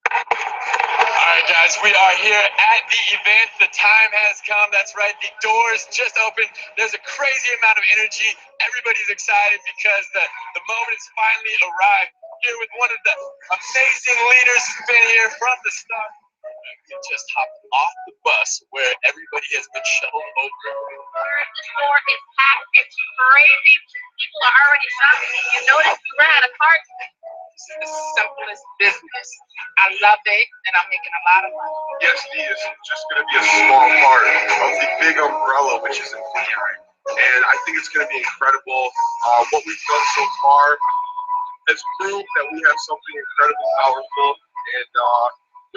All right, guys, we are here at the event. The time has come. That's right. The doors just opened. There's a crazy amount of energy. Everybody's excited because the moment has finally arrived. Here with one of the amazing leaders who's been here from the start. We just hopped off the bus where everybody has been shuttled over. The store is packed. It's crazy. People are already shopping. You notice we ran a cart. This is the simplest business. I love it, and I'm making a lot of money. Yes, it is just going to be a small part of the big umbrella, which is Infinii. And I think it's going to be incredible. What we've done so far has proved that we have something incredibly powerful. And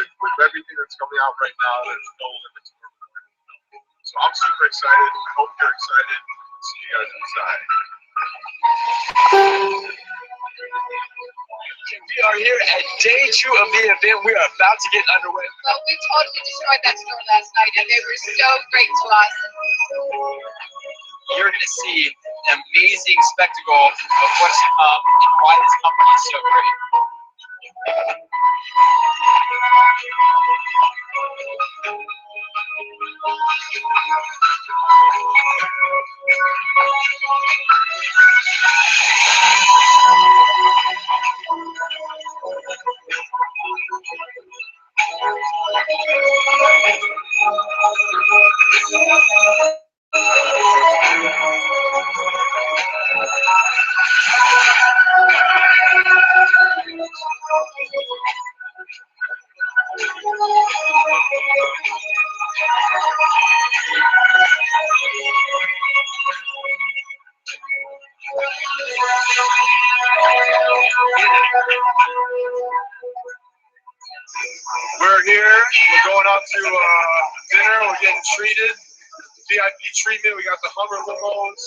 with everything that's coming out right now, there's no limit to where we're going to go. So I'm super excited. I hope you're excited. See you guys inside. We are here at day 2 of the event. We are about to get underway. Well, we totally destroyed that store last night, and they were so great to us. You're going to see an amazing spectacle of what's to come and why this company is so great. We're here. We're going out to dinner. We're getting treated. VIP treatment. We got the Hummer limos.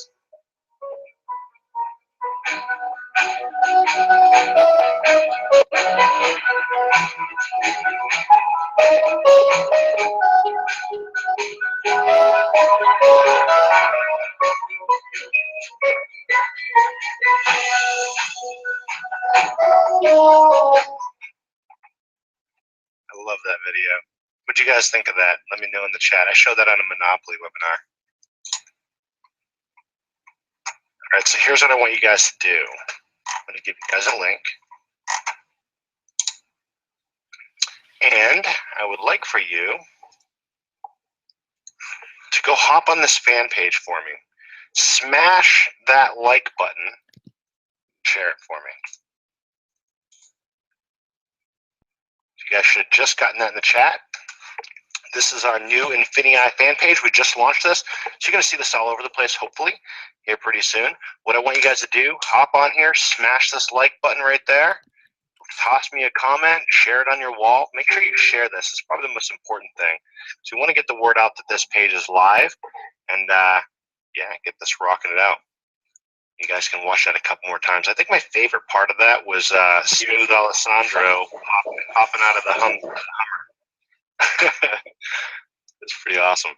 I love that video. What do you guys think of that? Let me know in the chat. I showed that on a Monopoly webinar. All right, so here's what I want you guys to do. I'm going to give you guys a link. And I would like for you to go hop on this fan page for me. Smash that like button. Share it for me. You guys should have just gotten that in the chat. This is our new Infinii fan page. We just launched this. So you're going to see this all over the place, hopefully, here pretty soon. What I want you guys to do, hop on here, smash this like button right there. Toss me a comment, share it on your wall. Make sure you share this. It's probably the most important thing. So we want to get the word out that this page is live. And, yeah, get this rocking it out. You guys can watch that a couple more times. I think my favorite part of that was Smooth Alessandro hopping out of the Hummer. It's pretty awesome.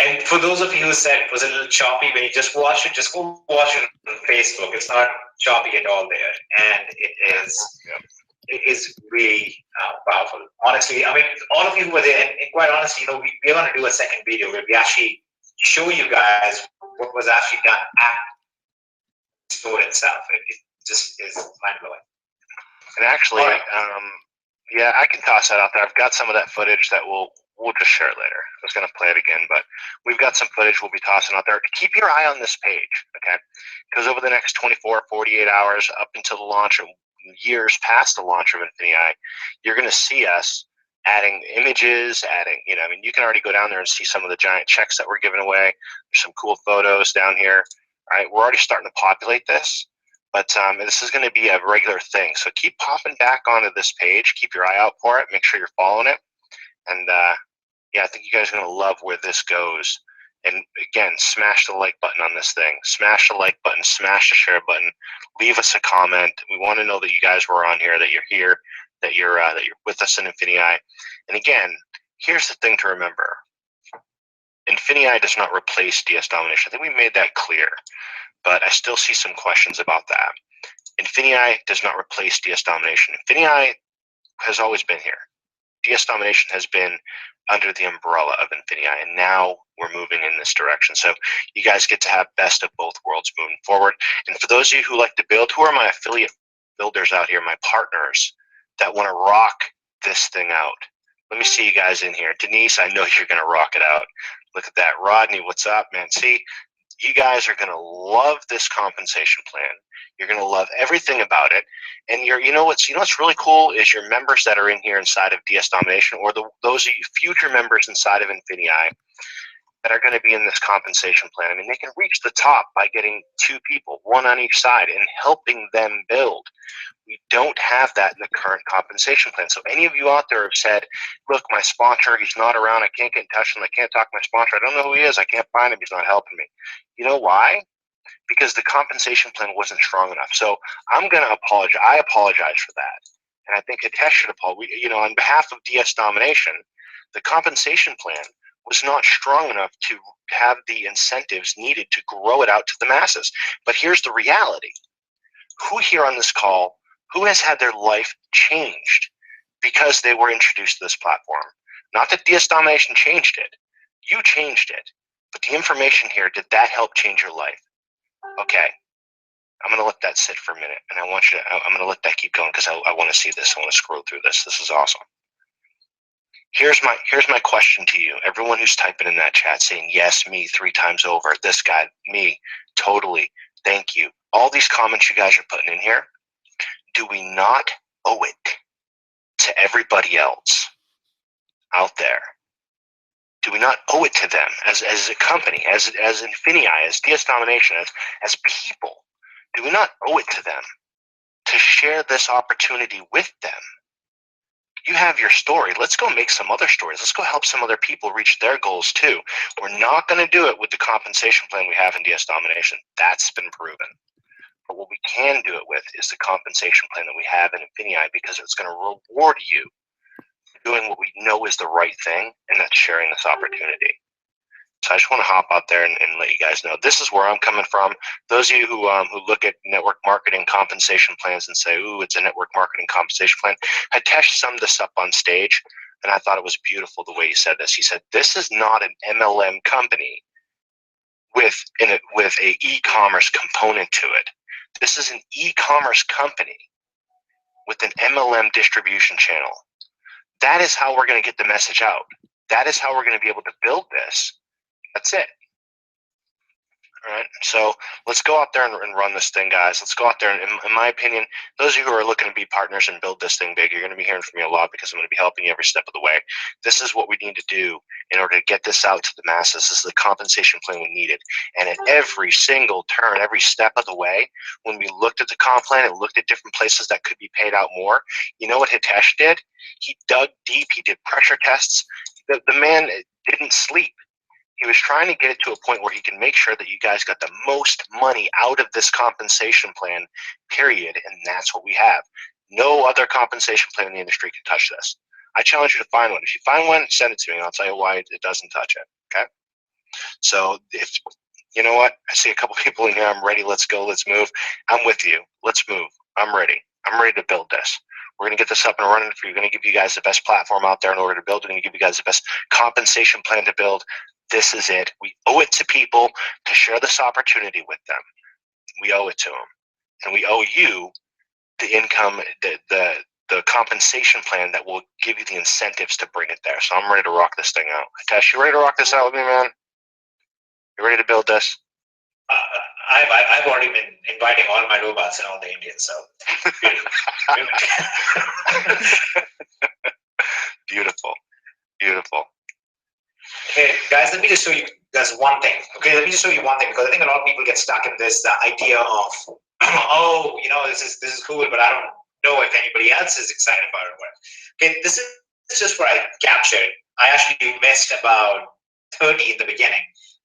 And for those of you who said it was a little choppy when you just watch it, just go watch it on Facebook. It's not choppy at all there, and it is really powerful. Honestly, I mean, all of you who were there, and quite honestly, you know, we're going to do a second video where we actually show you guys what was actually done at the store itself. It just is mind blowing. And actually, Right. yeah, I can toss that out there. I've got some of that footage that we'll just share it later. I was going to play it again, but we've got some footage we'll be tossing out there. Keep your eye on this page, okay? Because over the next 24, 48 hours, up until the launch, or years past the launch of Infinii, you're going to see us adding images, adding, you know, I mean, you can already go down there and see some of the giant checks that we're giving away. There's some cool photos down here. All right, we're already starting to populate this. But this is going to be a regular thing. So keep popping back onto this page. Keep your eye out for it. Make sure you're following it. And yeah, I think you guys are going to love where this goes. And again, smash the like button on this thing. Smash the like button. Smash the share button. Leave us a comment. We want to know that you guys were on here, that you're here, that you're with us in Infinii. And again, here's the thing to remember. Infinii does not replace DS domination. I think we made that clear. But I still see some questions about that. Infinii does not replace DS domination. Infinii has always been here. DS domination has been under the umbrella of Infinii, and now we're moving in this direction. So you guys get to have best of both worlds moving forward. And for those of you who like to build, who are my affiliate builders out here, my partners that want to rock this thing out? Let me see you guys in here. Denise, I know you're going to rock it out. Look at that. Rodney, what's up, man? See, you guys are going to love this compensation plan. You're going to love everything about it. And you know what's really cool is your members that are in here inside of DS Domination, or those of you future members inside of Infinii that are going to be in this compensation plan. I mean, they can reach the top by getting 2 people, 1 on each side, and helping them build. We don't have that in the current compensation plan. So any of you out there have said, look, my sponsor, he's not around. I can't get in touch with him. I can't talk to my sponsor. I don't know who he is. I can't find him. He's not helping me. You know why? Because the compensation plan wasn't strong enough. So I'm going to apologize. I apologize for that. And I think Hitesh should apologize. You know, on behalf of DS Domination, the compensation plan was not strong enough to have the incentives needed to grow it out to the masses. But here's the reality. Who here on this call, who has had their life changed because they were introduced to this platform? Not that DS Domination changed it. You changed it. But the information here, did that help change your life? Okay. I'm going to let that sit for a minute. And I'm going to let that keep going because I want to see this. I want to scroll through this. This is awesome. Here's my question to you. Everyone who's typing in that chat saying, yes, me 3 times over. This guy, me, totally. Thank you. All these comments you guys are putting in here. Do we not owe it to everybody else out there? Do we not owe it to them as a company, as Infinii, as DS Domination, as people? Do we not owe it to them to share this opportunity with them? You have your story. Let's go make some other stories. Let's go help some other people reach their goals too. We're not going to do it with the compensation plan we have in DS Domination. That's been proven. But what we can do it with is the compensation plan that we have in Infinii, because it's going to reward you for doing what we know is the right thing, and that's sharing this opportunity. So I just want to hop out there and let you guys know this is where I'm coming from. Those of you who look at network marketing compensation plans and say, "Ooh, it's a network marketing compensation plan," Hitesh summed this up on stage. And I thought it was beautiful the way he said this. He said, this is not an MLM company with a e-commerce component to it. This is an e-commerce company with an MLM distribution channel. That is how we're going to get the message out. That is how we're going to be able to build this. That's it. All right, so let's go out there and run this thing, guys. Let's go out there, and in my opinion, those of you who are looking to be partners and build this thing big, you're going to be hearing from me a lot because I'm going to be helping you every step of the way. This is what we need to do in order to get this out to the masses. This is the compensation plan we needed. And at every single turn, every step of the way, when we looked at the comp plan and looked at different places that could be paid out more, you know what Hitesh did? He dug deep. He did pressure tests. The man didn't sleep. He was trying to get it to a point where he can make sure that you guys got the most money out of this compensation plan, period, and that's what we have. No other compensation plan in the industry can touch this. I challenge you to find one. If you find one, send it to me, and I'll tell you why it doesn't touch it, okay? So if, you know what? I see a couple people in here. I'm ready. Let's go. Let's move. I'm with you. Let's move. I'm ready. I'm ready to build this. We're going to get this up and running for you. We're going to give you guys the best platform out there in order to build. We're going to give you guys the best compensation plan to build. This is it. We owe it to people to share this opportunity with them. We owe it to them. And we owe you the income, the compensation plan that will give you the incentives to bring it there. So I'm ready to rock this thing out. Hitesh, you ready to rock this out with me, man? You ready to build this? I've already been inviting all my robots and all the Indians, so Beautiful. Beautiful. Okay, guys, let me just show you guys one thing. Okay, let me just show you one thing because I think a lot of people get stuck in this idea of, oh, you know, this is cool, but I don't know if anybody else is excited about it. Okay, this is just what I captured. I actually missed about 30 in the beginning.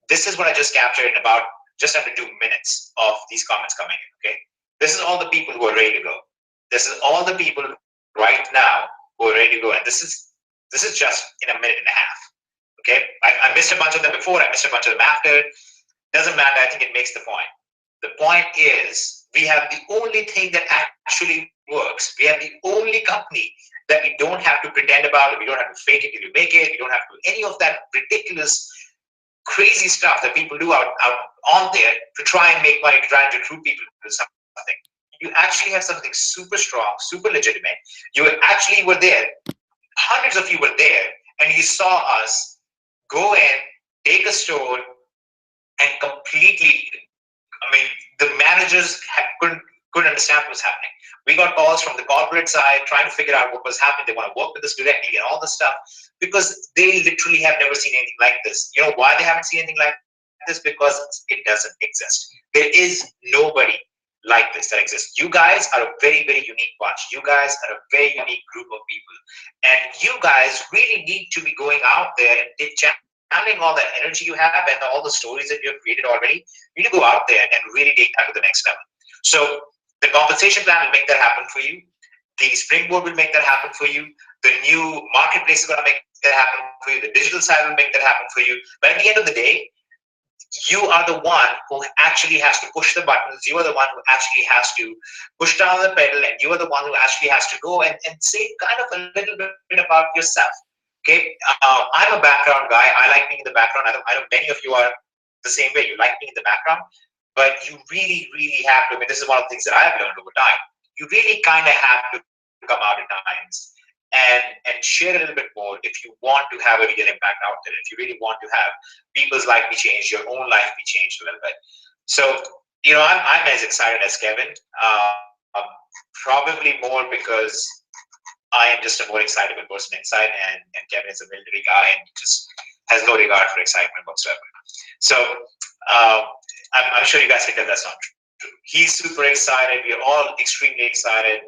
This is what I just captured in about just under 2 minutes of these comments coming in. Okay, this is all the people who are ready to go. This is all the people right now who are ready to go, and this is just in a minute and a half. Okay, I missed a bunch of them before. I missed a bunch of them after. Doesn't matter. I think it makes the point. The point is we have the only thing that actually works. We have the only company that we don't have to pretend about it. We don't have to fake it till you make it. We don't have to do any of that ridiculous, crazy stuff that people do out on there to try and make money, to try and recruit people to do something. You actually have something super strong, super legitimate. You actually were there. Hundreds of you were there, and you saw us go in, take a store, and completely, I mean, the managers couldn't understand what was happening. We got calls from the corporate side trying to figure out what was happening. They want to work with us directly and all this stuff because they literally have never seen anything like this. You know why they haven't seen anything like this? Because it doesn't exist. There is nobody like this that exists. You guys are a very, very unique bunch. You guys are a very unique group of people. And you guys really need to be going out there and channeling all that energy you have and all the stories that you have created already. You need to go out there and really take that to the next level. So the compensation plan will make that happen for you. The springboard will make that happen for you. The new marketplace is going to make that happen for you. The digital side will make that happen for you. But at the end of the day, you are the one who actually has to push the buttons. You are the one who actually has to push down the pedal, and you are the one who actually has to go and say kind of a little bit about yourself. Okay, I'm a background guy. I like being in the background. I know many of you are the same way. You like being in the background, but you really, really have to. I mean, this is one of the things that I've learned over time. You really kind of have to come out at times and share a little bit more if you want to have a real impact out there. If you really want to have people's life be changed, your own life be changed a little bit. So, you know, I'm as excited as Kevin. Probably more because I am just a more excitable person inside, and Kevin is a military guy and just has no regard for excitement whatsoever. So I'm sure you guys can tell that's not true. He's super excited. We are all extremely excited.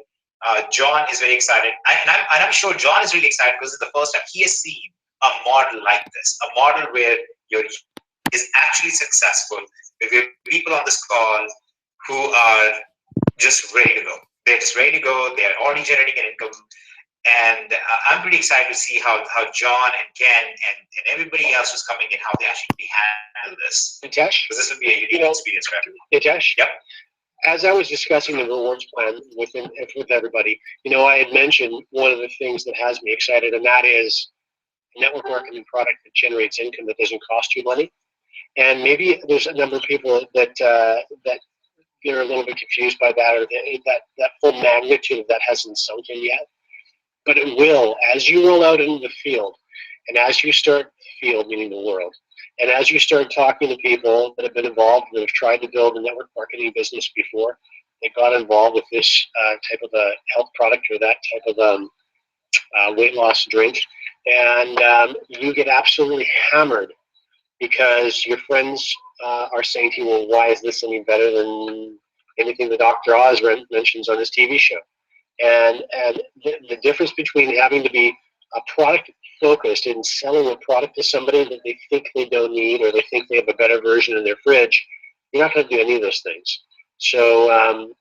John is very excited, and I'm sure John is really excited because it's the first time he has seen a model like this, a model where is actually successful. With people on this call who are just ready to go. They're just ready to go. They're already generating an income, and I'm pretty excited to see how John and Ken and everybody else who's coming in, how they actually handle this. Hitesh? Because this would be a unique experience for everyone. Hitesh? Yep. As I was discussing the rewards plan with everybody, I had mentioned one of the things that has me excited, and that is a network marketing product that generates income that doesn't cost you money. And maybe there's a number of people that they're a little bit confused by that, or that full magnitude of that hasn't sunk in yet. But it will, as you roll out into the field, and as you start the field, meaning the world, and as you start talking to people that have been involved, that have tried to build a network marketing business before, they got involved with this type of a health product or that type of weight loss drink, and you get absolutely hammered because your friends are saying to you, well, why is this any better than anything that Dr. Oz mentions on his TV show? And the difference between having to be a product focused and selling a product to somebody that they think they don't need, or they think they have a better version in their fridge, you're not going to do any of those things. So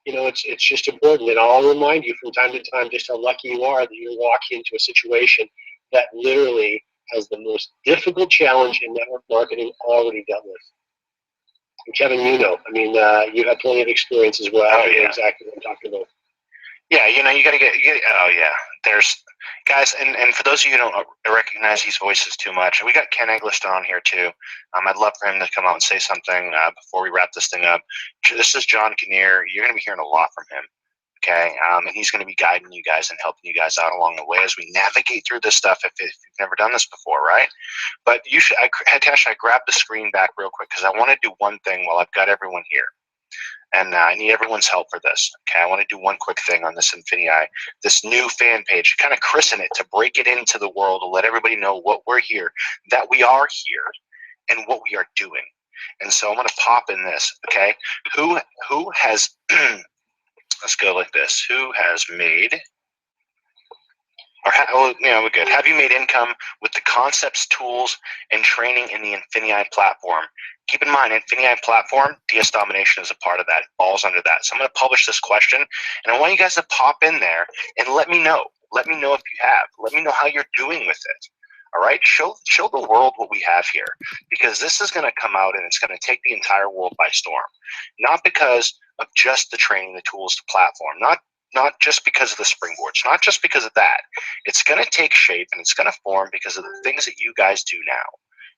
it's just important, and I'll remind you from time to time just how lucky you are that you're walking into a situation that literally has the most difficult challenge in network marketing already dealt with. And Kevin, you have plenty of experience as well. Oh, You know yeah. exactly what I'm talking about. Yeah, you got to oh, yeah. There's, guys, and for those of you who don't recognize these voices too much, we got Ken Eggleston on here, too. I'd love for him to come out and say something before we wrap this thing up. This is John Kinnear. You're going to be hearing a lot from him, okay? And he's going to be guiding you guys and helping you guys out along the way as we navigate through this stuff if you've never done this before, right? But Hitesh, I grabbed the screen back real quick because I want to do one thing while I've got everyone here. And I need everyone's help for this. Okay, I want to do one quick thing on this Infinii, this new fan page, kind of christen it to break it into the world, to let everybody know what we're here, that we are here, and what we are doing. And so I'm going to pop in this. Okay, who has? Let's go like this. Who has made? We're good. Have you made income with the concepts, tools, and training in the Infinii platform? Keep in mind, Infinii platform, DS Domination is a part of that. It falls under that. So I'm going to publish this question, and I want you guys to pop in there and let me know. Let me know if you have. Let me know how you're doing with it. All right? Show the world what we have here, because this is going to come out and it's going to take the entire world by storm. Not because of just the training, the tools, the platform. Not just because of the springboards, not just because of that. It's going to take shape and it's going to form because of the things that you guys do now.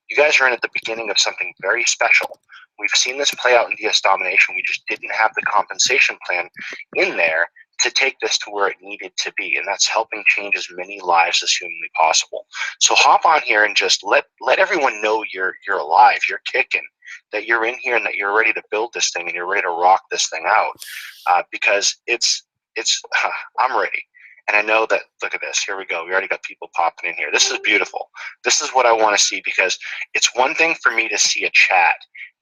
You guys are in at the beginning of something very special. We've seen this play out in DS Domination. We just didn't have the compensation plan in there to take this to where it needed to be, and that's helping change as many lives as humanly possible. So hop on here and just let everyone know you're alive, you're kicking, that you're in here and that you're ready to build this thing and you're ready to rock this thing out, because I'm ready. And I know that, look at this, here we go. We already got people popping in here. This is beautiful. This is what I want to see, because it's one thing for me to see a chat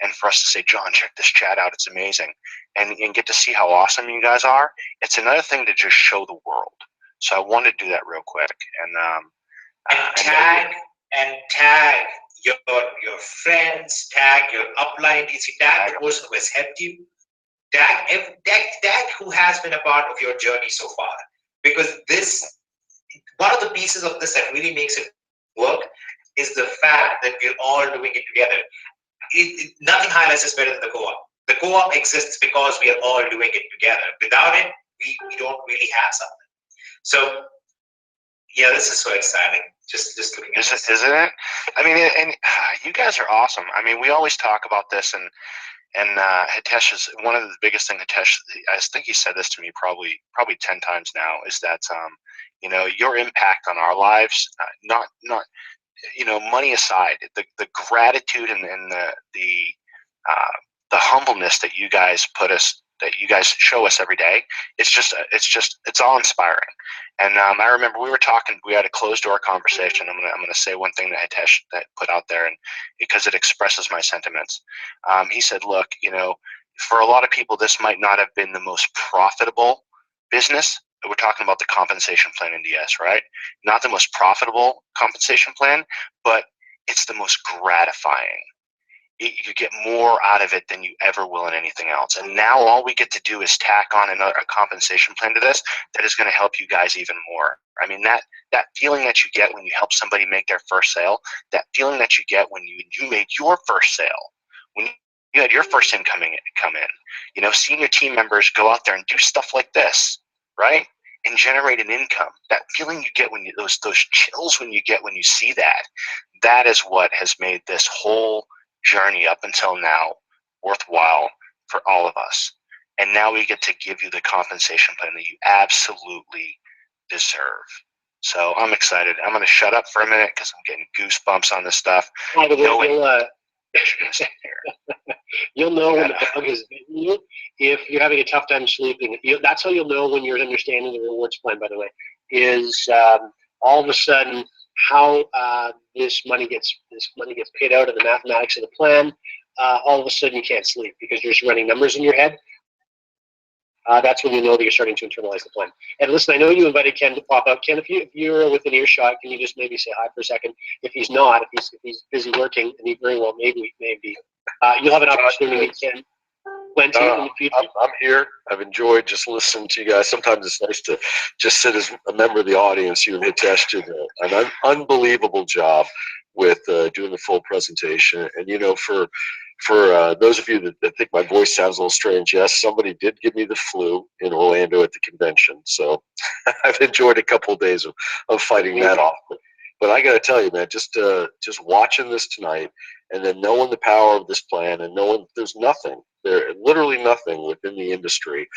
and for us to say, John, check this chat out. It's amazing. And get to see how awesome you guys are. It's another thing to just show the world. So I want to do that real quick. And tag your friends, tag your upline DC, tag the person who has helped you. Tag who has been a part of your journey so far, because one of the pieces of this that really makes it work is the fact that we're all doing it together. Nothing highlights us better than the co-op. The co-op exists because we are all doing it together. Without it, we don't really have something. So yeah, this is so exciting. Just looking at this, isn't it? I mean, and you guys are awesome. I mean, we always talk about this, and Hitesh is one of the biggest thing. Hitesh, I think he said this to me probably 10 times now, is that your impact on our lives, not money aside, the gratitude and the humbleness that you guys show us every day, it's all inspiring. And I remember we were talking, we had a closed door conversation. I'm gonna say one thing that Hitesh that put out there, and because it expresses my sentiments. He said, look, for a lot of people, this might not have been the most profitable business. We're talking about the compensation plan in DS, right? Not the most profitable compensation plan, but it's the most gratifying. You get more out of it than you ever will in anything else. And now all we get to do is tack on a compensation plan to this that is going to help you guys even more. I mean, that feeling that you get when you help somebody make their first sale, that feeling that you get when you made your first sale, when You had your first in come in. You know, senior team members go out there and do stuff like this, right? And generate an income. That feeling you get when you those chills when you get when you see that, that is what has made this whole journey up until now worthwhile for all of us. And now we get to give you the compensation plan that you absolutely deserve. So I'm excited. I'm going to shut up for a minute because I'm getting goosebumps on this stuff. By the way, you'll know when the bug is bitten you if you're having a tough time sleeping. That's how you'll know when you're understanding the rewards plan, by the way, is all of a sudden how this money gets paid out and the mathematics of the plan. All of a sudden you can't sleep because you're just running numbers in your head. That's when you know that you're starting to internalize the plan. And listen, I know you invited Ken to pop up. Ken, if you're within earshot, can you just maybe say hi for a second? If he's not, if he's busy working, and he very well maybe, you'll have an opportunity to meet Ken plenty in the future. I'm here. I've enjoyed just listening to you guys. Sometimes it's nice to just sit as a member of the audience. You and Hitesh did an unbelievable job with doing the full presentation. And you know, for those of you that think my voice sounds a little strange, yes, somebody did give me the flu in Orlando at the convention. So I've enjoyed a couple of days of fighting that off. But I got to tell you, man, just watching this tonight and then knowing the power of this plan and knowing there's literally nothing within the industry,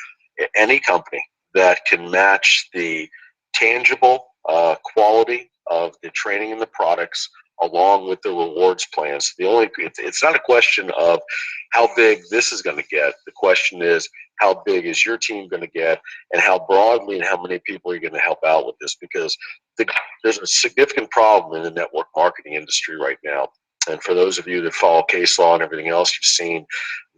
any company that can match the tangible quality of the training and the products along with the rewards plans. It's not a question of how big this is going to get. The question is, how big is your team going to get, and how broadly and how many people are you going to help out with this? Because there's a significant problem in the network marketing industry right now. And for those of you that follow case law and everything else, you've seen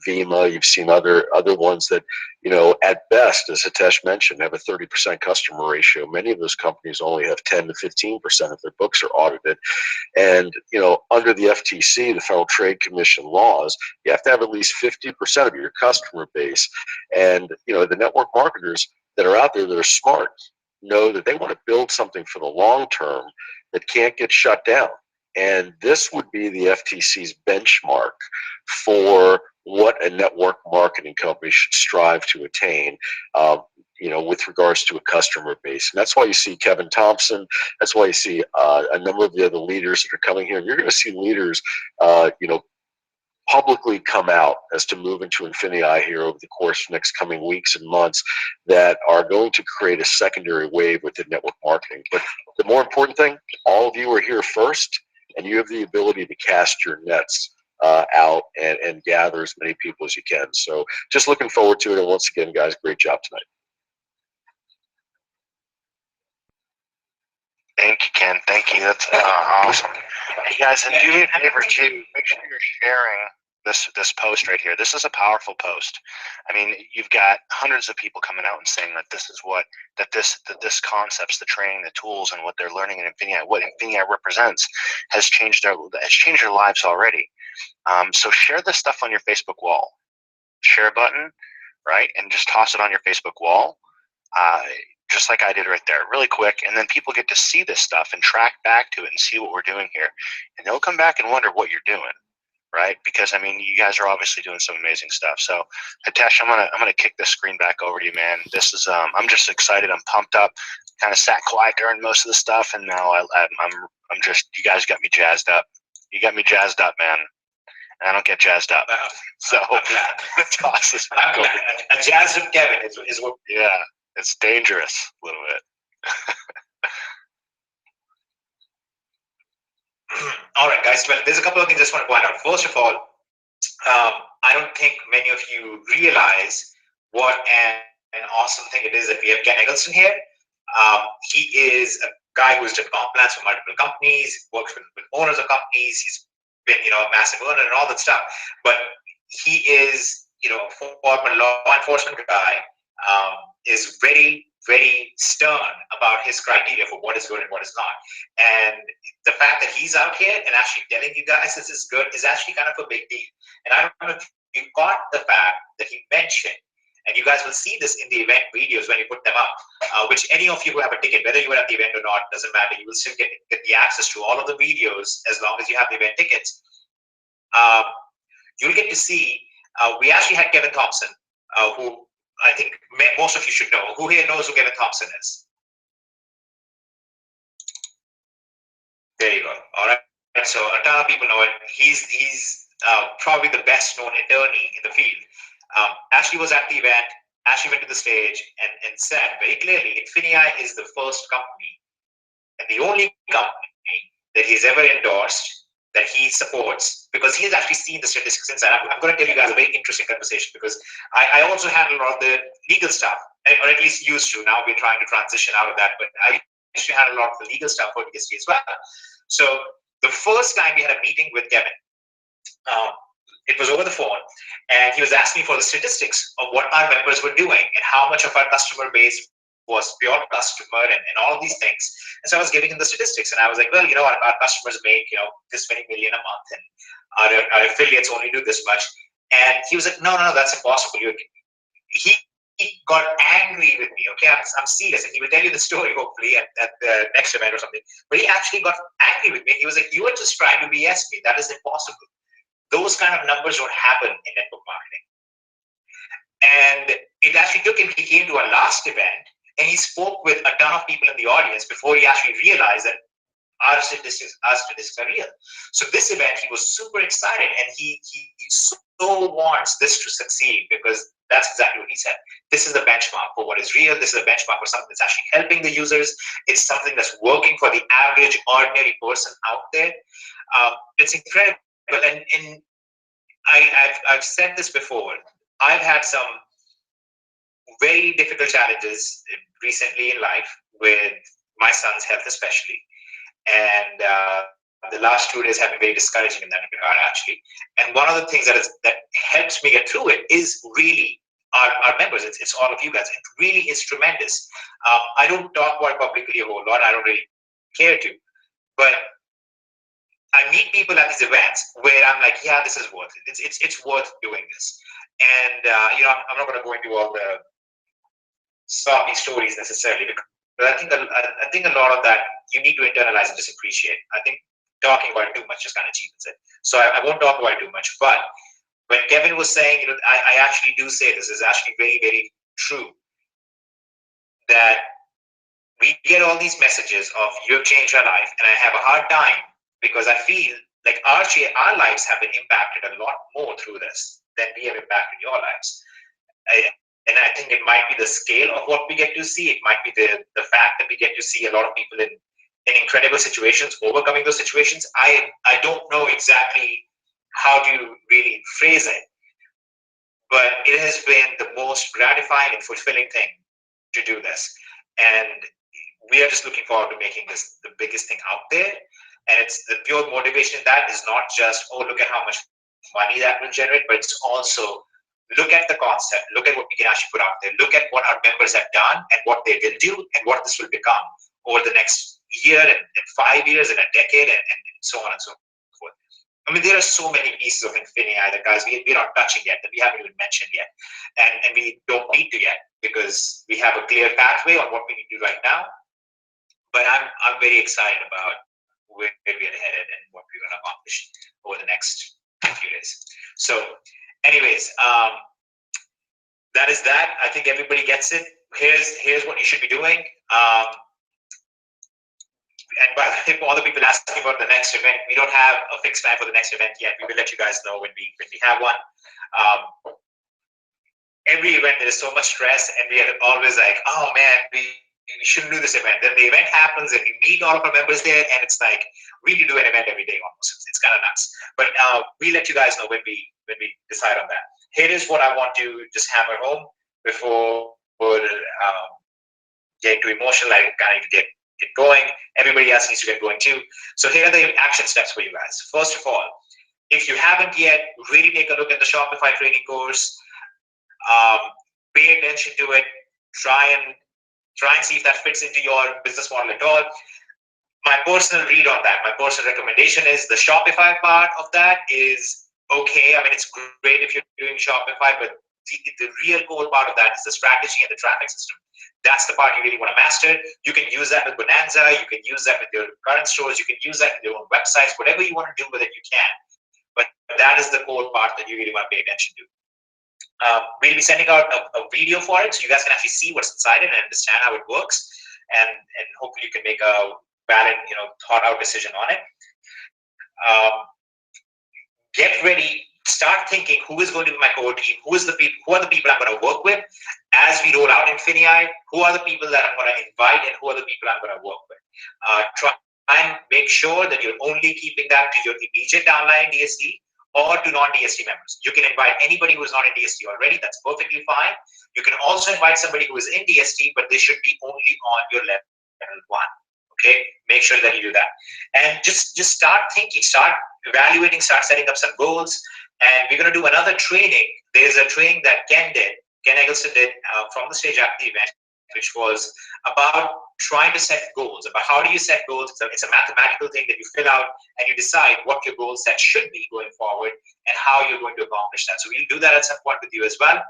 Vima, you've seen other ones that, you know, at best, as Hitesh mentioned, have a 30% customer ratio. Many of those companies only have 10 to 15% if their books are audited. And, you know, under the FTC, the Federal Trade Commission laws, you have to have at least 50% of your customer base. And, you know, the network marketers that are out there that are smart know that they want to build something for the long term that can't get shut down. And this would be the FTC's benchmark for what a network marketing company should strive to attain, you know, with regards to a customer base. And that's why you see Kevin Thompson. That's why you see a number of the other leaders that are coming here. You're going to see leaders, you know, publicly come out as to move into Infinii here over the course of the next coming weeks and months that are going to create a secondary wave within network marketing. But the more important thing, all of you are here first, and you have the ability to cast your nets out and gather as many people as you can. So just looking forward to it. And once again, guys, great job tonight. Thank you, Ken. Thank you. That's awesome. Hey, guys, and do me a favor, too. Make sure you're sharing this post right here. This is a powerful post. I mean, you've got hundreds of people coming out and saying that this is this concepts, the training, the tools, and what they're learning in Infinii, what Infinii represents, has changed their lives already. So share this stuff on your Facebook wall. Share button, right, and just toss it on your Facebook wall. Just like I did right there, really quick, and then people get to see this stuff and track back to it and see what we're doing here, and they'll come back and wonder what you're doing, right? Because I mean, you guys are obviously doing some amazing stuff. So, Hitesh, I'm gonna kick this screen back over to you, man. This is I'm just excited. I'm pumped up. Kind of sat quiet during most of the stuff, and now I'm just, you guys got me jazzed up. You got me jazzed up, man. And I don't get jazzed up, so toss this back over. A jazzed up Kevin is what. Yeah. It's dangerous a little bit. All right, guys. Well, there's a couple of things I just want to point out. First of all, I don't think many of you realize what an awesome thing it is that we have Ken Eggleston here. He is a guy who's done comp plans for multiple companies, works with owners of companies. He's been, you know, a massive earner and all that stuff. But he is, you know, a former law enforcement guy. Is very, very stern about his criteria for what is good and what is not. And the fact that he's out here and actually telling you guys this is good is actually kind of a big deal. And I don't know if you got the fact that he mentioned, and you guys will see this in the event videos when you put them up, which any of you who have a ticket, whether you were at the event or not, doesn't matter. You will still get the access to all of the videos as long as you have the event tickets. You'll get to see We actually had Kevin Thompson, who I think most of you should know. Who here knows who Kevin Thompson is? There you go. All right. So a ton of people know it. He's probably the best known attorney in the field. Ashley was at the event. Ashley went to the stage and said very clearly, Infinii is the first company and the only company that he's ever endorsed, that he supports, because he's actually seen the statistics inside. I'm going to tell you guys a very interesting conversation, because I also handle a lot of the legal stuff, or at least used to. Now we're trying to transition out of that, but I used to handle a lot of the legal stuff for DST as well. So the first time we had a meeting with Kevin, it was over the phone, and he was asking me for the statistics of what our members were doing and how much of our customer base was pure customer and all of these things. And so I was giving him the statistics, and I was like, well, our customers make, this many million a month, and our affiliates only do this much. And he was like, no, that's impossible. He got angry with me. Okay, I'm serious, and he will tell you the story hopefully at the next event or something. But he actually got angry with me. He was like, you are just trying to BS me. That is impossible. Those kind of numbers don't happen in network marketing. And it actually took him, he came to our last event, and he spoke with a ton of people in the audience before he actually realized that our statistics are real. So this event, he was super excited, and he so wants this to succeed, because that's exactly what he said. This is the benchmark for what is real. This is a benchmark for something that's actually helping the users. It's something that's working for the average, ordinary person out there. It's incredible. And I've said this before. I've had some very difficult challenges recently in life with my son's health, especially. And the last 2 days have been very discouraging in that regard, actually. And one of the things that helps me get through it is really our members. It's all of you guys. It really is tremendous. I don't talk about it publicly a whole lot. I don't really care to. But I meet people at these events where I'm like, yeah, this is worth it. It's worth doing this. And I'm not going to go into all the sloppy stories necessarily, but I think a lot of that you need to internalize and just appreciate. I think talking about it too much just kind of cheapens it. So I won't talk about it too much. But when Kevin was saying, I actually do say this is actually very, very true, that we get all these messages of you have changed our life, and I have a hard time because I feel like our lives have been impacted a lot more through this than we have impacted your lives. And I think it might be the scale of what we get to see. It might be the fact that we get to see a lot of people in incredible situations, overcoming those situations. I don't know exactly how to really phrase it, but it has been the most gratifying and fulfilling thing to do this. And we are just looking forward to making this the biggest thing out there. And it's the pure motivation in that is not just, oh, look at how much money that will generate, but it's also look at the concept, look at what we can actually put out there, look at what our members have done and what they will do and what this will become over the next year and 5 years and a decade and so on and so forth. I mean, there are so many pieces of Infinii that, guys, we're not touching yet, that we haven't even mentioned yet. And we don't need to yet, because we have a clear pathway on what we need to do right now. But I'm very excited about where we're headed and what we're going to accomplish over the next few days. So anyways, that is that. I think everybody gets it. Here's what you should be doing. And by the way, all the people asking about the next event, we don't have a fixed time for the next event yet. We will let you guys know when we have one. Every event there is so much stress, and we are always like, oh man, we shouldn't do this event. Then the event happens, and we meet all of our members there, and it's like we do an event every day almost. It's kind of nuts. But we let you guys know when we decide on that. Here is what I want to just hammer home before getting too emotional. I kind of get going. Everybody else needs to get going too. So here are the action steps for you guys. First of all, if you haven't yet, really take a look at the Shopify training course. Pay attention to it. Try and see if that fits into your business model at all. My personal read on that, my personal recommendation is the Shopify part of that is okay. I mean, it's great if you're doing Shopify, but the real core part of that is the strategy and the traffic system. That's the part you really want to master. You can use that with Bonanza. You can use that with your current stores. You can use that with your own websites. Whatever you want to do with it, you can. But that is the core part that you really want to pay attention to. We'll be sending out a video for it, so you guys can actually see what's inside it and understand how it works, and hopefully you can make a valid, thought out decision on it. Get ready. Start thinking who is going to be my core team. Who are the people I'm going to work with as we roll out Infinii? Who are the people that I'm going to invite, and who are the people I'm going to work with? Try and make sure that you're only keeping that to your immediate downline DSD or to non-DSD members. You can invite anybody who is not in DSD already. That's perfectly fine. You can also invite somebody who is in DSD, but they should be only on your level 1. Okay, make sure that you do that, and just start thinking, start evaluating, start setting up some goals. And we're going to do another training. There's a training that Ken Eggleston did from the stage after the event, which was about trying to set goals, about how do you set goals. It's a mathematical thing that you fill out and you decide what your goal set should be going forward and how you're going to accomplish that. So we'll do that at some point with you as well.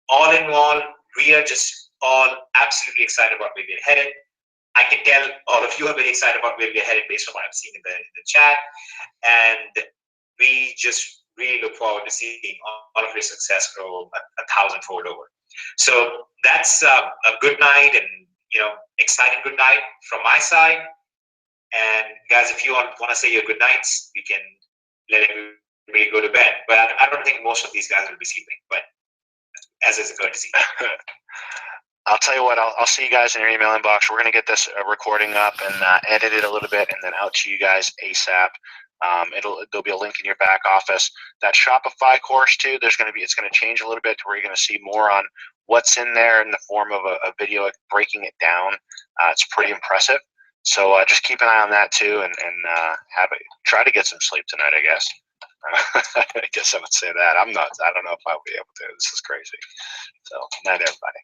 All in all, we are just all absolutely excited about where we're headed. I can tell all of you are very excited about where we're headed based on what I'm seeing in the chat. And we just really look forward to seeing all of your success grow 1,000-fold over. So that's a good night, and exciting good night from my side. And guys, if you want to say your good nights, we can let everybody go to bed. But I don't think most of these guys will be sleeping, but as is a courtesy. I'll tell you what, I'll see you guys in your email inbox. We're going to get this recording up and edit it a little bit and then out to you guys ASAP. There'll be a link in your back office. That Shopify course too, it's going to change a little bit to where you're going to see more on what's in there in the form of a video breaking it down. It's pretty impressive. So just keep an eye on that too, and try to get some sleep tonight, I guess. I guess I would say that. I don't know if I'll be able to. This is crazy. So, good night, everybody.